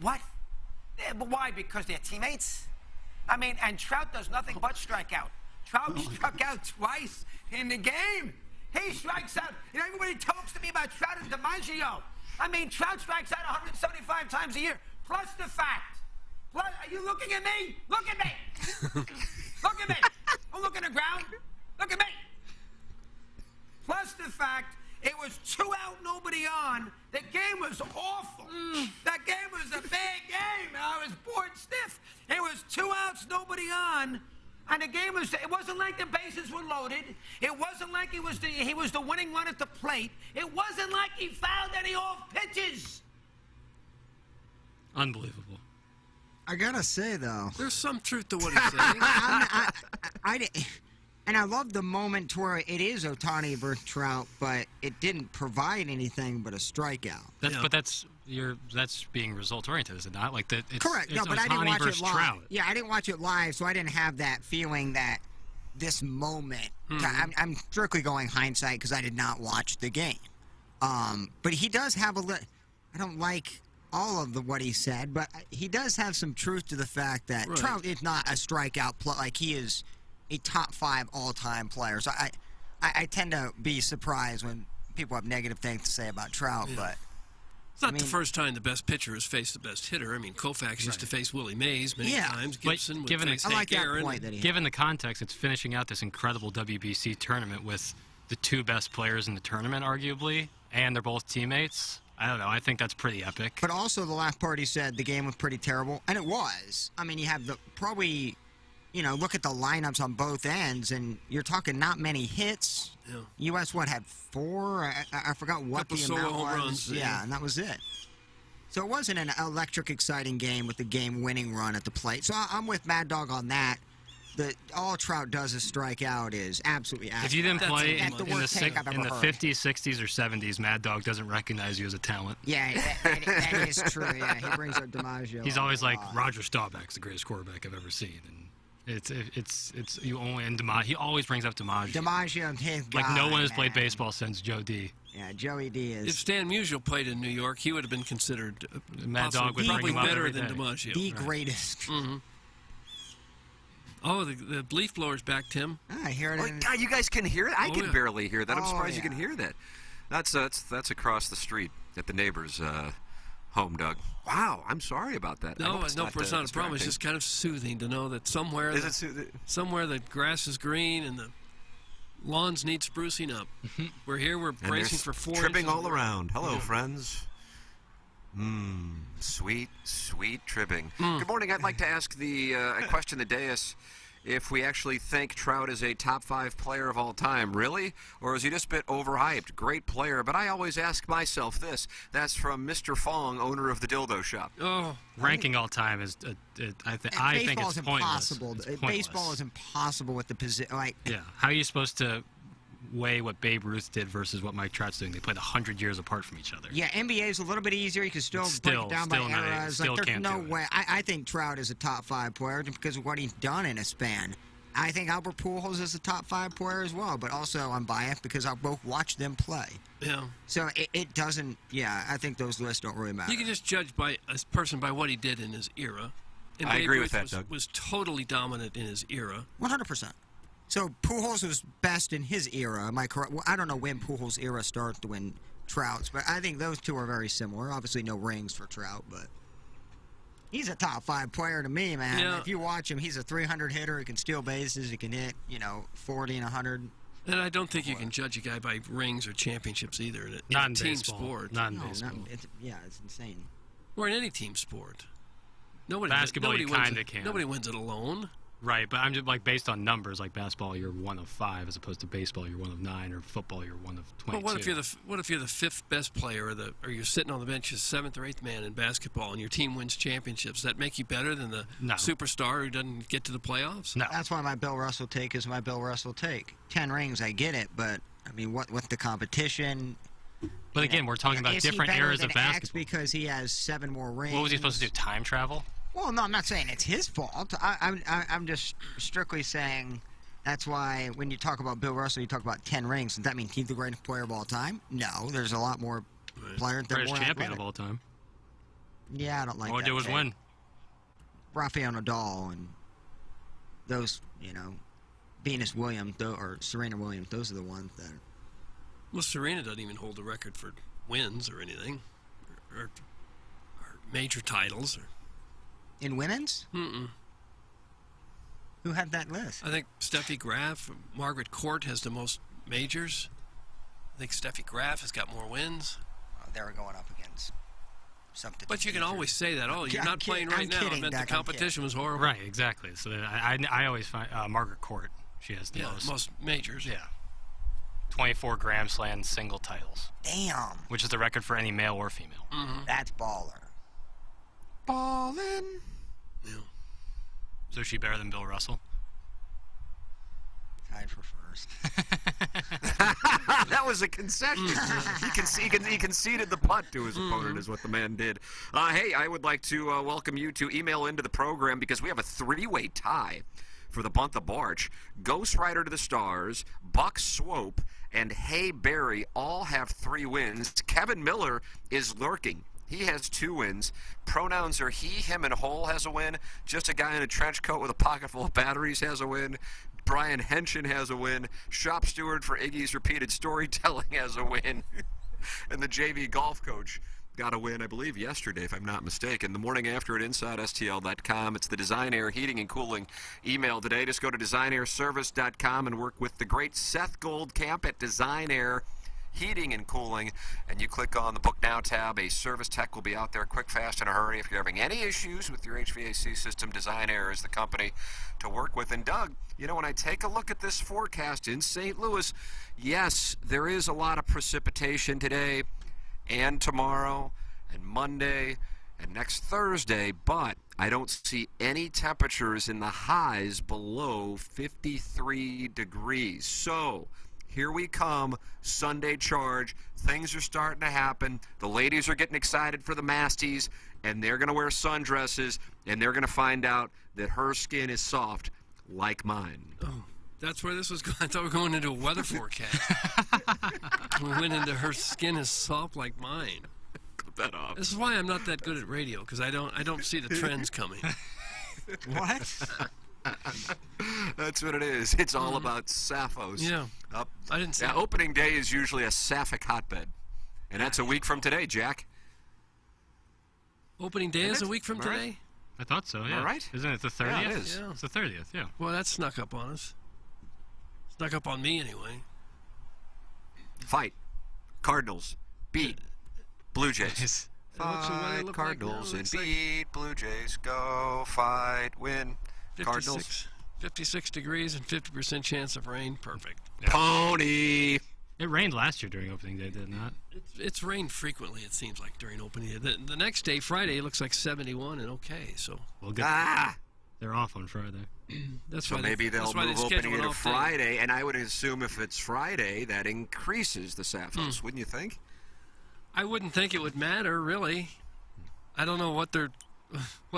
What? Yeah, but why? Because they're teammates? I mean, and Trout does nothing but strike out. Trout struck out twice in the game. He strikes out. You know, everybody talks to me about Trout and DiMaggio. I mean, Trout strikes out 175 times a year. Plus the fact. Are you looking at me? Look at me. Look at me. Don't look at the ground. Look at me. Plus the fact it was 2 out, nobody on. The game was awful. That game was a bad game. I was bored stiff. It was 2 outs, nobody on. And the game was, it wasn't like the bases were loaded. It wasn't like he was the winning run at the plate. It wasn't like he fouled any off pitches. Unbelievable. I gotta say, though. There's some truth to what he's saying. And I love the moment to where it is Ohtani versus Trout, but it didn't provide anything but a strikeout. But that's being result oriented, is it not? Like that. Correct. It's No, but I didn't Ohtani watch it versus live. Trout. Yeah, I didn't watch it live, so I didn't have that feeling that this moment. I'm strictly going hindsight because I did not watch the game. But he does have I don't like all of what he said, but he does have some truth to the fact that Trout is not a strikeout player. Like, he is a top 5 all-time player. So I tend to be surprised when people have negative things to say about Trout, but it's not the first time the best pitcher has faced the best hitter. I mean, Koufax used to face Willie Mays many times. Gibson would face Hank Aaron. Given the context, it's finishing out this incredible WBC tournament with the 2 best players in the tournament, arguably, and they're both teammates. I don't know. I think that's pretty epic. But also, the last part he said the game was pretty terrible, and it was. I mean, you have probably, look at the lineups on both ends, and you're talking not many hits. Yeah. U.S. had 4? I forgot what Couple the solo amount home was. runs, Yeah, and that was it. So it wasn't an electric, exciting game with the game-winning run at the plate. So I'm with Mad Dog on that. All Trout does is strike out is absolutely accurate. If you didn't play in the 50s, 60s, or 70s, Mad Dog doesn't recognize you as a talent. Yeah, that is true. Yeah, he brings up DiMaggio. He's always like, Roger Staubach's the greatest quarterback I've ever seen. And it's you only, and he always brings up DiMaggio. DiMaggio and his guy, like no one has played baseball since Joe D. Yeah, Joey D is. If Stan Musial played in New York, he would have been considered Mad Dog would probably bring him up better every than day. DiMaggio. The greatest. Mm-hmm. Oh, the leaf blower's back, Tim. I hear it. God, you guys can hear it? I can yeah. barely hear that. I'm Oh, surprised yeah. you can hear that. That's across the street at the neighbor's home, Doug. Wow, I'm sorry about that. I No, hope it's not it's not a problem. It's distracting. just kind of soothing to know that somewhere, somewhere the grass is green and the lawns need sprucing up. We're here. We're And bracing there's for 4 tripping inches all of- around. Hello, Yeah. friends. Sweet, sweet tripping. Good morning. I'd like to ask a question to Deus. If we actually think Trout is a top 5 player of all time, really? Or is he just a bit overhyped? Great player, but I always ask myself this. That's from Mr. Fong, owner of the Dildo Shop. Oh, ranking all time is, I think baseball it's is pointless. impossible. It's pointless. Baseball is impossible with the position. Like, Yeah. How are you supposed to weigh what Babe Ruth did versus what Mike Trout's doing? They played 100 years apart from each other. yeah, NBA is a little bit easier. You can still break it down by still not- eras. still Like, there's can't no do it. way. I think Trout is a top 5 player just because of what he's done in a span. I think Albert Pujols is a top 5 player as well, but also I'm biased because I both watched them play. Yeah. So it doesn't. Yeah, I think those lists don't really matter. You can just judge by a person by what he did in his era. And I Babe agree Ruth with that, Doug. was totally dominant in his era. 100%. So Pujols was best in his era. Am I correct? Well, I don't know when Pujols' era started to when Trout's, but I think those two are very similar. Obviously, no rings for Trout, but he's a top 5 player to me, man. Yeah. If you watch him, he's a 300 hitter. He can steal bases. He can hit, 40 and 100. And I don't think you can judge a guy by rings or championships either in Not a in team baseball. sport. Not in No, baseball. it's insane. Or in any team sport. Nobody Basketball, you wins kinda it. can. Nobody wins it alone. Right, but I'm just like based on numbers, like basketball, you're 1 of 5, as opposed to baseball, you're 1 of 9, or football, you're 1 of 22. But what if you're the 5th best player, or you're sitting on the bench as 7th or 8th man in basketball, and your team wins championships? Does that make you better than the superstar who doesn't get to the playoffs? No. That's why my Bill Russell take is my Bill Russell take. 10 rings, I get it, but I mean, what's the competition? But again, we're talking about Is he different better eras than of X basketball. because he has 7 more rings. What was he supposed to do? Time travel? Well, no, I'm not saying it's his fault. I'm just strictly saying That's why when you talk about Bill Russell, you talk about 10 rings. Does that mean he's the greatest player of all time? No, there's a lot more players that are Greatest more champion athletic. of all time. Yeah, I don't like All that. he did was win. Rafael Nadal and those, Venus Williams or Serena Williams, those are the ones that are... Well, Serena doesn't even hold the record for wins or anything, or major titles. In women's? Mm-mm. Who had that list? I think Steffi Graf, Margaret Court has the most majors. I think Steffi Graf has got more wins. They were going up against something. But you can always say that. Oh, you're not playing right now. I meant the competition was horrible. Right, exactly. So I always find Margaret Court. She has the most majors. Yeah. 24 Grand Slam single titles. Damn. Which is the record for any male or female. Mm-hmm. That's baller. Ballin'. Yeah. So is she better than Bill Russell? Tied for first. That was a concession. He conceded the putt to his opponent, is what the man did. Hey, I would like to welcome you to email into the program because we have a three-way tie for the Bunt the Barge. Ghost Rider to the Stars, Buck Swope, and Hey Barry all have 3 wins. Kevin Miller is lurking. He has 2 wins. Pronouns are he, him, and whole has a win. Just a guy in a trench coat with a pocket full of batteries has a win. Brian Henshin has a win. Shop steward for Iggy's Repeated Storytelling has a win. And the JV golf coach got a win, I believe, yesterday, if I'm not mistaken. The morning after at InsideSTL.com. It's the Design Air Heating and Cooling email today. Just go to DesignAirService.com and work with the great Seth Goldcamp at Design Air Heating and Cooling, and you click on the Book Now tab. A service tech will be out there quick, fast, in a hurry. If you're having any issues with your HVAC system, Design Air is the company to work with. And Doug, when I take a look at this forecast in St. Louis, yes, there is a lot of precipitation today and tomorrow and Monday and next Thursday, but I don't see any temperatures in the highs below 53 degrees. So here we come, Sunday charge. Things are starting to happen. The ladies are getting excited for the Masties, and they're going to wear sundresses, and they're going to find out that her skin is soft like mine. Oh, that's where this was going. I thought we were going into a weather forecast. We went into her skin is soft like mine. Clip that off. This is why I'm not that good at radio, because I don't see the trends coming. What? That's what it is. It's all about Sapphos. Yeah. I didn't see. Yeah, opening day is usually a sapphic hotbed. And that's a week from today, Jack. Opening day is a week from today? I thought so, yeah. All right. Isn't it the 30th? Yeah, it is. Yeah. It's the 30th, yeah. Well, that snuck up on us. Snuck up on me, anyway. Fight. Cardinals. Beat. Blue Jays. What's the weather Fight look Cardinals like now? and Looks like beat Blue Jays. Go fight, win. Cardinals. 56 degrees and 50% chance of rain. Perfect. Yeah. Pony. It rained last year during opening day, did it not? It's rained frequently, it seems like, during opening day. The next day, Friday, it looks like 71 and okay, so. Well, good. They're off on Friday. That's So why maybe they'll that's why move they opening schedule it an to off day. Friday, and I would assume if it's Friday, that increases the Sapphos, wouldn't you think? I wouldn't think it would matter, really. I don't know what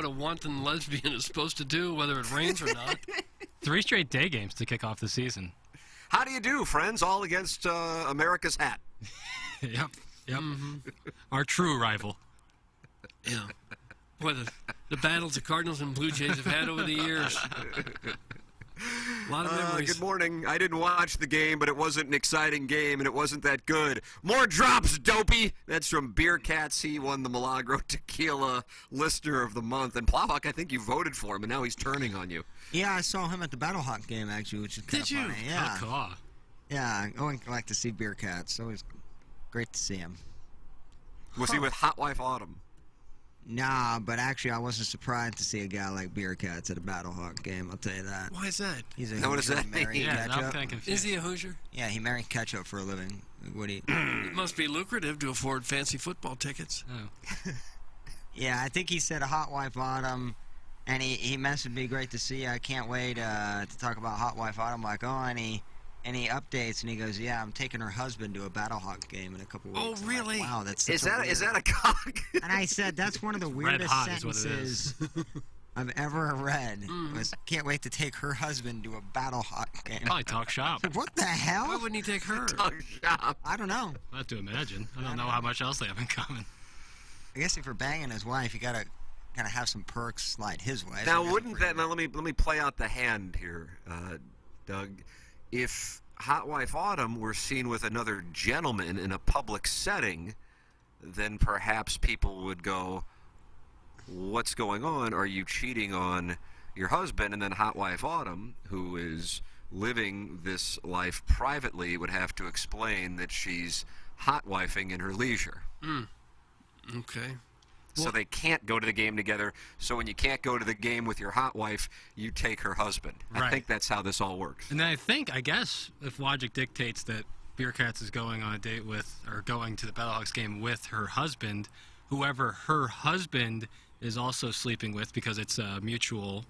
a wanton lesbian is supposed to do, whether it rains or not. 3 straight day games to kick off the season. How do you do, friends? All against America's hat. Yep. Our true rival. Yeah. Boy, the battles the Cardinals and Blue Jays have had over the years. A lot of memories. Good morning. I didn't watch the game, but it wasn't an exciting game, and it wasn't that good. More drops, dopey. That's from Beer Cats. He won the Milagro Tequila Listener of the Month. And Plowhawk, I think you voted for him, and now he's turning on you. Yeah, I saw him at the Battlehawk game, actually, which is kind of funny. Yeah. Cool. Yeah, I like to see Beer Cats. Always great to see him. Was he with Hot Wife Autumn? Nah, but actually, I wasn't surprised to see a guy like Beer Cats at a Battlehawk game. I'll tell you that. Why is that? He's a Now, what does Hoosier, that married mean? Yeah, I'm Ketchup. kind of confused. Is he a Hoosier? Yeah, he married Ketchup for a living. What do you? It must be lucrative to afford fancy football tickets. Oh. Yeah, I think he said a Hot Wife Autumn, and he messaged me, great to see you. I can't wait to talk about Hot Wife Autumn. I'm like, oh, any updates? And he goes, yeah, I'm taking her husband to a Battlehawk game in a couple weeks. Oh, I'm really? Like, wow, that's Is such a that weird... a cock? And I said, that's one of the weirdest hot is what it sentences. I've ever read was can't wait to take her husband to a Battle Hawk game. Probably talk shop. What the hell? Why wouldn't he take her? Talk shop. I don't know. I have to imagine. I don't know how much else they have in common. I guess if you're banging his wife, you gotta kind of have some perks slide his way. Now, wouldn't that? Now, let me play out the hand here, Doug. If Hot Wife Autumn were seen with another gentleman in a public setting, then perhaps people would go, "What's going on? Are you cheating on your husband?" And then Hot Wife Autumn, who is living this life privately, would have to explain that she's hot wifing in her leisure. Okay. So they can't go to the game together. So when you can't go to the game with your hot wife, you take her husband. I Right. think that's how this all works. And then I guess, if logic dictates that Beer Cats is going on a date with, or going to the Battlehawks game with her husband, whoever her husband is also sleeping with, because it's a mutual,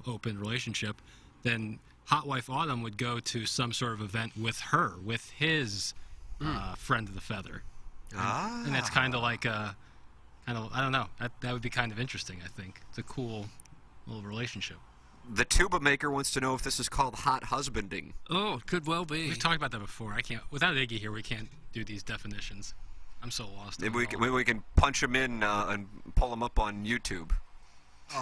open relationship, then Hot Wife Autumn would go to some sort of event with her, with his friend of the feather. And that's kind of like a, I don't know. That would be kind of interesting, I think. It's a cool little relationship. The tuba maker wants to know if this is called hot husbanding. Oh, it could well be. We've talked about that before. I can't, without Iggy here, we can't do these definitions. I'm so lost. Maybe we can punch him in and pull him up on YouTube.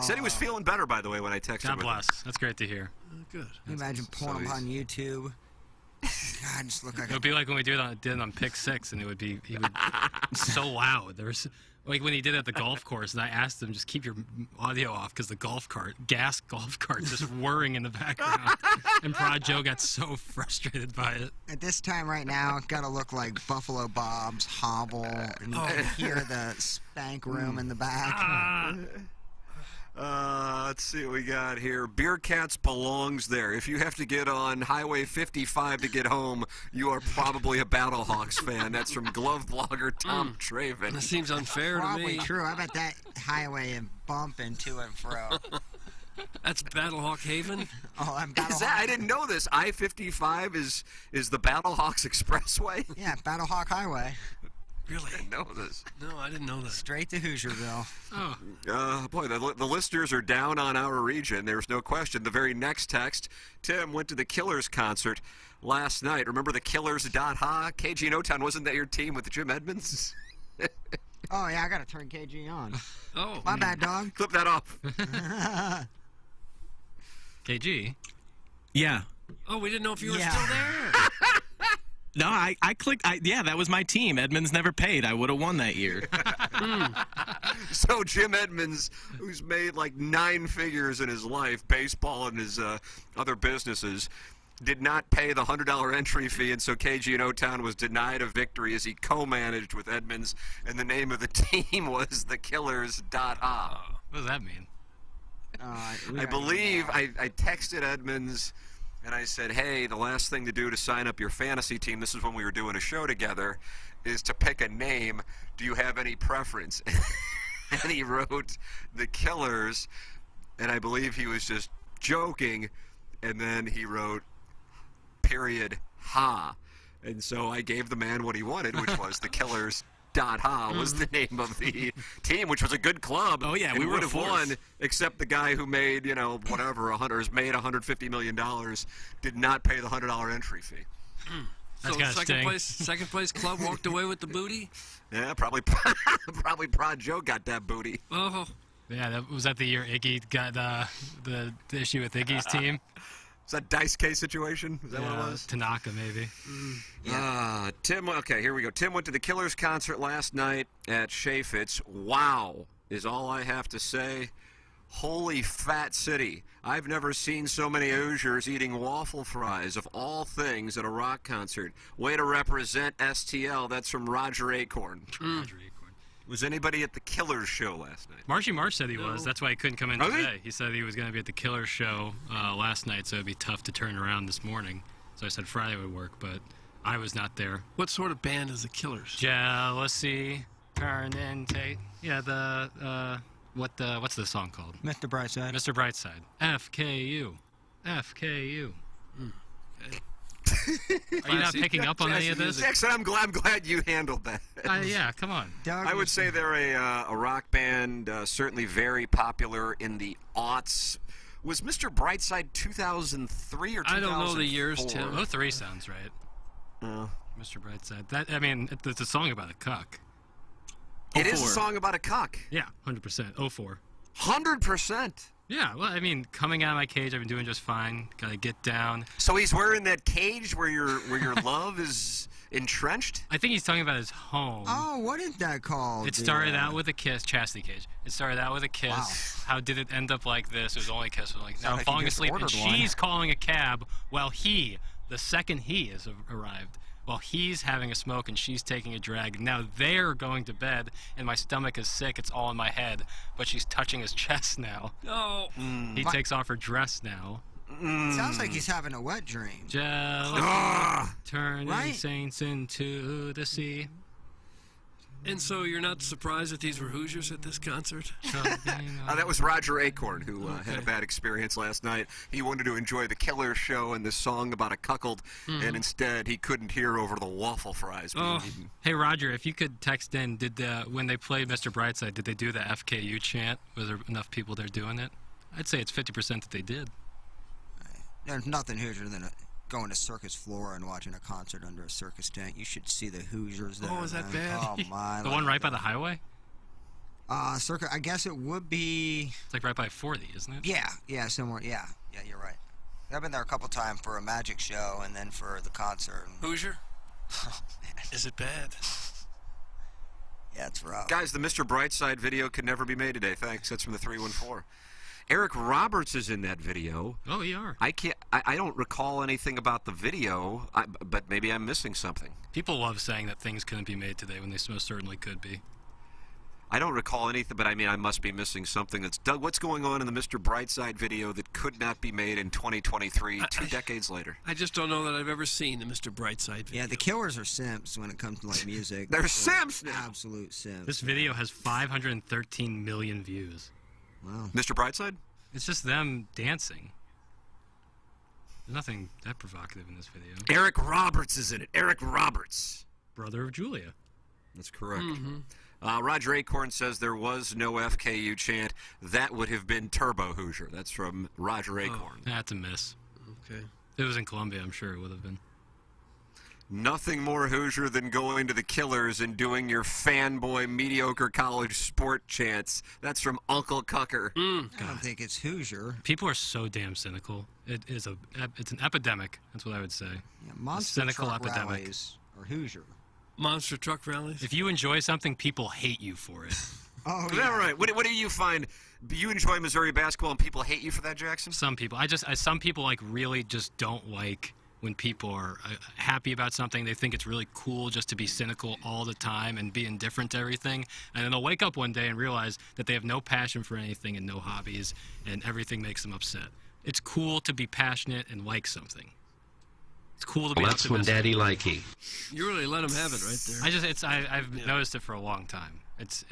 Said he was feeling better, by the way, when I texted him. God bless. That's great to hear. Good. Can you imagine pulling him on YouTube? God, just look like It would be like when we did it on Pick 6, and he would so loud. There was like when he did it at the golf course, and I asked him, just keep your audio off because the gas golf cart, just whirring in the background. And Prod Joe got so frustrated by it. At this time right now, it gotta look like Buffalo Bob's Hobble, and you can hear the spank room in the back. Let's see what we got here. Beer Cats belongs there. If you have to get on Highway 55 to get home, you are probably a Battlehawks fan. That's from glove blogger Tom Traven. That seems unfair to me. Probably true. I bet that highway and bumping to and fro. That's Battlehawk Haven? Oh, I'm Is that, I didn't know this. I-55 is the Battlehawks Expressway? Yeah, Battlehawk Highway. Really? I didn't know this. No, I didn't know that. Straight to Hoosierville. Boy, the listeners are down on our region. There's no question. The very next text, Tim went to the Killers concert last night. Remember the Killers.ha? KG in O-Town, wasn't that your team with Jim Edmonds? Oh, yeah, I gotta turn KG on. Oh. My bad, dog. Clip that off. KG? Yeah. Oh, we didn't know if you were still there. No, I clicked. Yeah, that was my team. Edmonds never paid. I would have won that year. So Jim Edmonds, who's made like 9 figures in his life, baseball and his other businesses, did not pay the $100 entry fee, and so KG in O-Town was denied a victory as he co-managed with Edmonds, and the name of the team was the Killers.ha. What does that mean? I believe I texted Edmonds and I said, hey, the last thing to do to sign up your fantasy team, this is when we were doing a show together, is to pick a name. Do you have any preference? And he wrote the Killers, and I believe he was just joking, and then he wrote period ha. And so I gave the man what he wanted, which was the Killers.ha was the name of the team, which was a good club. Oh, yeah, and we would were have a force. won, except the guy who made, whatever, has made $150 million, did not pay the $100 entry fee. That's So gotta sting. second place club walked away with the booty? Yeah, probably Prod Joe got that booty. Oh. Yeah, was that the year Iggy got the issue with Iggy's team? Is that Dice K situation? Is that what it was? Tanaka, maybe. Tim, okay, here we go. Tim went to the Killers concert last night at Chaffetz. Wow, is all I have to say. Holy fat city. I've never seen so many Hoosiers eating waffle fries, of all things, at a rock concert. Way to represent STL. That's from Roger Acorn. Roger Acorn. Was anybody at the Killers show last night? Marshy Marsh said he was. That's why he couldn't come in Was he? today. He said he was going to be at the Killers show last night, so it'd be tough to turn around this morning. So I said Friday would work, but I was not there. What sort of band is the Killers? Jealousy, turn and take. Yeah, what's the song called? Mr. Brightside. Mr. Brightside. FKU. FKU. Are you not picking up on any of this? Jackson, I'm glad you handled that. Yeah, come on. I would say they're a rock band, certainly very popular in the aughts. Was Mr. Brightside 2003 or 2004? I don't know the years, Tim. 03 sounds right. Mr. Brightside. It's a song about a cuck. It is a song about a cuck. Yeah, 100%. 04. 100%. Yeah, well, I mean, coming out of my cage, I've been doing just fine. Gotta get down. So he's wearing that cage where your love is entrenched? I think he's talking about his home. Oh, what is that called? It started out with a kiss, chastity cage. It started out with a kiss. Wow. How did it end up like this? It was only a kiss. Like, now I'm like falling you just asleep, and ordered one. she's calling a cab while the second he has arrived, while he's having a smoke and she's taking a drag. Now they're going to bed, and my stomach is sick. It's all in my head, but she's touching his chest now. No. He takes off her dress now. Sounds like he's having a wet dream. Jealous, turning saints into the sea. And so you're not surprised that these were Hoosiers at this concert? That was Roger Acorn, who had a bad experience last night. He wanted to enjoy the Killer show and this song about a cuckold, and instead he couldn't hear over the waffle fries being eaten. Hey, Roger, if you could text in, when they played Mr. Brightside, did they do the FKU chant? Was there enough people there doing it? I'd say it's 50% that they did. There's nothing Hoosier than going to Circus Flora and watching a concert under a circus tent. You should see the Hoosiers there. Oh, is that bad? Oh, my. The one right by the highway? Circus, I guess it would be... It's like right by 40, isn't it? Yeah, somewhere. Yeah, you're right. I've been there a couple times for a magic show and then for the concert. Hoosier? Is it bad? Yeah, it's rough. Guys, the Mr. Brightside video could never be made today. Thanks. That's from the 314. Eric Roberts is in that video. Oh, ER. I don't recall anything about the video, but maybe I'm missing something. People love saying that things couldn't be made today when they most certainly could be. I don't recall anything, but I mean, I must be missing something. Doug, what's going on in the Mr. Brightside video that could not be made in 2023, 2 decades later? I just don't know that I've ever seen the Mr. Brightside video. Yeah, the Killers are simps when it comes to like music. They're simps now. Absolute simps. This video has 513 million views. Wow. Mr. Brightside? It's just them dancing. There's nothing that provocative in this video. Eric Roberts is in it. Eric Roberts. Brother of Julia. That's correct. Roger Acorn says there was no FKU chant. That would have been Turbo Hoosier. That's from Roger Acorn. That's a miss. Okay. If it was in Columbia, I'm sure it would have been. Nothing more Hoosier than going to the Killers and doing your fanboy mediocre college sport chants. That's from Uncle Cucker. I don't think it's Hoosier. People are so damn cynical. It's an epidemic. That's what I would say. Yeah, monster cynical truck epidemic. rallies or Hoosier. Monster truck rallies? If you enjoy something, people hate you for it. Oh, is that right? What do you find? You enjoy Missouri basketball and people hate you for that, Jackson? Some people. Some people really just don't like when people are happy about something. They think it's really cool just to be cynical all the time and be indifferent to everything. And then they'll wake up one day and realize that they have no passion for anything and no hobbies, and everything makes them upset. It's cool to be passionate and like something. It's cool to be That's when Daddy likey. You really let them have it right there. I've noticed it for a long time. It's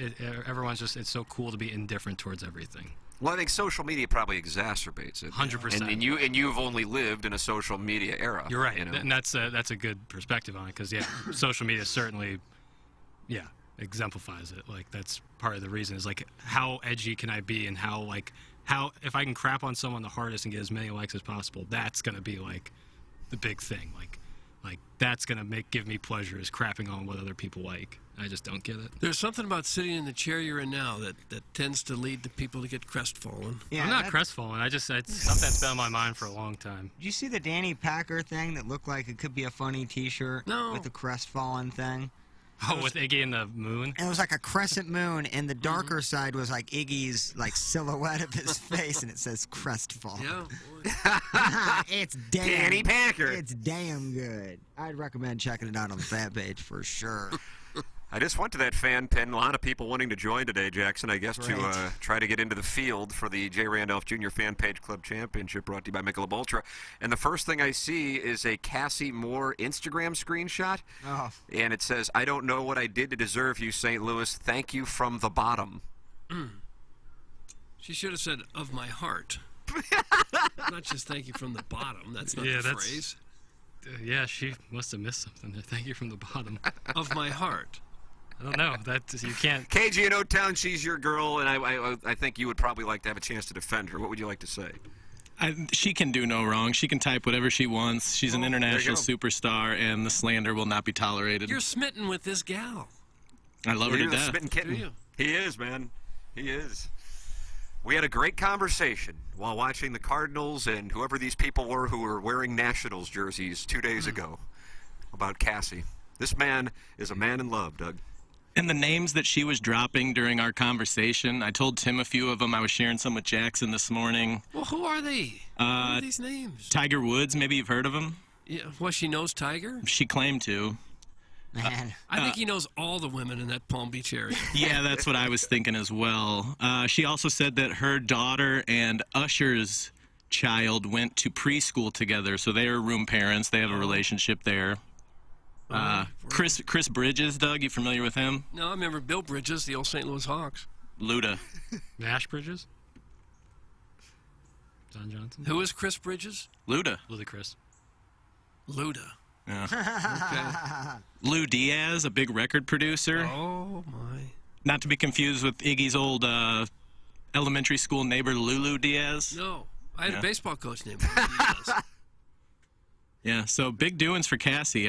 so cool to be indifferent towards everything. Well, I think social media probably exacerbates it. 100%. And you've only lived in a social media era. You're right, you know? and that's a good perspective on it, because social media certainly, exemplifies it. Like, that's part of the reason is like how edgy can I be, and how if I can crap on someone the hardest and get as many likes as possible, that's gonna be like the big thing. Like that's gonna give me pleasure, is crapping on what other people like. I just don't get it. There's something about sitting in the chair you're in now that tends to lead to people to get crestfallen. Yeah, I'm not crestfallen. It's something that's been on my mind for a long time. Did you see the Danny Packer thing that looked like it could be a funny T-shirt with the crestfallen thing? Oh, with Iggy and the moon? It was like a crescent moon, and the darker side was like Iggy's silhouette of his face, and it says crestfallen. Yeah, it's damn Danny Packer. It's damn good. I'd recommend checking it out on the fan page for sure. I just went to that fan pen. A lot of people wanting to join today, Jackson, I guess, to try to get into the field for the J. Randolph Jr. Fan Page Club Championship, brought to you by Michelob Ultra. And the first thing I see is a Cassie Moore Instagram screenshot. Oh. And it says, "I don't know what I did to deserve you, St. Louis. Thank you from the bottom." She should have said, "of my heart." Not just "thank you from the bottom." That's not the phrase. Yeah, she must have missed something there. Thank you from the bottom of my heart. I don't know. That you can't. KG in O-Town, she's your girl, and I think you would probably like to have a chance to defend her. What would you like to say? She can do no wrong. She can type whatever she wants. She's an international there you superstar, and the slander will not be tolerated. You're smitten with this gal. I love her to You're the death. smitten kitten. He is, man. He is. We had a great conversation while watching the Cardinals and whoever these people were who were wearing Nationals jerseys 2 days ago about Cassie. This man is a man in love, Doug. And the names that she was dropping during our conversation, I told Tim a few of them. I was sharing some with Jackson this morning. Well, who are they? What are these names? Tiger Woods, maybe you've heard of him? Yeah, well, she knows Tiger? She claimed to. Man. I think he knows all the women in that Palm Beach area. Yeah, that's what I was thinking as well. She also said that her daughter and Usher's child went to preschool together, so they are room parents. They have a relationship there. Chris Bridges, Doug, you familiar with him? No, I remember Bill Bridges, the old St. Louis Hawks. Luda. Nash Bridges? Don Johnson? Who is Chris Bridges? Luda. Ludacris. Luda. Yeah. Lou Diaz, a big record producer. Oh, my. Not to be confused with Iggy's old elementary school neighbor, Lulu Diaz. No, I had a baseball coach named Yeah, so big doings for Cassie.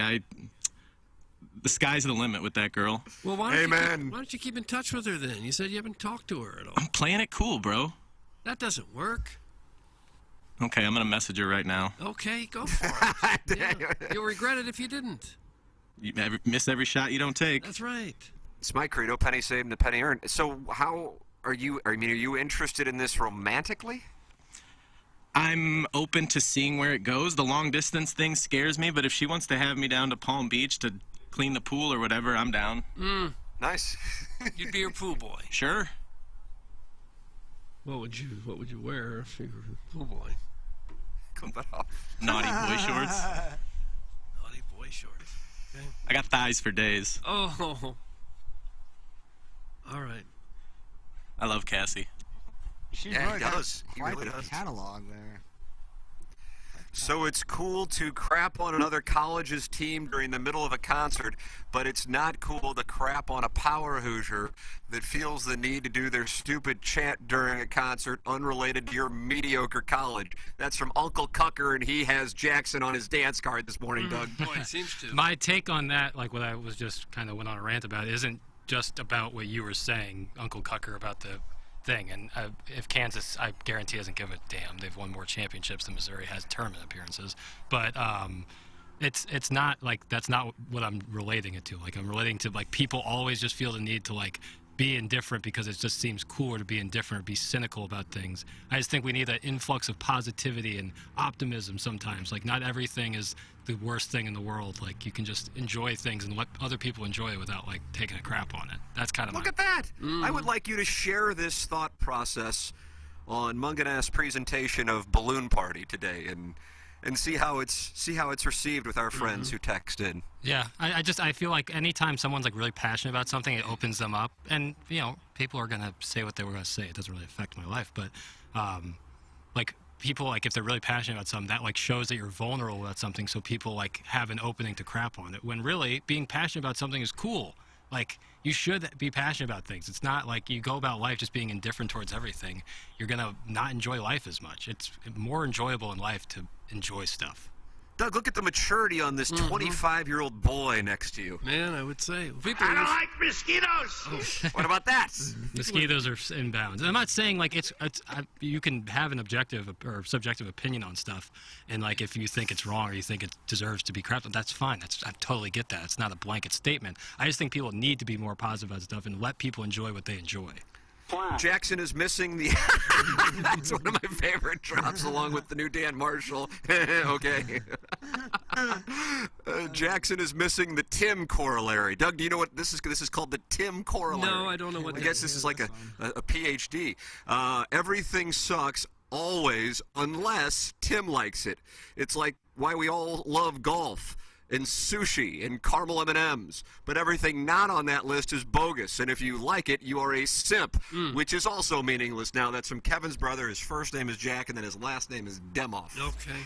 The sky's the limit with that girl. Well, why don't you keep in touch with her then? You said you haven't talked to her at all. I'm playing it cool, bro. That doesn't work. Okay, I'm going to message her right now. Okay, go for it. Yeah. You'll regret it if you didn't. You miss every shot you don't take. That's right. It's my credo, penny saved and the penny earned. So how are you, are you interested in this romantically? I'm open to seeing where it goes. The long distance thing scares me, but if she wants to have me down to Palm Beach to clean the pool or whatever, I'm down. Nice. You'd be her pool boy. Sure. What would you wear if you were a pool boy? Cut that off. Naughty boy shorts. Naughty boy shorts. Okay. I got thighs for days. Oh. All right. I love Cassie. She's Yeah, really he got does. He quite really the does. catalog there. So it's cool to crap on another college's team during the middle of a concert, but it's not cool to crap on a power Hoosier that feels the need to do their stupid chant during a concert unrelated to your mediocre college. That's from Uncle Cucker, and he has Jackson on his dance card this morning, Doug. Boy, it seems to. My take on that, like what I was just kind of went on a rant about, isn't just about what you were saying, Uncle Cucker, about the thing. And if Kansas, I guarantee, doesn't give a damn. They've won more championships than Missouri has tournament appearances. But it's not like, that's not what I'm relating it to. Like, I'm relating to, like, people always just feel the need to, like, be indifferent because it just seems cooler to be indifferent or be cynical about things. I just think we need an influx of positivity and optimism sometimes. Like, not everything is the worst thing in the world. Like, you can just enjoy things and let other people enjoy it without, like, taking a crap on it. That's kind of Look at that. I would like you to share this thought process on Mungana's presentation of Balloon Party today and see how it's received with our friends who text in. Yeah, I feel like anytime someone's like really passionate about something, it opens them up, and you know, people are gonna say what they were gonna say. It doesn't really affect my life, but like people, like if they're really passionate about something, that like shows that you're vulnerable about something, so people like have an opening to crap on it. When really being passionate about something is cool. Like, you should be passionate about things. It's not like you go about life just being indifferent towards everything. You're going to not enjoy life as much. It's more enjoyable in life to enjoy stuff. Doug, look at the maturity on this 25-year-old boy next to you. Man, I would say. I don't like mosquitoes. What about that? Mosquitoes are inbounds. And I'm not saying like you can have an objective or subjective opinion on stuff, and like if you think it's wrong or you think it deserves to be crapped on, that's fine. I totally get that. It's not a blanket statement. I just think people need to be more positive about stuff and let people enjoy what they enjoy. Jackson is missing the... That's one of my favorite drops, along with the new Dan Marshall. Okay. Jackson is missing the Tim corollary. Doug, do you know what this is? This is called the Tim corollary. No, I don't know what I guess this is like a PhD. Everything sucks always unless Tim likes it. It's like why we all love golf and sushi and caramel M&Ms, but everything not on that list is bogus, and if you like it, you are a simp, which is also meaningless. Now, that's from Kevin's brother. His first name is Jack, and then his last name is Demoff. Okay.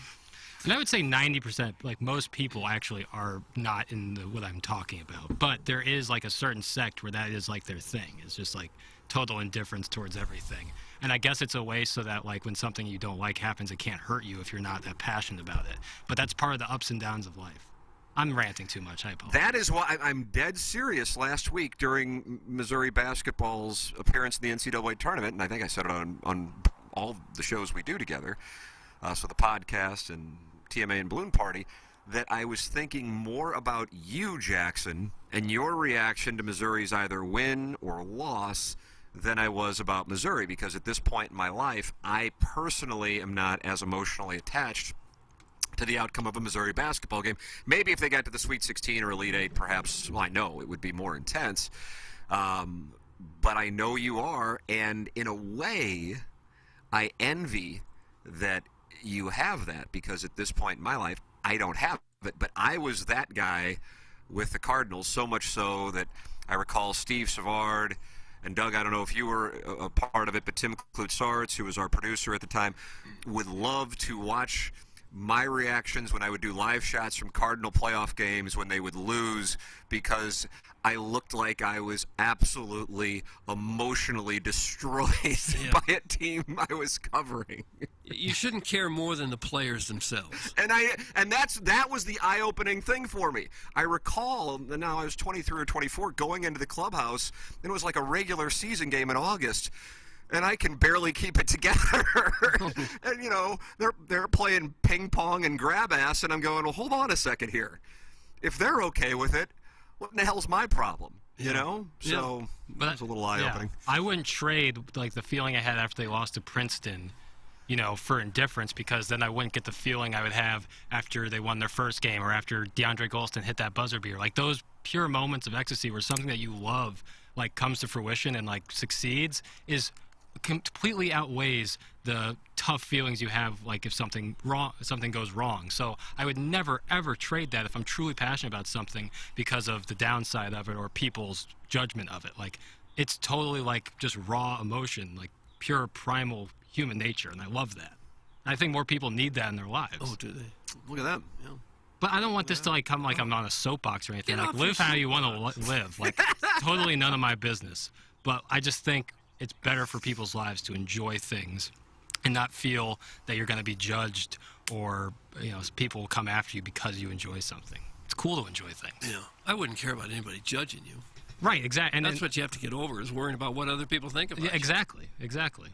And I would say 90%, like most people actually are not in what I'm talking about. But there is like a certain sect where that is like their thing. It's just like total indifference towards everything. And I guess it's a way so that like when something you don't like happens, it can't hurt you if you're not that passionate about it. But that's part of the ups and downs of life. I'm ranting too much. I apologize. That is why I'm dead serious. Last week during Missouri basketball's appearance in the NCAA tournament, and I think I said it on all the shows we do together, so the podcast and TMA and Balloon Party, that I was thinking more about you, Jackson, and your reaction to Missouri's either win or loss than I was about Missouri, because at this point in my life, I personally am not as emotionally attached to the outcome of a Missouri basketball game. Maybe if they got to the Sweet 16 or Elite 8, perhaps, well, I know it would be more intense. But I know you are, and in a way, I envy that you have that, because at this point in my life, I don't have it. But I was that guy with the Cardinals, so much so that I recall Steve Savard and Doug, I don't know if you were a part of it, but Tim Klutzarts, who was our producer at the time, would love to watch my reactions when I would do live shots from Cardinal playoff games when they would lose, because I looked like I was absolutely emotionally destroyed by a team I was covering. You shouldn't care more than the players themselves. And that was the eye-opening thing for me. I recall, now I was 23 or 24, going into the clubhouse, and it was like a regular season game in August. And I can barely keep it together. And, you know, they're playing ping pong and grab ass, and I'm going, well, hold on a second here. If they're okay with it, what in the hell's my problem? You know? So But it's a little eye-opening. Yeah. I wouldn't trade like the feeling I had after they lost to Princeton, you know, for indifference, because then I wouldn't get the feeling I would have after they won their first game or after DeAndre Golston hit that buzzer beater. Like those pure moments of ecstasy where something that you love like comes to fruition and like succeeds is completely outweighs the tough feelings you have like if something goes wrong. So I would never ever trade that if I'm truly passionate about something because of the downside of it or people's judgment of it. Like it's totally like just raw emotion, like pure primal human nature, and I love that. And I think more people need that in their lives. Oh, do they? Look at that. Yeah. But I don't want this to like come like I'm on a soapbox or anything. Like live how you want to live. Like totally none of my business. But I just think it's better for people's lives to enjoy things and not feel that you're going to be judged or, you know, people will come after you because you enjoy something. It's cool to enjoy things. Yeah. I wouldn't care about anybody judging you. Right, exactly. And that's what you have to get over, is worrying about what other people think about you. Exactly, exactly.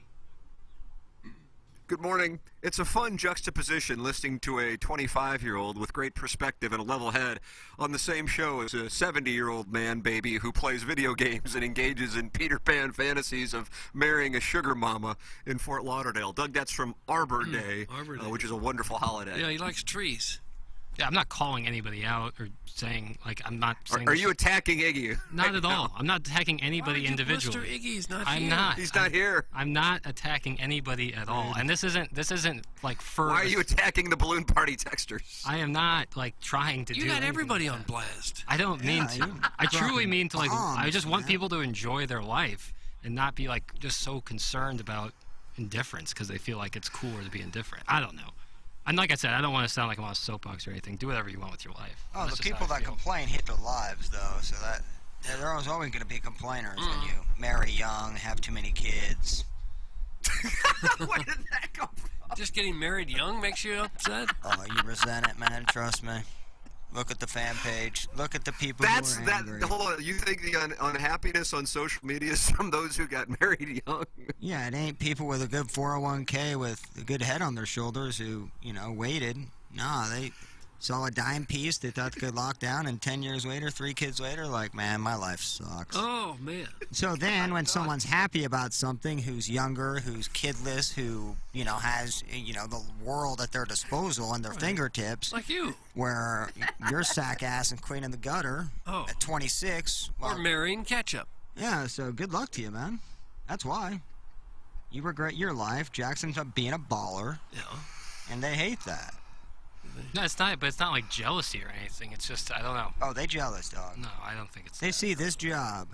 Good morning. It's a fun juxtaposition listening to a 25-year-old with great perspective and a level head on the same show as a 70-year-old man baby who plays video games and engages in Peter Pan fantasies of marrying a sugar mama in Fort Lauderdale. Doug, that's from Arbor Day, which is a wonderful holiday. Yeah, he likes trees. Yeah, I'm not calling anybody out or saying, like, I'm not saying... Are you attacking Iggy? Not at all. I'm not attacking anybody individually. Mr. Iggy's not I'm here. not. He's not here. I'm not attacking anybody at all. And this isn't like for... Why are you attacking the Balloon Party texters? I am not, like, trying to do You got anything everybody like on blast. I don't mean to. I truly mean to, like, I just want people to enjoy their life and not be, like, just so concerned about indifference because they feel like it's cooler to be indifferent. I don't know. And like I said, I don't want to sound like I'm on a soapbox or anything. Do whatever you want with your life. Oh, That's the just people how I that feel. complain hate their lives, though, so that there's always going to be complainers when you marry young, have too many kids. Where did that come from? Just getting married young makes you upset? Oh, you resent it, man. Trust me. Look at the fan page. Look at the people who are angry. Hold on. You think the unhappiness on social media is from those who got married young? Yeah, it ain't people with a good 401k with a good head on their shoulders who, you know, waited. Nah, they saw a dime piece they thought they could lock down, and 10 years later, 3 kids later, like, man, my life sucks. Oh, man. So then when someone's happy about something, who's younger, who's kidless, who, you know, has, you know, the world at their disposal and their fingertips. Like you. Where you're sack ass and queen in the gutter at 26. Or marrying ketchup. Yeah, so good luck to you, man. That's why. You regret your life. Jackson's up being a baller. Yeah. And they hate that. No, it's not. But it's not like jealousy or anything. It's just I don't know. Oh, they jealous, dog. No, I don't think it's. They see this job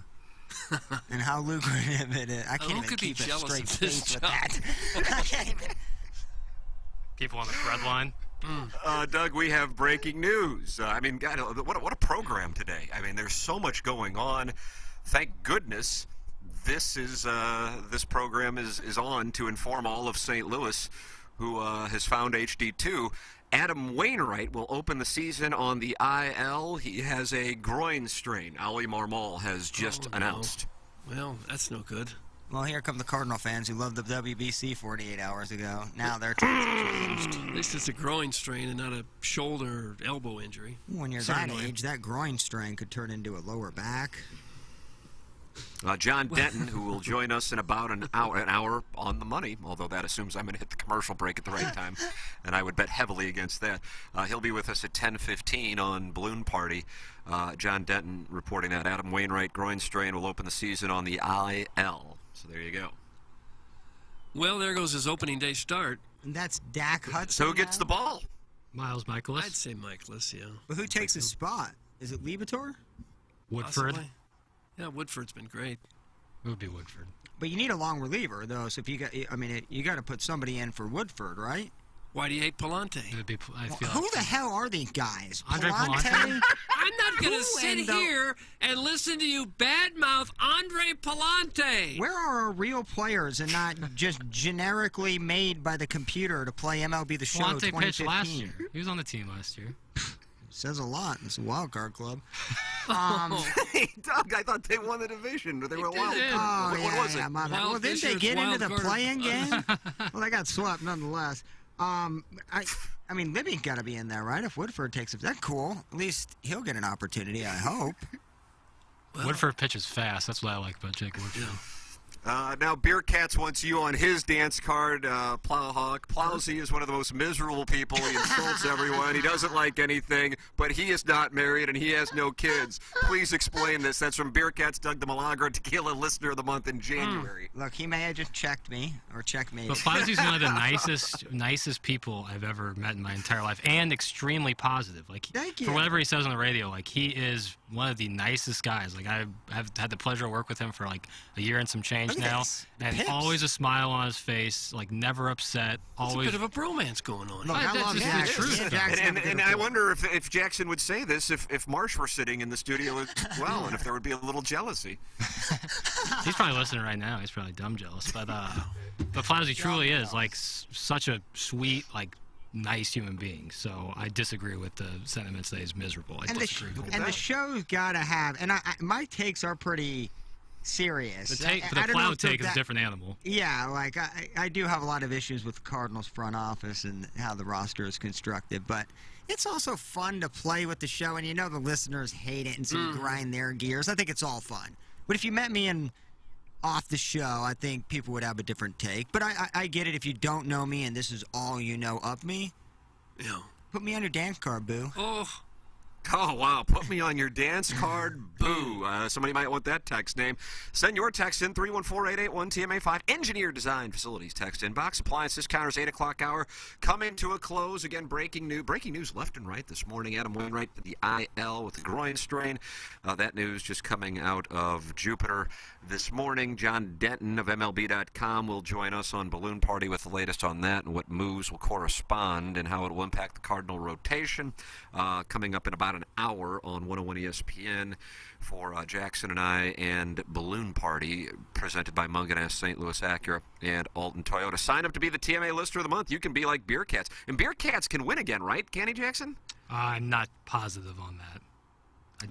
and how lucrative it is. I can't even keep a straight face with that. I can't even. People on the bread line. Doug, we have breaking news. I mean, God, what a program today. I mean, there's so much going on. Thank goodness this program is on to inform all of St. Louis who has found HD2. Adam Wainwright will open the season on the IL. He has a groin strain. Ali Marmol has just announced. Well, that's no good. Well, here come the Cardinal fans who loved the WBC 48 hours ago. Now their turns have changed. At least it's a groin strain and not a shoulder or elbow injury. When you're that age, that groin strain could turn into a lower back. John Denton, who will join us in about an hour on the money, although that assumes I'm going to hit the commercial break at the right time, and I would bet heavily against that. He'll be with us at 10:15 on Balloon Party. John Denton reporting that Adam Wainwright groin strain will open the season on the IL. So there you go. Well, there goes his opening day start. And that's Dak Hudson. So who gets the ball? Miles Michaelis. I'd say Michaelis, yeah. But who takes his spot? Is it Liebertor? Woodford. Possibly. Yeah, Woodford's been great. It would be Woodford. But you need a long reliever, though. So if you got, you got to put somebody in for Woodford, right? Why do you hate Palante? It would be, who the hell are these guys? Andre Palante? I'm not going to sit here and listen to you badmouth Andre Palante. Where are our real players and not just generically made by the computer to play MLB The Show Palante 2015? pitched last year. He was on the team last year. Says a lot. It's a wild card club. Hey, Doug, I thought they won the division. They were a wild card. What was it? My bad. Well, didn't they get into the play-in game? Well, they got swept nonetheless. I mean, Libby's got to be in there, right? If Woodford takes it, that's cool. At least he'll get an opportunity, I hope. Well, Woodford pitches fast. That's what I like about Jake Woodford. Yeah. Now, Beer Cats wants you on his dance card, Plowhawk. Plowsy is one of the most miserable people. He insults everyone. He doesn't like anything, but he is not married and he has no kids. Please explain this. That's from Beer Cats, Doug the Milagro Tequila Listener of the Month in January. Look, he may have just checked me or checkmated. But Plowsy's one of the nicest people I've ever met in my entire life, and extremely positive. Like, thank you. For whatever he says on the radio, like, he is one of the nicest guys. Like, I've had the pleasure of work with him for like a year and some change now, and always a smile on his face, like never upset. There's always a bit of a bromance going on. Look, I love Jackson. And I wonder if Jackson would say this if Marsh were sitting in the studio as well, and if there would be a little jealousy. He's probably listening right now. He's probably dumb jealous, but Plowsy truly is like such a sweet, like, nice human being. So I disagree with the sentiments that he's miserable. The show's got to have, and my takes are pretty serious. The Plow take is a different animal. Yeah, like I do have a lot of issues with the Cardinals front office and how the roster is constructed, but it's also fun to play with the show, and you know the listeners hate it and some grind their gears. I think it's all fun. But if you met me off the show, I think people would have a different take. But I get it if you don't know me and this is all you know of me. Yeah. Put me on your dance card, boo. Oh, wow. Put me on your dance card, boo. Somebody might want that text name. Send your text in 314-881-TMA5. Engineer Design Facilities text inbox. Appliance discounters 8 o'clock hour coming to a close. Again, breaking news left and right this morning. Adam Wainwright, the IL with the groin strain. That news just coming out of Jupiter this morning. John Denton of MLB.com will join us on Balloon Party with the latest on that and what moves will correspond and how it will impact the Cardinal rotation. Coming up in about an hour on 101 ESPN for Jackson and I and Balloon Party, presented by Munganess St. Louis Acura and Alton Toyota. Sign up to be the TMA Listener of the Month. You can be like Beer Cats. And Beer Cats can win again, right, Kenny Jackson? I'm not positive on that.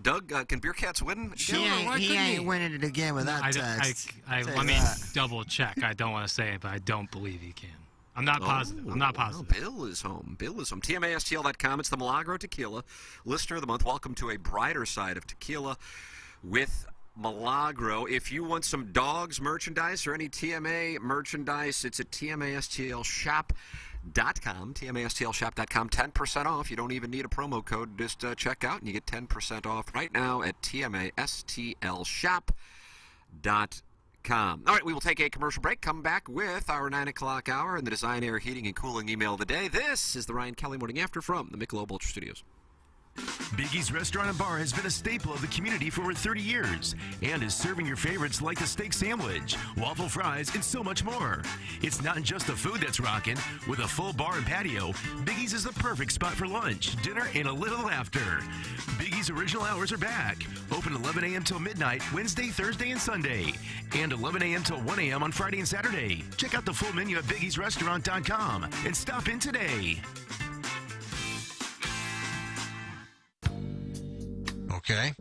Doug, can Beer Cats win? He ain't winning it again with that text. Let me double check. I don't want to say it, but I don't believe he can. I'm not positive. I'm not positive. Bill is home. TMASTL.com. It's the Milagro Tequila Listener of the Month. Welcome to a brighter side of tequila with Milagro. If you want some dogs merchandise or any TMA merchandise, it's at TMASTLshop.com. TMASTLshop.com. 10% off. You don't even need a promo code. Just check out and you get 10% off right now at TMASTLshop.com. All right, we will take a commercial break. Come back with our 9 o'clock hour and the Design, Air, Heating, and Cooling email of the day. This is the Ryan Kelly Morning After from the Michelob Ultra Studios. Biggie's Restaurant and Bar has been a staple of the community for over 30 years and is serving your favorites like the steak sandwich, waffle fries, and so much more. It's not just the food that's rocking. With a full bar and patio, Biggie's is the perfect spot for lunch, dinner, and a little laughter. Biggie's original hours are back. Open 11 a.m. till midnight, Wednesday, Thursday, and Sunday. And 11 a.m. till 1 a.m. on Friday and Saturday. Check out the full menu at biggiesrestaurant.com and stop in today. Okay.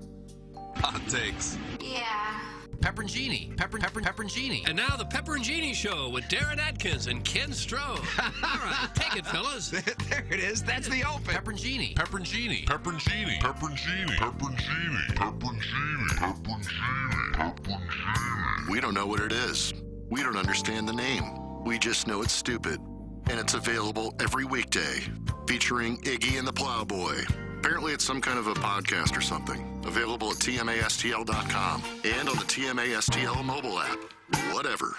Hot takes. Yeah. Pepperoncini. Pepperoncini. And now the Pepperoncini Show with Darren Atkins and Ken Stroh. All right, take it, fellas. There it is. That's the open. Pepperoncini. Pepperoncini. Pepperoncini. Pepperoncini. Pepperoncini. Pepperoncini. Pepperoncini. Pepperoncini. We don't know what it is. We don't understand the name. We just know it's stupid. And it's available every weekday, featuring Iggy and the Plowboy. Apparently it's some kind of a podcast or something. Available at TMASTL.com and on the TMASTL mobile app. Whatever.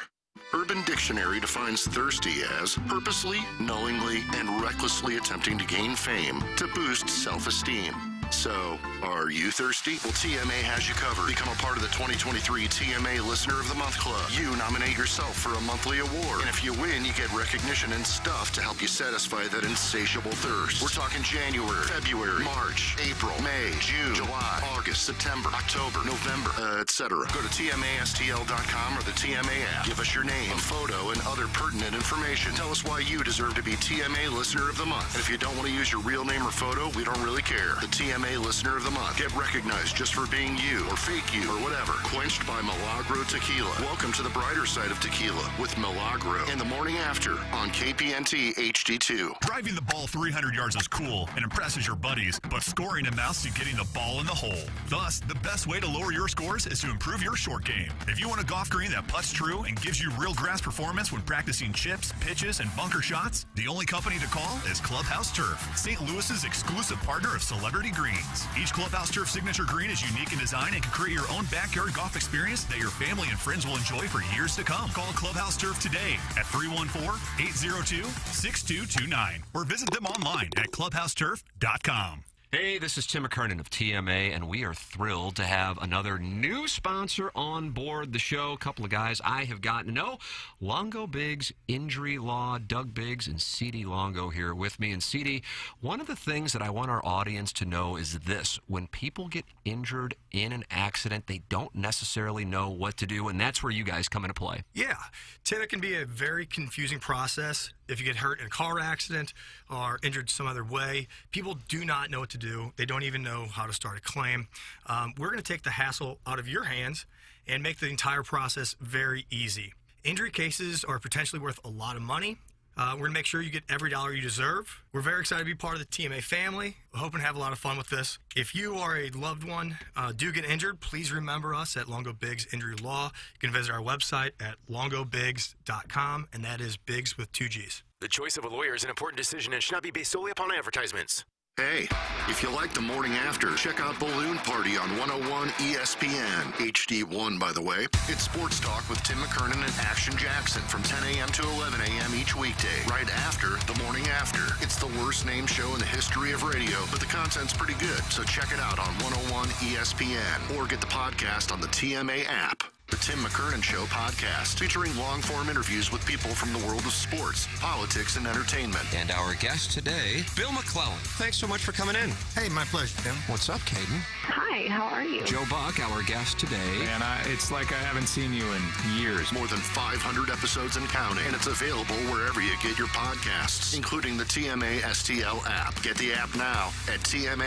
Urban Dictionary defines thirsty as purposely, knowingly, and recklessly attempting to gain fame to boost self-esteem. So, are you thirsty? Well, TMA has you covered. Become a part of the 2023 TMA Listener of the Month Club. You nominate yourself for a monthly award. And if you win, you get recognition and stuff to help you satisfy that insatiable thirst. We're talking January, February, March, April, May, June, July, August, September, October, November, etc. Go to TMASTL.com or the TMA app. Give us your name, a photo, and other pertinent information. Tell us why you deserve to be TMA Listener of the Month. And if you don't want to use your real name or photo, we don't really care. The TMA Listener of the Month. Get recognized just for being you or fake you or whatever. Quenched by Milagro Tequila. Welcome to the brighter side of tequila with Milagro and the morning after on KPNT HD2. Driving the ball 300 yards is cool and impresses your buddies, but scoring amounts to getting the ball in the hole. Thus, the best way to lower your scores is to improve your short game. If you want a golf green that putts true and gives you real grass performance when practicing chips, pitches, and bunker shots, the only company to call is Clubhouse Turf, St. Louis's exclusive partner of Celebrity Greens. Each Clubhouse Turf signature green is unique in design and can create your own backyard golf experience that your family and friends will enjoy for years to come. Call Clubhouse Turf today at 314-802-6229 or visit them online at clubhouseturf.com. Hey, this is Tim McKernan of TMA, and we are thrilled to have another new sponsor on board the show. A couple of guys I have gotten to know. Longo Biggs Injury Law, Doug Biggs and C.D. Longo here with me. And C.D., one of the things that I want our audience to know is this. When people get injured in an accident, they don't necessarily know what to do, and that's where you guys come into play. Yeah, Tim, it can be a very confusing process. If you get hurt in a car accident or injured some other way, people do not know what to do. They don't even know how to start a claim. We're going to take the hassle out of your hands and make the entire process very easy. Injury cases are potentially worth a lot of money. We're going to make sure you get every dollar you deserve. We're very excited to be part of the TMA family. We're hoping to have a lot of fun with this. If you or a loved one do get injured, please remember us at Longo Biggs Injury Law. You can visit our website at longobiggs.com, and that is Biggs with 2 G's. The choice of a lawyer is an important decision and should not be based solely upon advertisements. Hey, if you like the morning after, check out Balloon Party on 101 ESPN. HD1, by the way. It's sports talk with Tim McKernan and Action Jackson from 10 a.m. to 11 a.m. each weekday, right after the morning after. It's the worst named show in the history of radio, but the content's pretty good, so check it out on 101 ESPN or get the podcast on the TMA app. The Tim McKernan Show podcast, featuring long-form interviews with people from the world of sports, politics, and entertainment. And our guest today, Bill McClellan. Thanks so much for coming in. Hey, my pleasure, Tim. What's up, Caden? Hi, how are you? Joe Buck, our guest today. Man, it's like I haven't seen you in years. More than 500 episodes and counting, and it's available wherever you get your podcasts, including the TMA STL app. Get the app now at TMASTL.com.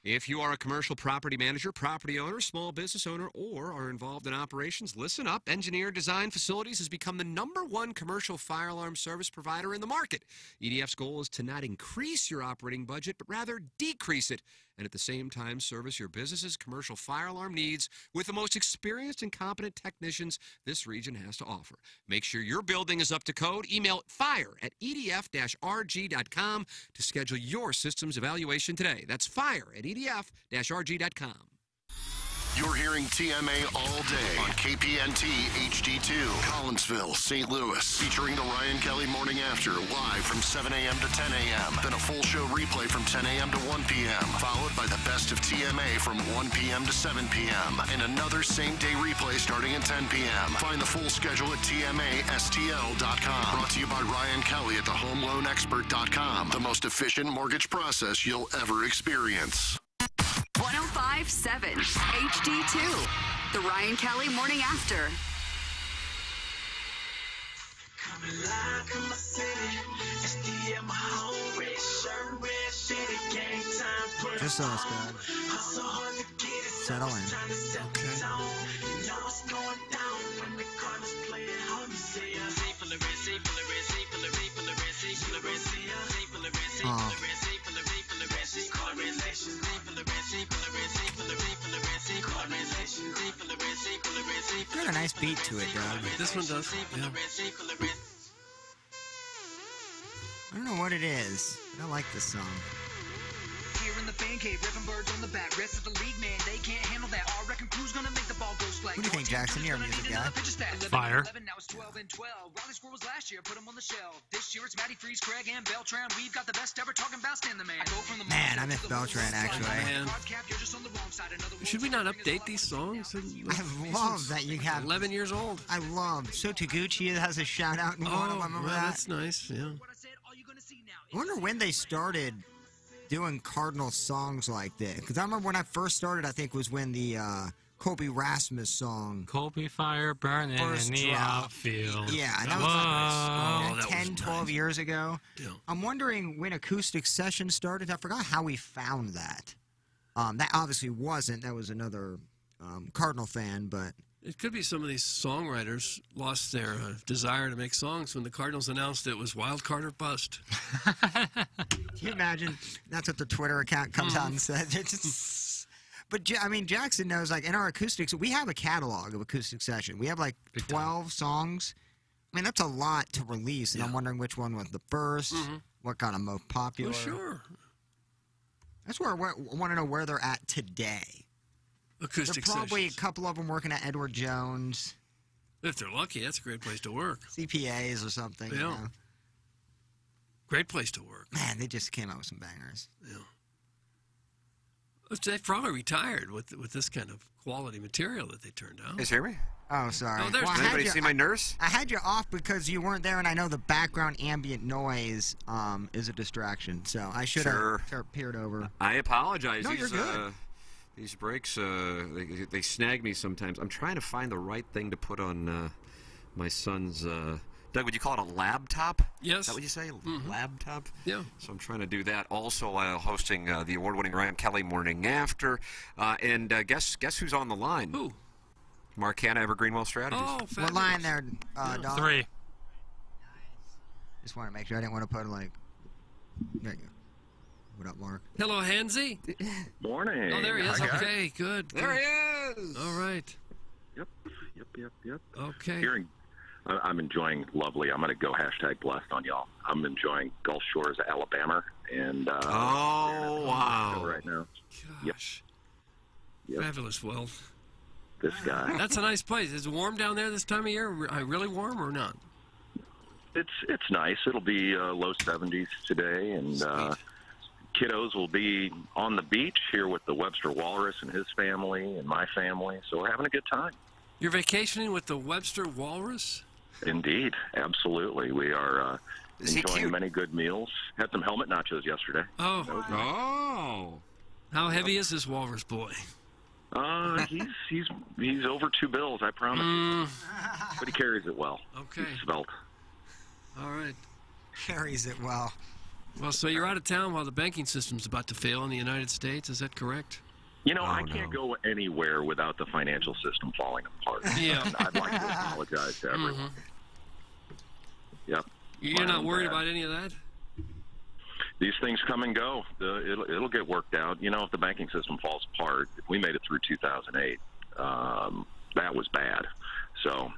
If you are a commercial property manager, property owner, small business owner, or are involved in operations, listen up. Engineer Design Facilities has become the #1 commercial fire alarm service provider in the market. EDF's goal is to not increase your operating budget, but rather decrease it, and at the same time service your business's commercial fire alarm needs with the most experienced and competent technicians this region has to offer. Make sure your building is up to code. Email fire@edf-rg.com to schedule your systems evaluation today. That's fire@edf-rg.com. You're hearing TMA all day on KPNT HD2, Collinsville, St. Louis, featuring the Ryan Kelly Morning After, live from 7 a.m. to 10 a.m. Then a full show replay from 10 a.m. to 1 p.m., followed by the best of TMA from 1 p.m. to 7 p.m., and another same-day replay starting at 10 p.m. Find the full schedule at TMASTL.com. Brought to you by Ryan Kelly at thehomeloanexpert.com, the most efficient mortgage process you'll ever experience. 105.7 HD2, the Ryan Kelly Morning After. Just so it's good. Settle in. Oh. Got a nice beat to it, Doug. This one does. Yeah. I don't know what it is, but I like this song. Here in the fan cave, ripping birds on the bat. Rest of the league, man, they can't handle that. I reckon Crew's gonna make the ball go slack. What do you think, Jackson? You're a music guy. Fire. Now it's 12 and 12. Riley Squirrel was last year, put him on the shelf. This year it's Matty Freeze, Craig, and Beltran. We've got the best ever, talking about Stan the Man. Man, I miss Beltran, actually. Man. Should we not update these songs? I love that you have 11 years old. I love So Taguchi has a shout out in one of them. Remember that? That's nice. Yeah. I wonder when they started doing Cardinal songs like this. Because I remember when I first started, I think was when the Colby Rasmus song. Colby Fire burning First in the drop. outfield. Yeah, and that was like 10, 12 years ago. Yeah. I'm wondering when Acoustic Session started. I forgot how we found that. That obviously wasn't. That was another Cardinal fan, but... It could be some of these songwriters lost their desire to make songs when the Cardinals announced it was wild card or bust. Can you imagine? That's what the Twitter account comes out and says. But, I mean, Jackson knows, like, in our acoustics, we have a catalog of Acoustic Session. We have, like, 12 songs. I mean, that's a lot to release, and I'm wondering which one was the first, what kind of most popular. Well, sure. That's where I want to know where they're at today. Acoustic There's probably Sessions. a couple of them working at Edward Jones. If they're lucky, that's a great place to work. CPAs or something. Yeah. You know? Great place to work. Man, they just came out with some bangers. Yeah. They've probably retired with this kind of quality material that they turned out. Is hear me? Oh, sorry. Oh, there's- I Does had anybody you- see my nurse? I had you off because you weren't there, and I know the background ambient noise is a distraction. So I should have peered over. I apologize. No, you're good. These breaks, they snag me sometimes. I'm trying to find the right thing to put on my son's... Doug, would you call it a laptop? Yes. Is that what you say? Laptop? Yeah. So I'm trying to do that. Also, hosting the award-winning Ryan Kelly Morning After. And guess who's on the line? Who? Mark Hanna, Evergreenwell Strategies. Oh, What line there, Don? 3. Just want to make sure I didn't want to put, like... There you go. What up, Mark? Hello, Hansy. Morning. Oh, there he is. Hi, guys. Okay, good. There he is. All right. Yep. Okay. I'm enjoying lovely. I'm going to go #blessed on y'all. I'm enjoying Gulf Shores, Alabama, and wow, right now. Gosh. Fabulous. Well, this guy. That's a nice place. Is it warm down there this time of year? Really warm or not? It's nice. It'll be low 70s today, and kiddos will be on the beach here with the Webster Walrus and his family and my family. So we're having a good time. You're vacationing with the Webster Walrus? Indeed, absolutely. We are enjoying many good meals. Had some helmet nachos yesterday. Oh. That was nice. Oh. How heavy is this walrus boy? He's over 2 bills, I promise. But he carries it well. Okay. He's svelte. All right. Carries it well. Well, so you're out of town while the banking system's about to fail in the United States. Is that correct? You know, I can't go anywhere without the financial system falling apart. Yeah. And I'd like to apologize to everyone. Yep. You're not worried about any of that? These things come and go. It'll get worked out. You know, if the banking system falls apart, if we made it through 2008, that was bad. So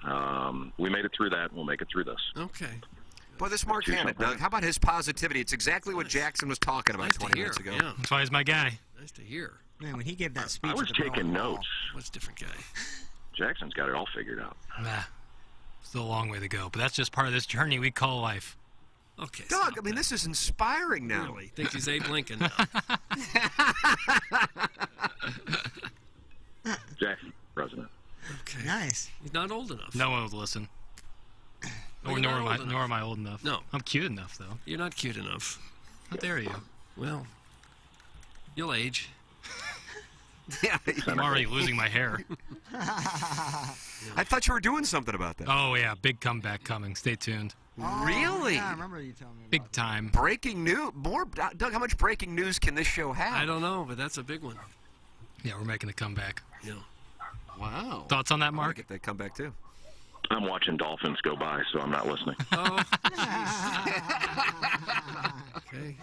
we made it through that, and we'll make it through this. Okay. Boy, this Mark Hanna, Doug, how about his positivity? It's exactly what Jackson was talking about 20 minutes ago. Yeah. That's why he's my guy. Nice to hear. Man, when he gave that speech, I was at the taking Bell Hall- notes. What's a different guy? Jackson's got it all figured out. Nah, still a long way to go. But that's just part of this journey we call life. Okay. Doug, I mean, this is inspiring now. Really? Thinks he's Abe Lincoln now. Jackson, president. Okay. Nice. He's not old enough. No one would listen. Well, Nor you're am not I. old enough. Nor am I old enough. No. I'm cute enough though. You're not cute enough. How dare you? Well, you'll age. Yeah, I'm already losing my hair. I thought you were doing something about that. Oh yeah, big comeback coming. Stay tuned. Really? Yeah, I remember you telling me. Big time. Breaking news. More, Doug. How much breaking news can this show have? I don't know, but that's a big one. Yeah, we're making a comeback. Yeah. Wow. Thoughts on that, I wanna Mark? get that comeback too. I'm watching Dolphins go by, so I'm not listening. Oh. Okay.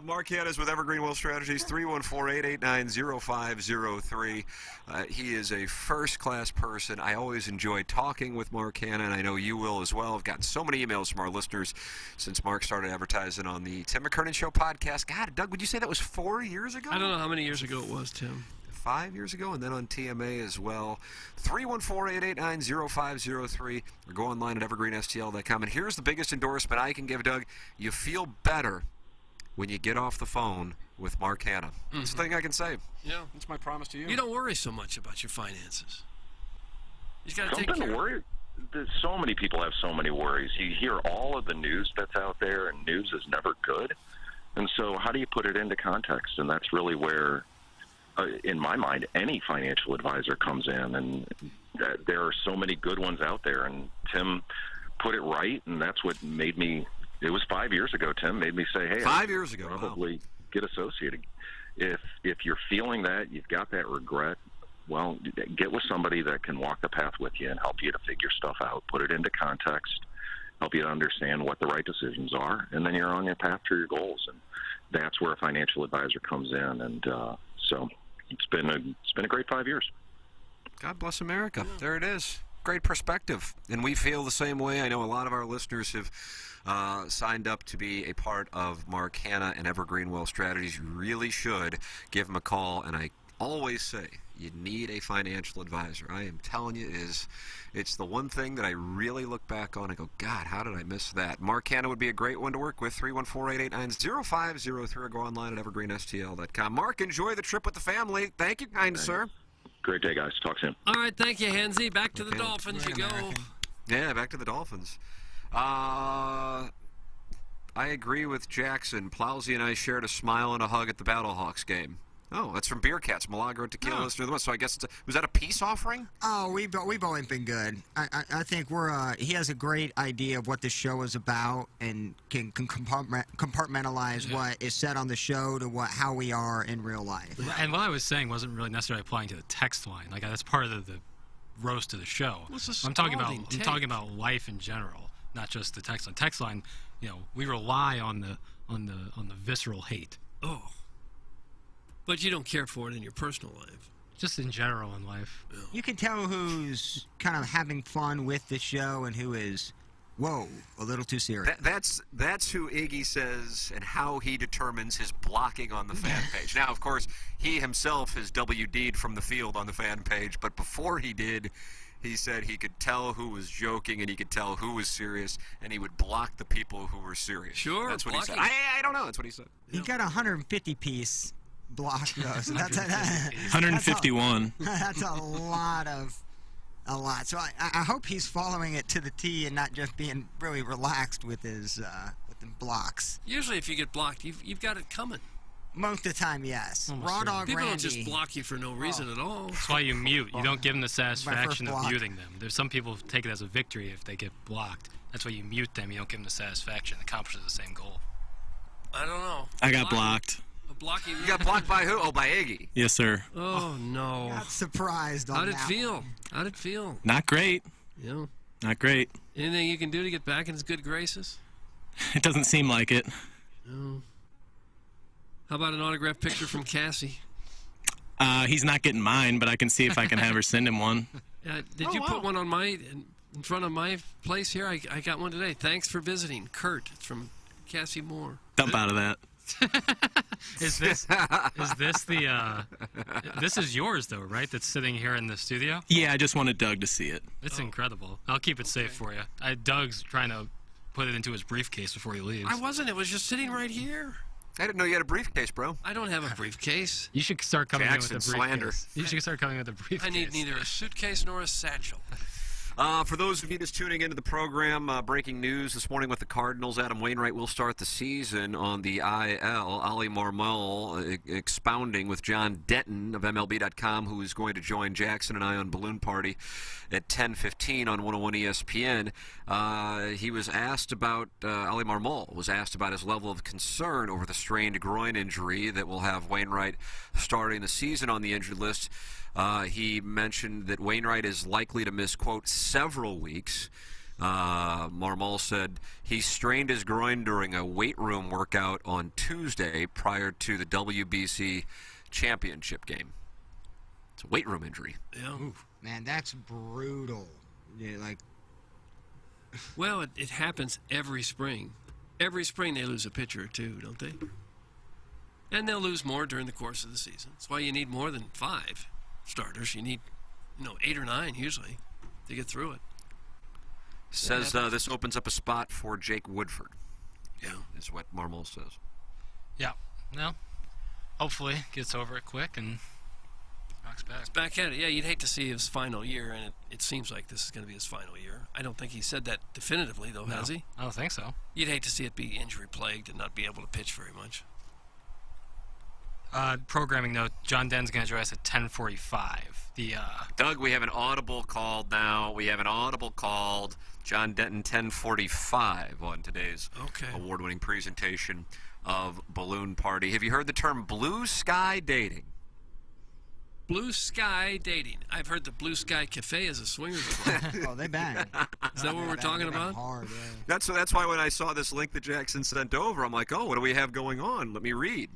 Mark Hanna's with Evergreen Wealth Strategies, 314-889-0503. He is a first-class person. I always enjoy talking with Mark Hanna, and I know you will as well. I've gotten so many emails from our listeners since Mark started advertising on the Tim McKernan Show podcast. God, Doug, would you say that was 4 years ago? I don't know how many years ago it was, Tim. 5 years ago, and then on TMA as well. 314-889-0503, or go online at evergreenstl.com. And here's the biggest endorsement I can give, Doug. You feel better when you get off the phone with Mark Hanna. That's the thing I can say. Yeah. That's my promise to you. You don't worry so much about your finances. You just got to take Something care to of worry. There's so many people have so many worries. You hear all of the news that's out there, and news is never good. And so how do you put it into context? And that's really where, in my mind, any financial advisor comes in. And there are so many good ones out there. And Tim put it right, and that's what made me. It was 5 years ago, Tim, made me say, hey, 5 years ago, probably get associated. If you're feeling that, you've got that regret, well, get with somebody that can walk the path with you and help you to figure stuff out, put it into context, help you to understand what the right decisions are, and then you're on your path to your goals. And that's where a financial advisor comes in. And so it's been a great 5 years. God bless America. There it is. Great perspective. And we feel the same way. I know a lot of our listeners have signed up to be a part of Mark Hanna and Evergreen Wealth Strategies. You really should give him a call. And I always say you need a financial advisor. I am telling you, it's the one thing that I really look back on and go, God, how did I miss that? Mark Hanna would be a great one to work with. 314-889-0503, or go online at evergreenstl.com. Mark, enjoy the trip with the family. Thank you, kind sir. Great day, guys. Talk soon. All right, thank you, Henzy. Back to the Dolphins you go. Yeah, back to the Dolphins. I agree with Jackson. Plowsy and I shared a smile and a hug at the Battlehawks game. Oh, that's from Beer Cats, Milagro Tequila listener of the month. So I guess was that a peace offering? Oh, we've always been good. I think he has a great idea of what the show is about and can compartmentalize what is said on the show to how we are in real life. And what I was saying wasn't really necessarily applying to the text line. Like that's part of the roast of the show. I'm talking about life in general, not just the text line. Text line, we rely on the visceral hate. Oh. But you don't care for it in your personal life. Just in general in life. You can tell who's kind of having fun with the show and who is, a little too serious. That's who Iggy says and how he determines his blocking on the fan page. Now, of course, he himself has WD'd from the field on the fan page, but before he did, he said he could tell who was joking and he could tell who was serious, and he would block the people who were serious. Sure, that's what blocking. he said. I don't know. That's what he said. He got 150-piece block though. So that's 151. That's a lot. So I hope he's following it to the T and not just being really relaxed with his with the blocks. Usually, if you get blocked, you've got it coming. Most of the time, yes. Raw Dog People Randy. don't just block you for no reason at all. That's why you mute. You don't give them the satisfaction of block. muting them. There's some people who take it as a victory if they get blocked. That's why you mute them. You don't give them the satisfaction. It accomplishes the same goal. I don't know. I got blocked. Blocking. You got blocked by who? Oh, by Iggy. Yes, sir. Oh, no. Got surprised on How'd it that feel? one. How'd it feel? Not great. Yeah. Not great. Anything you can do to get back in his good graces? It doesn't seem like it. No. How about an autographed picture from Cassie? He's not getting mine, but I can see if I can have her send him one. Did you put one on in front of my place here? I got one today. Thanks for visiting, Kurt. It's from Cassie Moore. Dump out of that. Is this the this is yours though, right? That's sitting here in the studio. Yeah, I just wanted Doug to see it. It's incredible. I'll keep it safe for you. Doug's trying to put it into his briefcase before he leaves. I wasn't. It was just sitting right here. I didn't know you had a briefcase, bro. I don't have a briefcase. You should start coming in with a briefcase. slander. You should start coming with a briefcase. I need neither a suitcase nor a satchel. For those of you just tuning into the program, breaking news this morning with the Cardinals. Adam Wainwright will start the season on the IL. Ali Marmol expounding with John Denton of MLB.com, who is going to join Jackson and I on Balloon Party at 10:15 on 101 ESPN. He was asked about, Ali Marmol was asked about his level of concern over the strained groin injury that will have Wainwright starting the season on the injured list. He mentioned that Wainwright is likely to miss, quote, several weeks. Marmol said he strained his groin during a weight room workout on Tuesday prior to the WBC championship game. It's a weight room injury. Yeah. Oof. Man, that's brutal. Yeah, like. Well, it happens every spring. Every spring they lose a pitcher or two, don't they? And they'll lose more during the course of the season. That's why you need more than 5 starters. You need, 8 or 9 usually to get through it. Says this opens up a spot for Jake Woodford. Yeah, is what Marmol says. Yeah. No. Hopefully gets over it quick and knocks back. It's back at it. Yeah, you'd hate to see his final year, and it seems like this is going to be his final year. I don't think he said that definitively, though, has he? I don't think so. You'd hate to see it be injury-plagued and not be able to pitch very much. Programming note, John Denton's going to join us at 10:45. Doug, we have an audible called now. We have an audible called John Denton 10:45 on today's award-winning presentation of Balloon Party. Have you heard the term blue sky dating? Blue sky dating. I've heard the Blue Sky Cafe is a swingers club. Oh, they bang. Is that what we're talking about? Hard, yeah. That's why when I saw this link that Jackson sent over, I'm like, oh, what do we have going on? Let me read.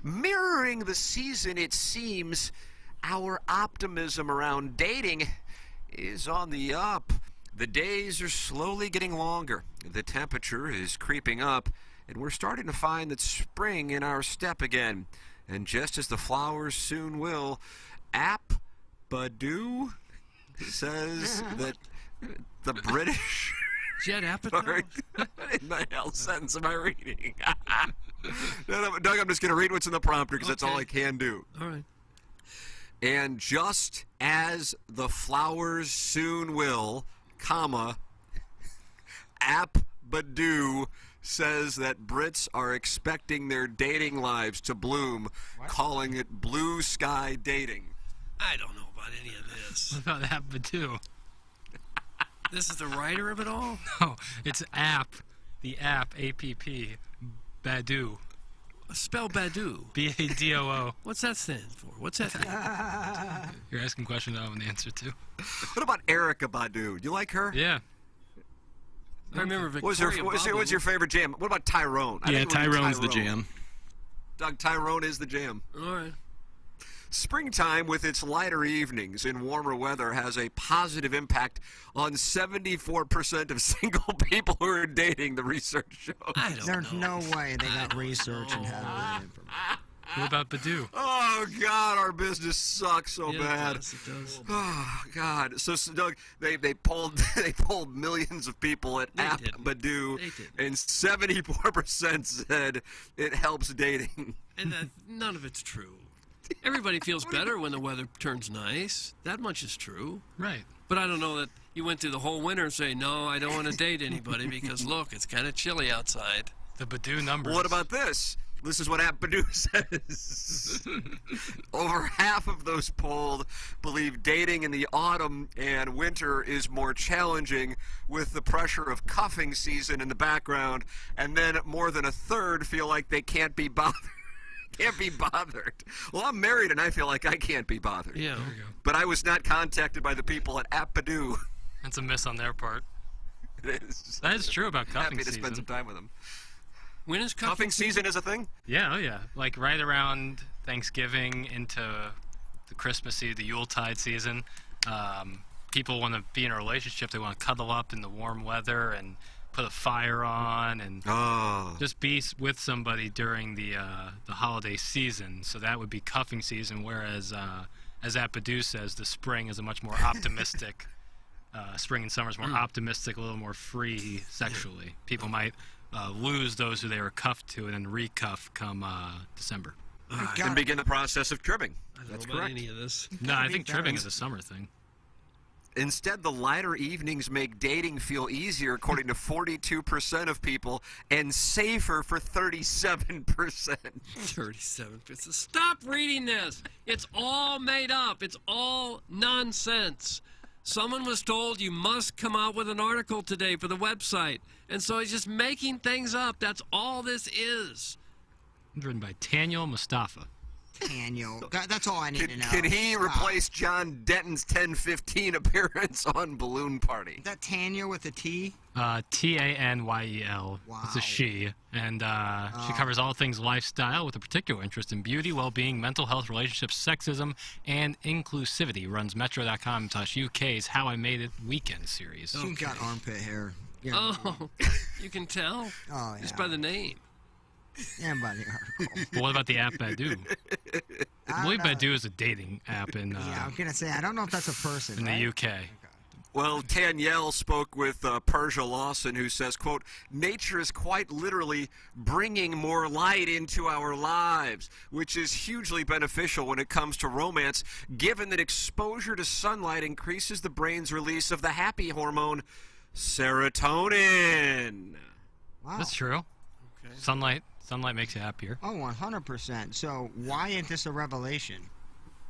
Mirroring the season, it seems our optimism around dating is on the up. The days are slowly getting longer. The temperature is creeping up, and we're starting to find that spring in our step again. And just as the flowers soon will, App Badu says that the British... Judd Apatow? What in the hell sentence am I reading? No, Doug, I'm just going to read what's in the prompter because that's all I can do. All right. And just as the flowers soon will, comma, App Badu says that Brits are expecting their dating lives to bloom, calling it blue sky dating. I don't know about any of this. What about App Badu? This is the writer of it all? No, it's App. The app, A-P-P. Badu. Spell Badu. B-A-D-O-O. What's that stand for? What's that mean? You're asking questions I don't have an answer to. What about Erykah Badu? Do you like her? Yeah. I remember Victoria What's your favorite jam? What about Tyrone? Yeah, Tyrone's the jam. Doug, Tyrone is the jam. All right. Springtime, with its lighter evenings and warmer weather, has a positive impact on 74% of single people who are dating, the research shows. There's no way they got research and had that information. What about Badu? Oh, God, our business sucks so bad. It does. Oh, God. So, Doug, they polled millions of people at App Badu, and 74% said it helps dating. And none of it's true. Everybody feels better when the weather turns nice. That much is true. Right. But I don't know that you went through the whole winter and say, no, I don't want to date anybody because, look, it's kind of chilly outside. The Badu numbers. What about this? This is what App Badu says. Over half of those polled believe dating in the autumn and winter is more challenging with the pressure of cuffing season in the background, and then more than a third feel like they can't be bothered. Can't be bothered. Well, I'm married and I feel like I can't be bothered. Yeah. There we go. But I was not contacted by the people at App Badu. That's a miss on their part. It is. That is true about cuffing Happy to season. spend some time with them. When is cuffing season is a thing? Yeah, oh yeah. Like right around Thanksgiving into the Christmas season, the Yuletide season. People want to be in a relationship. They want to cuddle up in the warm weather and put a fire on and just be with somebody during the holiday season. So that would be cuffing season, whereas as Apadu says, the spring is a much more optimistic spring and summer is more optimistic, a little more free sexually. People might lose those who they were cuffed to and then recuff come December. And begin the process of trimming. I That's don't know about correct. any of this. No, I think trimming is a summer thing. Instead, the lighter evenings make dating feel easier, according to 42% of people, and safer for 37%. 37%. Stop reading this. It's all made up. It's all nonsense. Someone was told you must come out with an article today for the website. And so he's just making things up. That's all this is. Written by Taniel Mustafa. Daniel. That's all I need to know. Can he replace John Denton's 10-15 appearance on Balloon Party? Is that Tanya with a T? Tanyel. Wow. It's a she. And she covers all things lifestyle with a particular interest in beauty, well-being, mental health, relationships, sexism, and inclusivity. Runs Metro.com/UK's How I Made It Weekend series. She's got armpit hair. Yeah. Oh, you can tell Oh, just yeah. by the name. And by the article. But what about the app Badu? I believe Badu is a dating app in Yeah, I'm going to say, I don't know if that's a person. in right? the UK. Well, Tanyel spoke with Persia Lawson, who says, quote, nature is quite literally bringing more light into our lives, which is hugely beneficial when it comes to romance, given that exposure to sunlight increases the brain's release of the happy hormone, serotonin. Wow. That's true. Okay. Sunlight makes you happier. Oh, 100%. So why isn't this a revelation?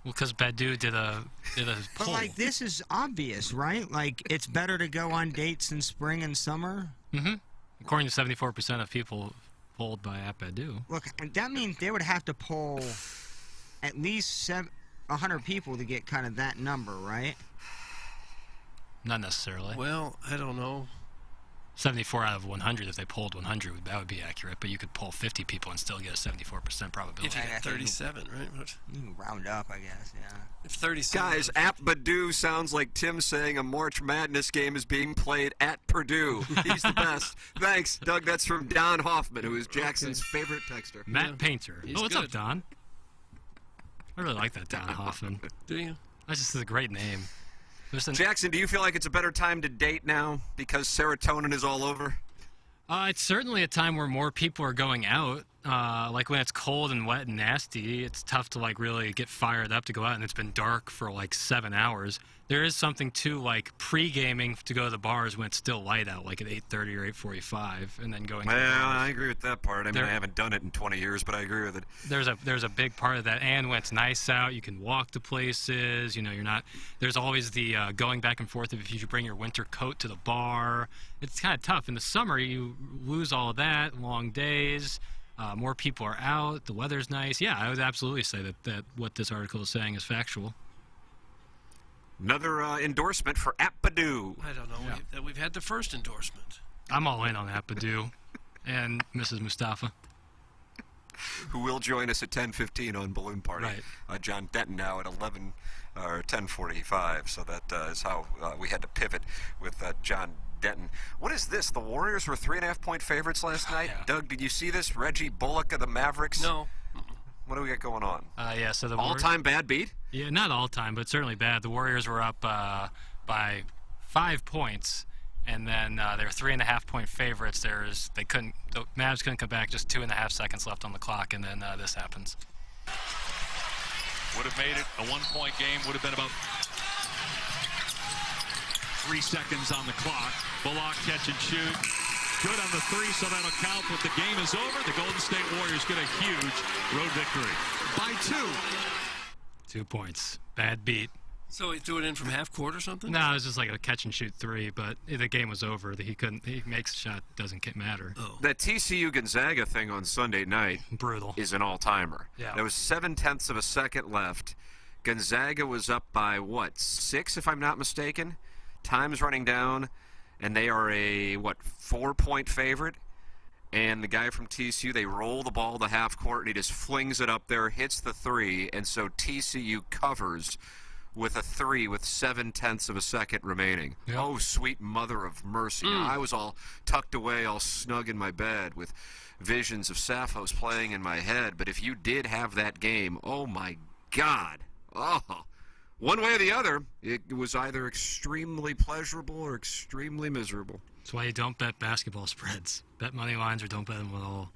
Well, because Badu did a But, poll. like, this is obvious, right? Like, it's better to go on dates in spring and summer? Mm-hmm. According to 74% of people polled by App Badu. Look, that means they would have to poll at least 100 people to get kind of that number, right? Not necessarily. Well, I don't know. 74 out of 100, if they polled 100, that would be accurate. But you could poll 50 people and still get a 74% probability. If you got 37, right? What? You can round up, I guess, yeah. If 37. Guys, App Badu sounds like Tim saying a March Madness game is being played at Purdue. He's the best. Thanks, Doug. That's from Don Hoffman, who is Jackson's favorite texter. Matt Painter. He's What's good. up, Don? I really like that Don Hoffman. Do you? That's just a great name. Listen, Jackson, do you feel like it's a better time to date now because serotonin is all over? it's certainly a time where more people are going out. Like when it's cold and wet and nasty, it's tough to like really get fired up to go out, and it's been dark for like 7 hours. There is something to like pre-gaming to go to the bars when it's still light out, like at 8:30 or 8:45, and then going. Well, to the bars. I agree with that part. I mean, There- I haven't done it in 20 years, but I agree with it. There's a big part of that, and when it's nice out, you can walk to places. You know, you're not. There's always the going back and forth of if you should bring your winter coat to the bar. It's kind of tough. In the summer, you lose all of that. Long days. More people are out. The weather's nice. Yeah, I would absolutely say that what this article is saying is factual. Another endorsement for App Badu. I don't know. We've had the first endorsement. I'm all in on App Badu and Mrs. Mustafa. Who will join us at 10:15 on Balloon Party. Right. John Denton now at 11 or 10:45. So that is how we had to pivot with John Denton. What is this? The Warriors were 3.5-point favorites last night. Yeah. Doug, did you see this? Reggie Bullock of the Mavericks. No. What do we got going on? Yeah. So the All-time bad beat. Yeah, not all time, but certainly bad. The Warriors were up by 5 points, and then they were 3.5-point favorites. The Mavs couldn't come back. Just 2.5 seconds left on the clock, and then this happens. Would have made it a one-point game. Would have been about 3 seconds on the clock. Bullock catch and shoot. Good on the three, so that'll count. But the game is over. The Golden State Warriors get a huge road victory by 2. 2 points. Bad beat. So he threw it in from half court or something? No, it was just like a catch and shoot three, but the game was over. He makes a shot, doesn't matter. Oh. That TCU Gonzaga thing on Sunday night brutal is an all-timer. Yeah. There was 0.7 of a second left. Gonzaga was up by, 6 if I'm not mistaken? Time's running down, and they are a, 4-point favorite? And the guy from TCU, they roll the ball to half court, and he just flings it up there, hits the three, and so TCU covers with a 3 with 7/10 of a second remaining. Yep. Oh, sweet mother of mercy. I was all tucked away, all snug in my bed with visions of Sappho's playing in my head. But if you did have that game, oh my God. Oh, one way or the other, it was either extremely pleasurable or extremely miserable. That's why you don't bet basketball spreads. Bet money lines or don't bet them at all.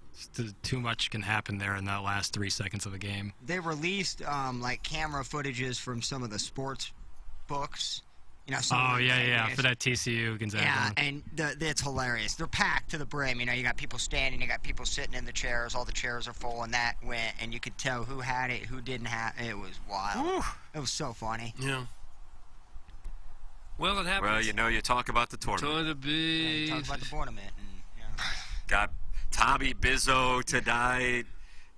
Too much can happen there in that last 3 seconds of a game. They released like camera footages from some of the sports books. You know, some Oh, of the yeah, games. for that TCU Gonzaga Yeah, one. and it's hilarious. They're packed to the brim. You know, you got people standing, you got people sitting in the chairs. All the chairs are full, and that went, and you could tell who had it, who didn't have it. It was wild. It was so funny. Yeah. Well, it happens. Well, you know, you talk about the tournament. Talk about the tournament. And, Got Tommy Bizzo tonight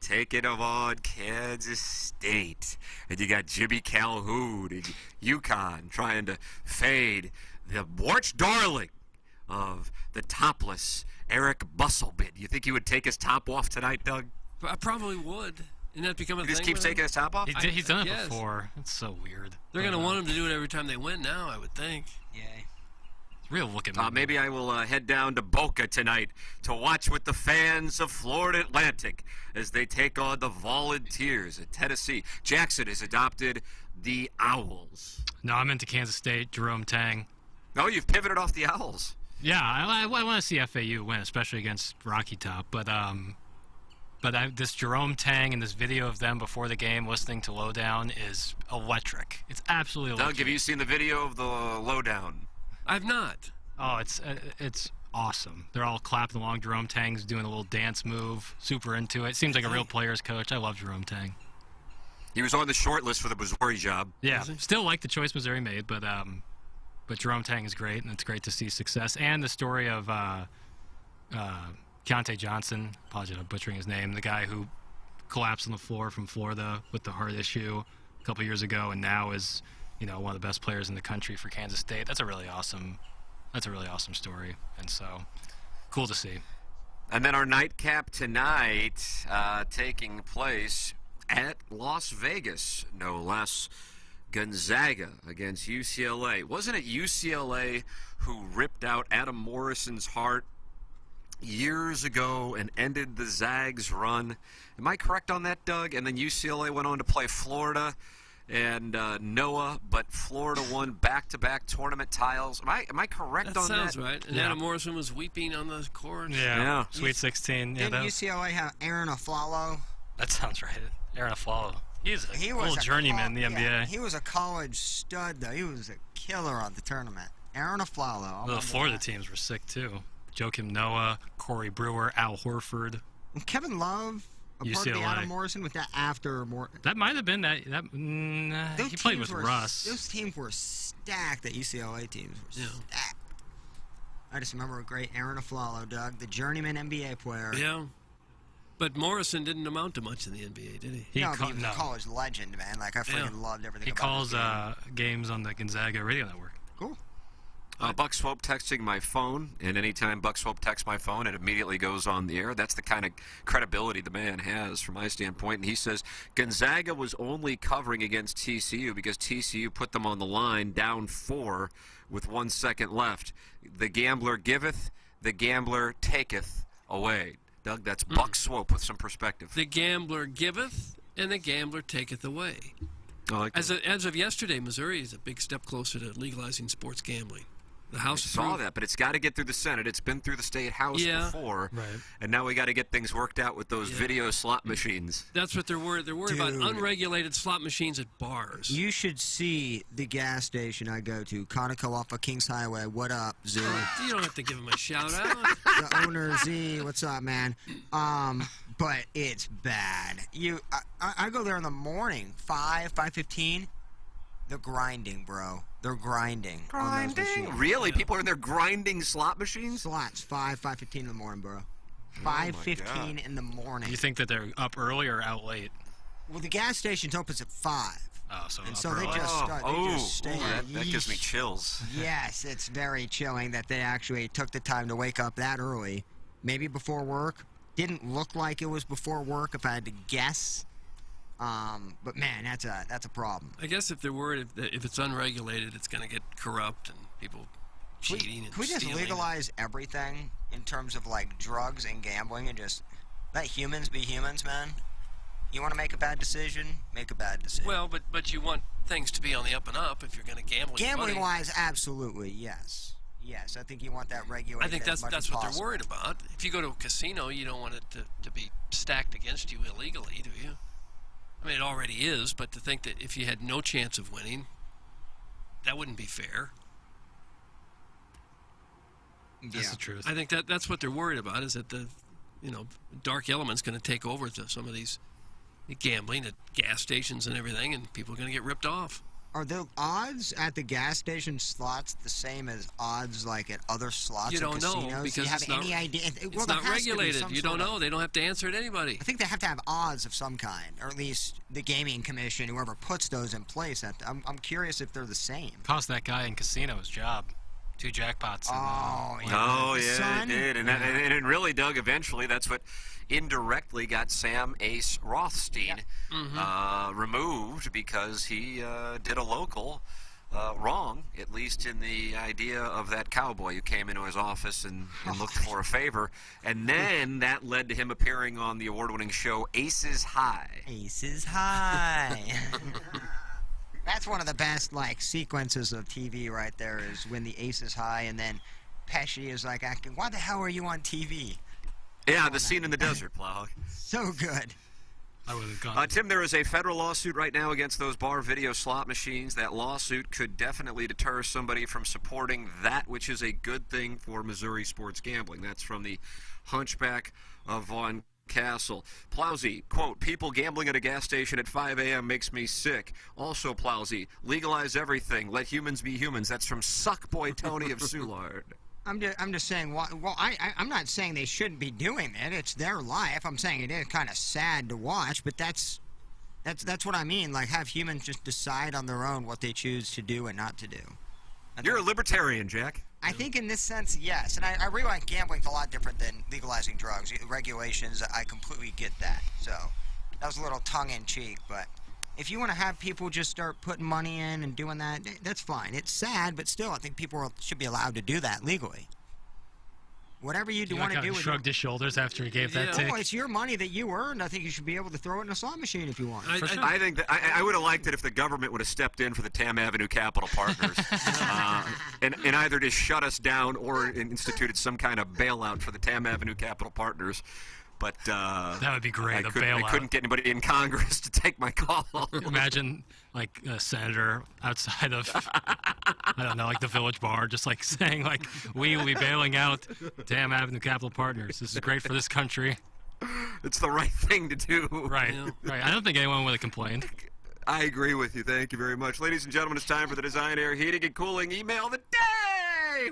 taking him on Kansas State. And you got Jimmy Calhoun and UConn trying to fade the March darling of the topless Eric Musselman. You think he would take his top off tonight, Doug? I probably would. Isn't that become a He thing? just keeps with him? taking his top off? He's done it Yes. before. It's so weird. They're going to want him to do it every time they win now, I would think. Yeah. Real looking. Maybe I will head down to Boca tonight to watch with the fans of Florida Atlantic as they take on the Volunteers at Tennessee. Jackson has adopted the Owls. No, I'm into Kansas State. Jerome Tang. No, you've pivoted off the Owls. Yeah, I want to see FAU win, especially against Rocky Top. But this Jerome Tang and this video of them before the game listening to Lowdown is electric. It's absolutely electric. Doug, have you seen the video of the Lowdown? I've not. Oh, it's awesome. They're all clapping along. Jerome Tang's doing a little dance move. Super into it. Seems like a real player's coach. I love Jerome Tang. He was on the short list for the Missouri job. Yeah, still like the choice Missouri made, but Jerome Tang is great, and it's great to see success. And the story of Keontae Johnson, apologize I'm butchering his name, the guy who collapsed on the floor from Florida with the heart issue a couple years ago, and now is, you know, one of the best players in the country for Kansas State. That's a really awesome story, and so cool to see. And then our nightcap tonight taking place at Las Vegas, no less. Gonzaga against UCLA. Wasn't it UCLA who ripped out Adam Morrison's heart years ago and ended the Zags' run? Am I correct on that, Doug? And then UCLA went on to play Florida and Noah, but Florida won back-to-back tournament titles. Am I correct on that? That sounds right. And Adam Morrison was weeping on the court. Yeah. Sweet 16. Yeah, didn't UCLA have Aaron Aflalo? That sounds right. Aaron Aflalo. He was was a journeyman in the NBA. Yeah, he was a college stud, though. He was a killer on the tournament. Aaron Aflalo. The Florida teams were sick, too. Joakim Noah, Corey Brewer, Al Horford. And Kevin Love, a part of the UCLA. Adam Morrison with that after more. That might have been that. He played with Russ. Those teams were stacked. That UCLA teams were stacked. I just remember a great Aaron Aflalo, Doug, the journeyman NBA player. Yeah. But Morrison didn't amount to much in the NBA, did he? He was a college legend, man. Like, I freaking loved everything He about calls his game. games on the Gonzaga radio network. Cool. Buck Swope texting my phone, and anytime Buck Swope texts my phone, it immediately goes on the air. That's the kind of credibility the man has from my standpoint. And he says Gonzaga was only covering against TCU because TCU put them on the line down 4 with 1 second left. The gambler giveth, the gambler taketh away. Doug, that's Buck Swope with some perspective. The gambler giveth, and the gambler taketh away. I like As of yesterday, Missouri is a big step closer to legalizing sports gambling. The House saw approved- that, but it's got to get through the Senate. It's been through the state House before, and now we got to get things worked out with those video slot machines. That's what they're worried. They're worried about Dude. unregulated slot machines at bars. You should see the gas station I go to, Conoco off of Kings Highway. What up, Z? You don't have to give him a shout out. The owner, Z. What's up, man? But it's bad. I go there in the morning, 5:15. They're grinding, bro. They're grinding. on those machines. Really? People are in there grinding slot machines? Slots, 5:15 in the morning, bro. 5:15 in the morning. You think that they're up early or out late? Well, the gas station opens at 5. Oh, so and up so early. they just start. They just stay. that gives me chills. Yes, it's very chilling that they actually took the time to wake up that early. Maybe before work. Didn't look like it was before work if I had to guess. But man, that's a problem. I guess if they're worried if it's unregulated, it's going to get corrupt and people cheating and Can we just stealing. legalize everything in terms of like drugs and gambling and just let humans be humans, man? You want to make a bad decision? Make a bad decision. Well, but you want things to be on the up and up if you're going to gamble. your money. Gambling-wise, absolutely, yes. Yes, I think you want that regulated. I think as much that's as what possible. they're worried about. If you go to a casino, you don't want it to be stacked against you illegally, do you? I mean, it already is, but to think that if you had no chance of winning, that wouldn't be fair. That's the truth. I think that's what they're worried about, is that the dark element's going to take over to some of these gambling at gas stations and everything, and people are going to get ripped off. Are the odds at the gas station slots the same as odds like at other slots? You don't and casinos? know because Do you have it's not, any idea? it's not regulated. You don't know. They don't have to answer to anybody. I think they have to have odds of some kind, or at least the gaming commission, whoever puts those in place. I'm curious if they're the same. Cost that guy in casino his job. 2 jackpots. Oh, yeah, it did. And it really, Doug, eventually that's what indirectly got Sam Ace Rothstein removed, because he did a local wrong, at least in the idea of that cowboy who came into his office and looked for a favor. And then that led to him appearing on the award-winning show Aces High. Aces High. That's one of the best, like, sequences of TV right there, is when the ace is high and then Pesci is like acting, why the hell are you on TV? Yeah, the scene in the desert, Plowhawk. So good. I would have gone. Tim, there is a federal lawsuit right now against those bar video slot machines. That lawsuit could definitely deter somebody from supporting that which is a good thing for Missouri sports gambling. That's from the Hunchback of Von Castle. Plowsy, quote, people gambling at a gas station at 5 a.m. makes me sick. Also, Plowsy, legalize everything. Let humans be humans. That's from Suckboy Tony of Soulard. I'm just saying, well, I'm not saying they shouldn't be doing it. It's their life. I'm saying it is kind of sad to watch, but that's what I mean. Like, have humans just decide on their own what they choose to do and not to do. You're a libertarian, Jack. I think in this sense, yes. And I realize gambling's a lot different than legalizing drugs. Regulations, I completely get that. So that was a little tongue-in-cheek. But if you want to have people just start putting money in and doing that, that's fine. It's sad, but still, I think people should be allowed to do that legally. Whatever you want to do. Shrugged his shoulders after he gave that tick. No, it's your money that you earned. I think you should be able to throw it in a slot machine if you want. I think that I would have liked it if the government would have stepped in for the Tam Avenue Capital Partners and either just shut us down or instituted some kind of bailout for the Tam Avenue Capital Partners. But that would be great. I couldn't get anybody in Congress to take my call. Imagine like a senator outside of, I don't know, like the Village Bar, just like saying like, we will be bailing out Tam Avenue Capital Partners. This is great for this country. It's the right thing to do. Right. Right. I don't think anyone would have complained. I agree with you. Thank you very much. Ladies and gentlemen, it's time for the Design Air Heating and Cooling Email of the Day.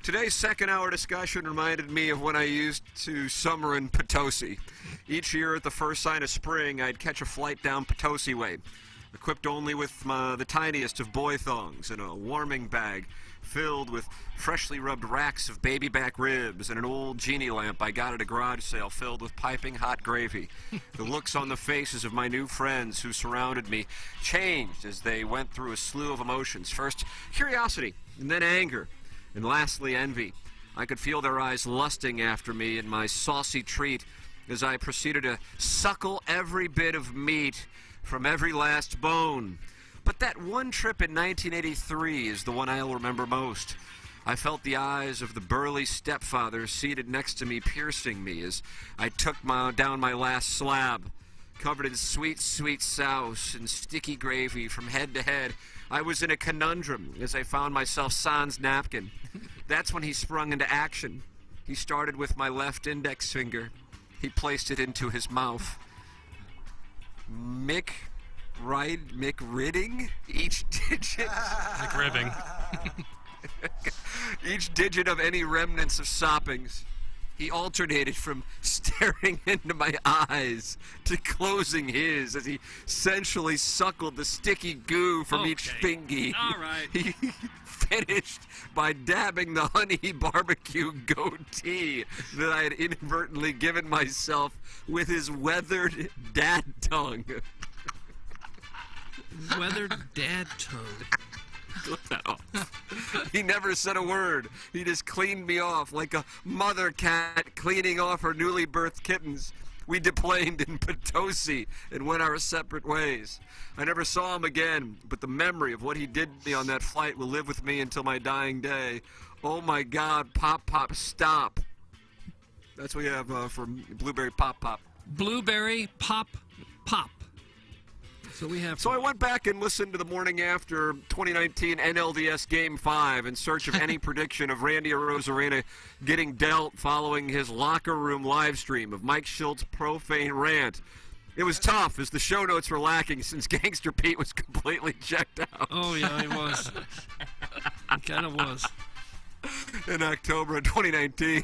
Today's second hour discussion reminded me of when I used to summer in Potosi. Each year at the first sign of spring, I'd catch a flight down Potosi Way, equipped only with the tiniest of boy thongs and a warming bag filled with freshly rubbed racks of baby back ribs and an old genie lamp I got at a garage sale filled with piping hot gravy. The looks on the faces of my new friends who surrounded me changed as they went through a slew of emotions. First, curiosity, and then anger, and lastly, envy. I could feel their eyes lusting after me and my saucy treat as I proceeded to suckle every bit of meat from every last bone. But that one trip in 1983 is the one I'll remember most. I felt the eyes of the burly stepfather seated next to me piercing me as I took down my last slab. Covered in sweet, sweet sauce and sticky gravy from head to head, I was in a conundrum as I found myself sans napkin. That's when he sprung into action. He started with my left index finger. He placed it into his mouth. McRidding? Each digit. McRibbing. Each digit of any remnants of soppings. He alternated from staring into my eyes to closing his as he sensually suckled the sticky goo from each fingy. All right. He finished by dabbing the honey barbecue goatee that I had inadvertently given myself with his weathered dad tongue. Weathered dad tongue. Clip that off. He never said a word. He just cleaned me off like a mother cat cleaning off her newly birthed kittens. We deplaned in Potosi and went our separate ways. I never saw him again, but the memory of what he did to me on that flight will live with me until my dying day. Oh my God, Pop Pop, stop. That's what we have from Blueberry Pop Pop. Blueberry Pop Pop. So we have. So I went back and listened to the morning after 2019 NLDS Game 5 in search of any prediction of Randy Arozarena getting dealt following his locker room live stream of Mike Schultz's profane rant. It was tough as the show notes were lacking since Gangster Pete was completely checked out. Oh, yeah, he was. He kind of was. In October of 2019,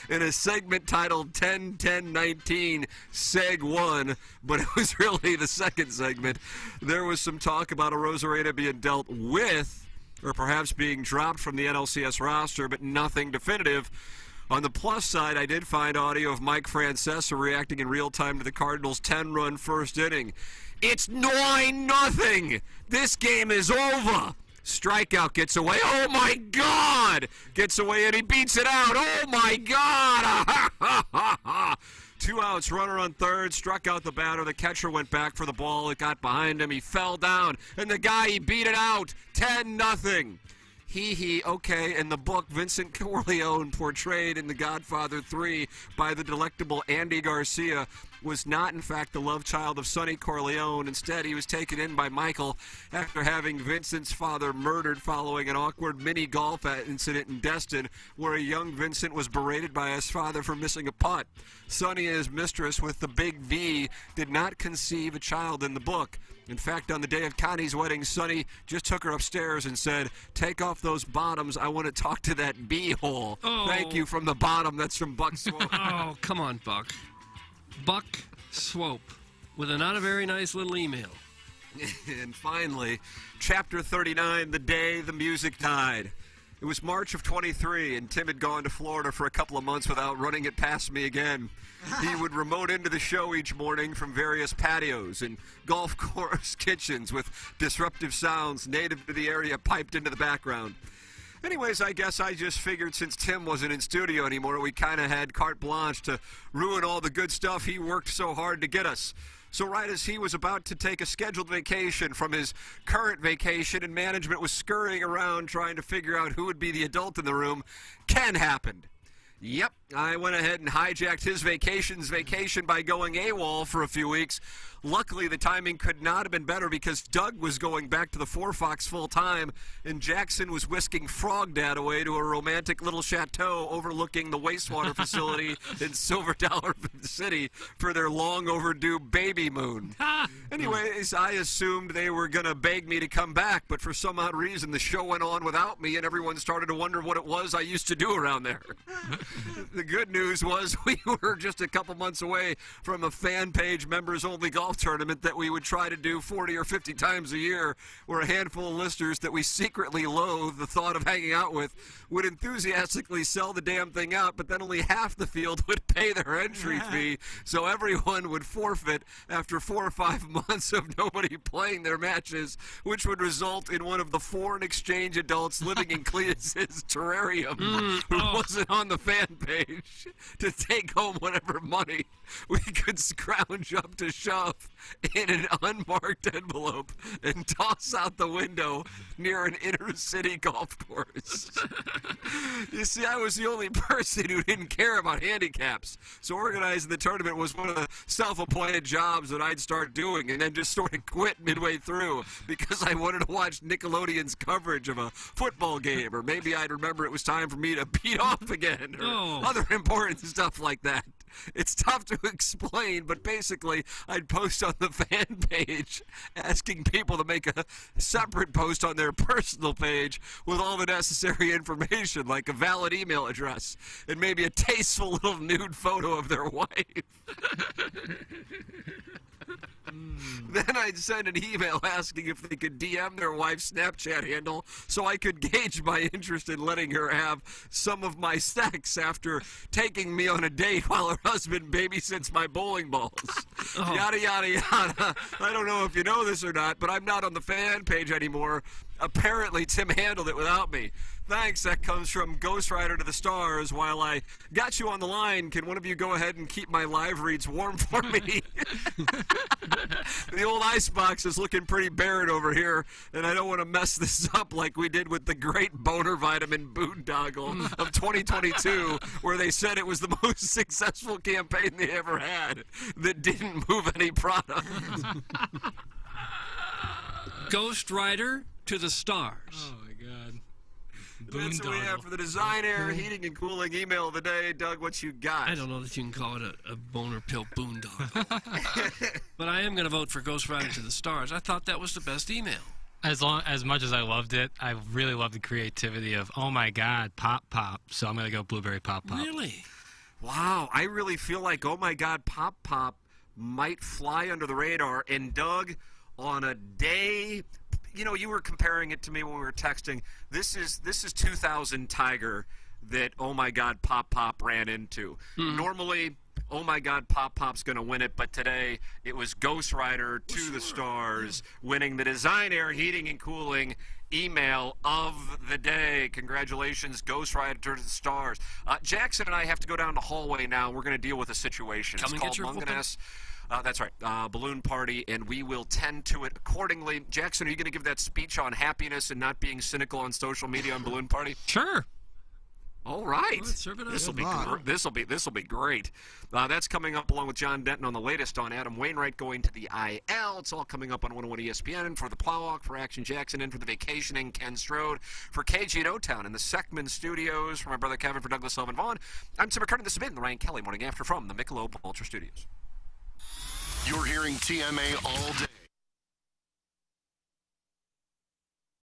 in a segment titled 10-10-19 Seg 1, but it was really the second segment, there was some talk about Arozarena being dealt with, or perhaps being dropped from the NLCS roster, but nothing definitive. On the plus side, I did find audio of Mike Francesa reacting in real time to the Cardinals' 10-run first inning. It's 9-0! This game is over! Strikeout gets away. Oh, my God! Gets away and he beats it out. Oh, my God! 2 outs, runner on third, struck out the batter. The catcher went back for the ball. It got behind him. He fell down. And the guy, he beat it out. 10-0. Okay, in the book, Vincent Corleone, portrayed in The Godfather 3 by the delectable Andy Garcia, was not in fact the love child of Sonny Corleone. Instead, he was taken in by Michael after having Vincent's father murdered following an awkward mini golf incident in Destin where a young Vincent was berated by his father for missing a putt. Sonny and his mistress with the big V did not conceive a child in the book. In fact, on the day of Connie's wedding, Sonny just took her upstairs and said, "Take off those bottoms. I want to talk to that bee-hole." Oh. Thank you from the bottom. That's from Buck Swope. Oh, come on, Buck. Buck Swope with a not a very nice little email. And finally, Chapter 39, the day the music died. It was March of 23, and Tim had gone to Florida for a couple of months without running it past me again. He would remote into the show each morning from various patios and golf course kitchens with disruptive sounds native to the area piped into the background. Anyways, I guess I just figured since Tim wasn't in studio anymore, we kind of had carte blanche to ruin all the good stuff he worked so hard to get us. So right as he was about to take a scheduled vacation from his current vacation and management was scurrying around trying to figure out who would be the adult in the room, Ken happened. Yep, I went ahead and hijacked his vacation by going AWOL for a few weeks. Luckily, the timing could not have been better because Doug was going back to the Four Fox full time, and Jackson was whisking Frog Dad away to a romantic little chateau overlooking the wastewater facility in Silver Dollar City for their long overdue baby moon. Anyways, I assumed they were going to beg me to come back, but for some odd reason, the show went on without me, and everyone started to wonder what it was I used to do around there. The good news was we were just a couple months away from a fan page members-only golf tournament that we would try to do 40 or 50 times a year, where a handful of listeners that we secretly loathe the thought of hanging out with would enthusiastically sell the damn thing out, but then only half the field would pay their entry fee, so everyone would forfeit after 4 or 5 months of nobody playing their matches, which would result in one of the foreign exchange adults living in Cletus's terrarium who wasn't on the fan page to take home whatever money we could scrounge up to shove in an unmarked envelope and toss out the window near an inner city golf course. You see, I was the only person who didn't care about handicaps, so organizing the tournament was one of the self-appointed jobs that I'd start doing and then just sort of quit midway through because I wanted to watch Nickelodeon's coverage of a football game, or maybe I'd remember it was time for me to beat off again, other important stuff like that. It's tough to explain, but basically, I'd post on the fan page asking people to make a separate post on their personal page with all the necessary information, like a valid email address and maybe a tasteful little nude photo of their wife. Then I'd send an email asking if they could DM their wife's Snapchat handle so I could gauge my interest in letting her have some of my sex after taking me on a date while her husband babysits my bowling balls. Yada, yada, yada. I don't know if you know this or not, but I'm not on the fan page anymore. Apparently, Tim handled it without me. Thanks, that comes from Ghost Rider to the Stars. While I got you on the line, can one of you go ahead and keep my live reads warm for me? The old icebox is looking pretty barren over here, and I don't want to mess this up like we did with the great boner vitamin boondoggle of 2022, where they said it was the most successful campaign they ever had that didn't move any product. Ghost Rider to the Stars. Oh, my God. That's what we have for the Design Air Heating and Cooling email of the day. Doug, what you got? I don't know that you can call it a boner pill boondoggle. But I am going to vote for Ghost Rider to the Stars. I thought that was the best email. As much as I loved it, I really loved the creativity of, oh, my God, Pop Pop. So I'm going to go Blueberry Pop Pop. Really? Wow, I really feel like, oh, my God, Pop Pop might fly under the radar. And, Doug, on a day... You know, you were comparing it to me when we were texting. This is 2000 Tiger that, oh, my God, Pop Pop ran into. Normally, oh, my God, Pop Pop's going to win it, but today it was Ghost Rider to the Stars winning the Design Air Heating and Cooling email of the day. Congratulations, Ghost Rider to the Stars. Jackson and I have to go down the hallway now. We're going to deal with a situation. Come it's and called get your Munganess. That's right, balloon party, and we will tend to it accordingly. Jackson, are you going to give that speech on happiness and not being cynical on social media on balloon party? Sure. All right. Serve it up. This will be great. That's coming up along with John Denton on the latest on Adam Wainwright going to the IL. It's all coming up on 101 ESPN. And for the Plowhawk, for Action Jackson, and for the vacationing Ken Strode, for KG at O-Town in the Seckman Studios, for my brother Kevin, for Douglas Sullivan Vaughn. I'm Tim McCurdy. This has been the Ryan Kelly Morning After from the Michelob Ultra Studios. You're hearing TMA all day.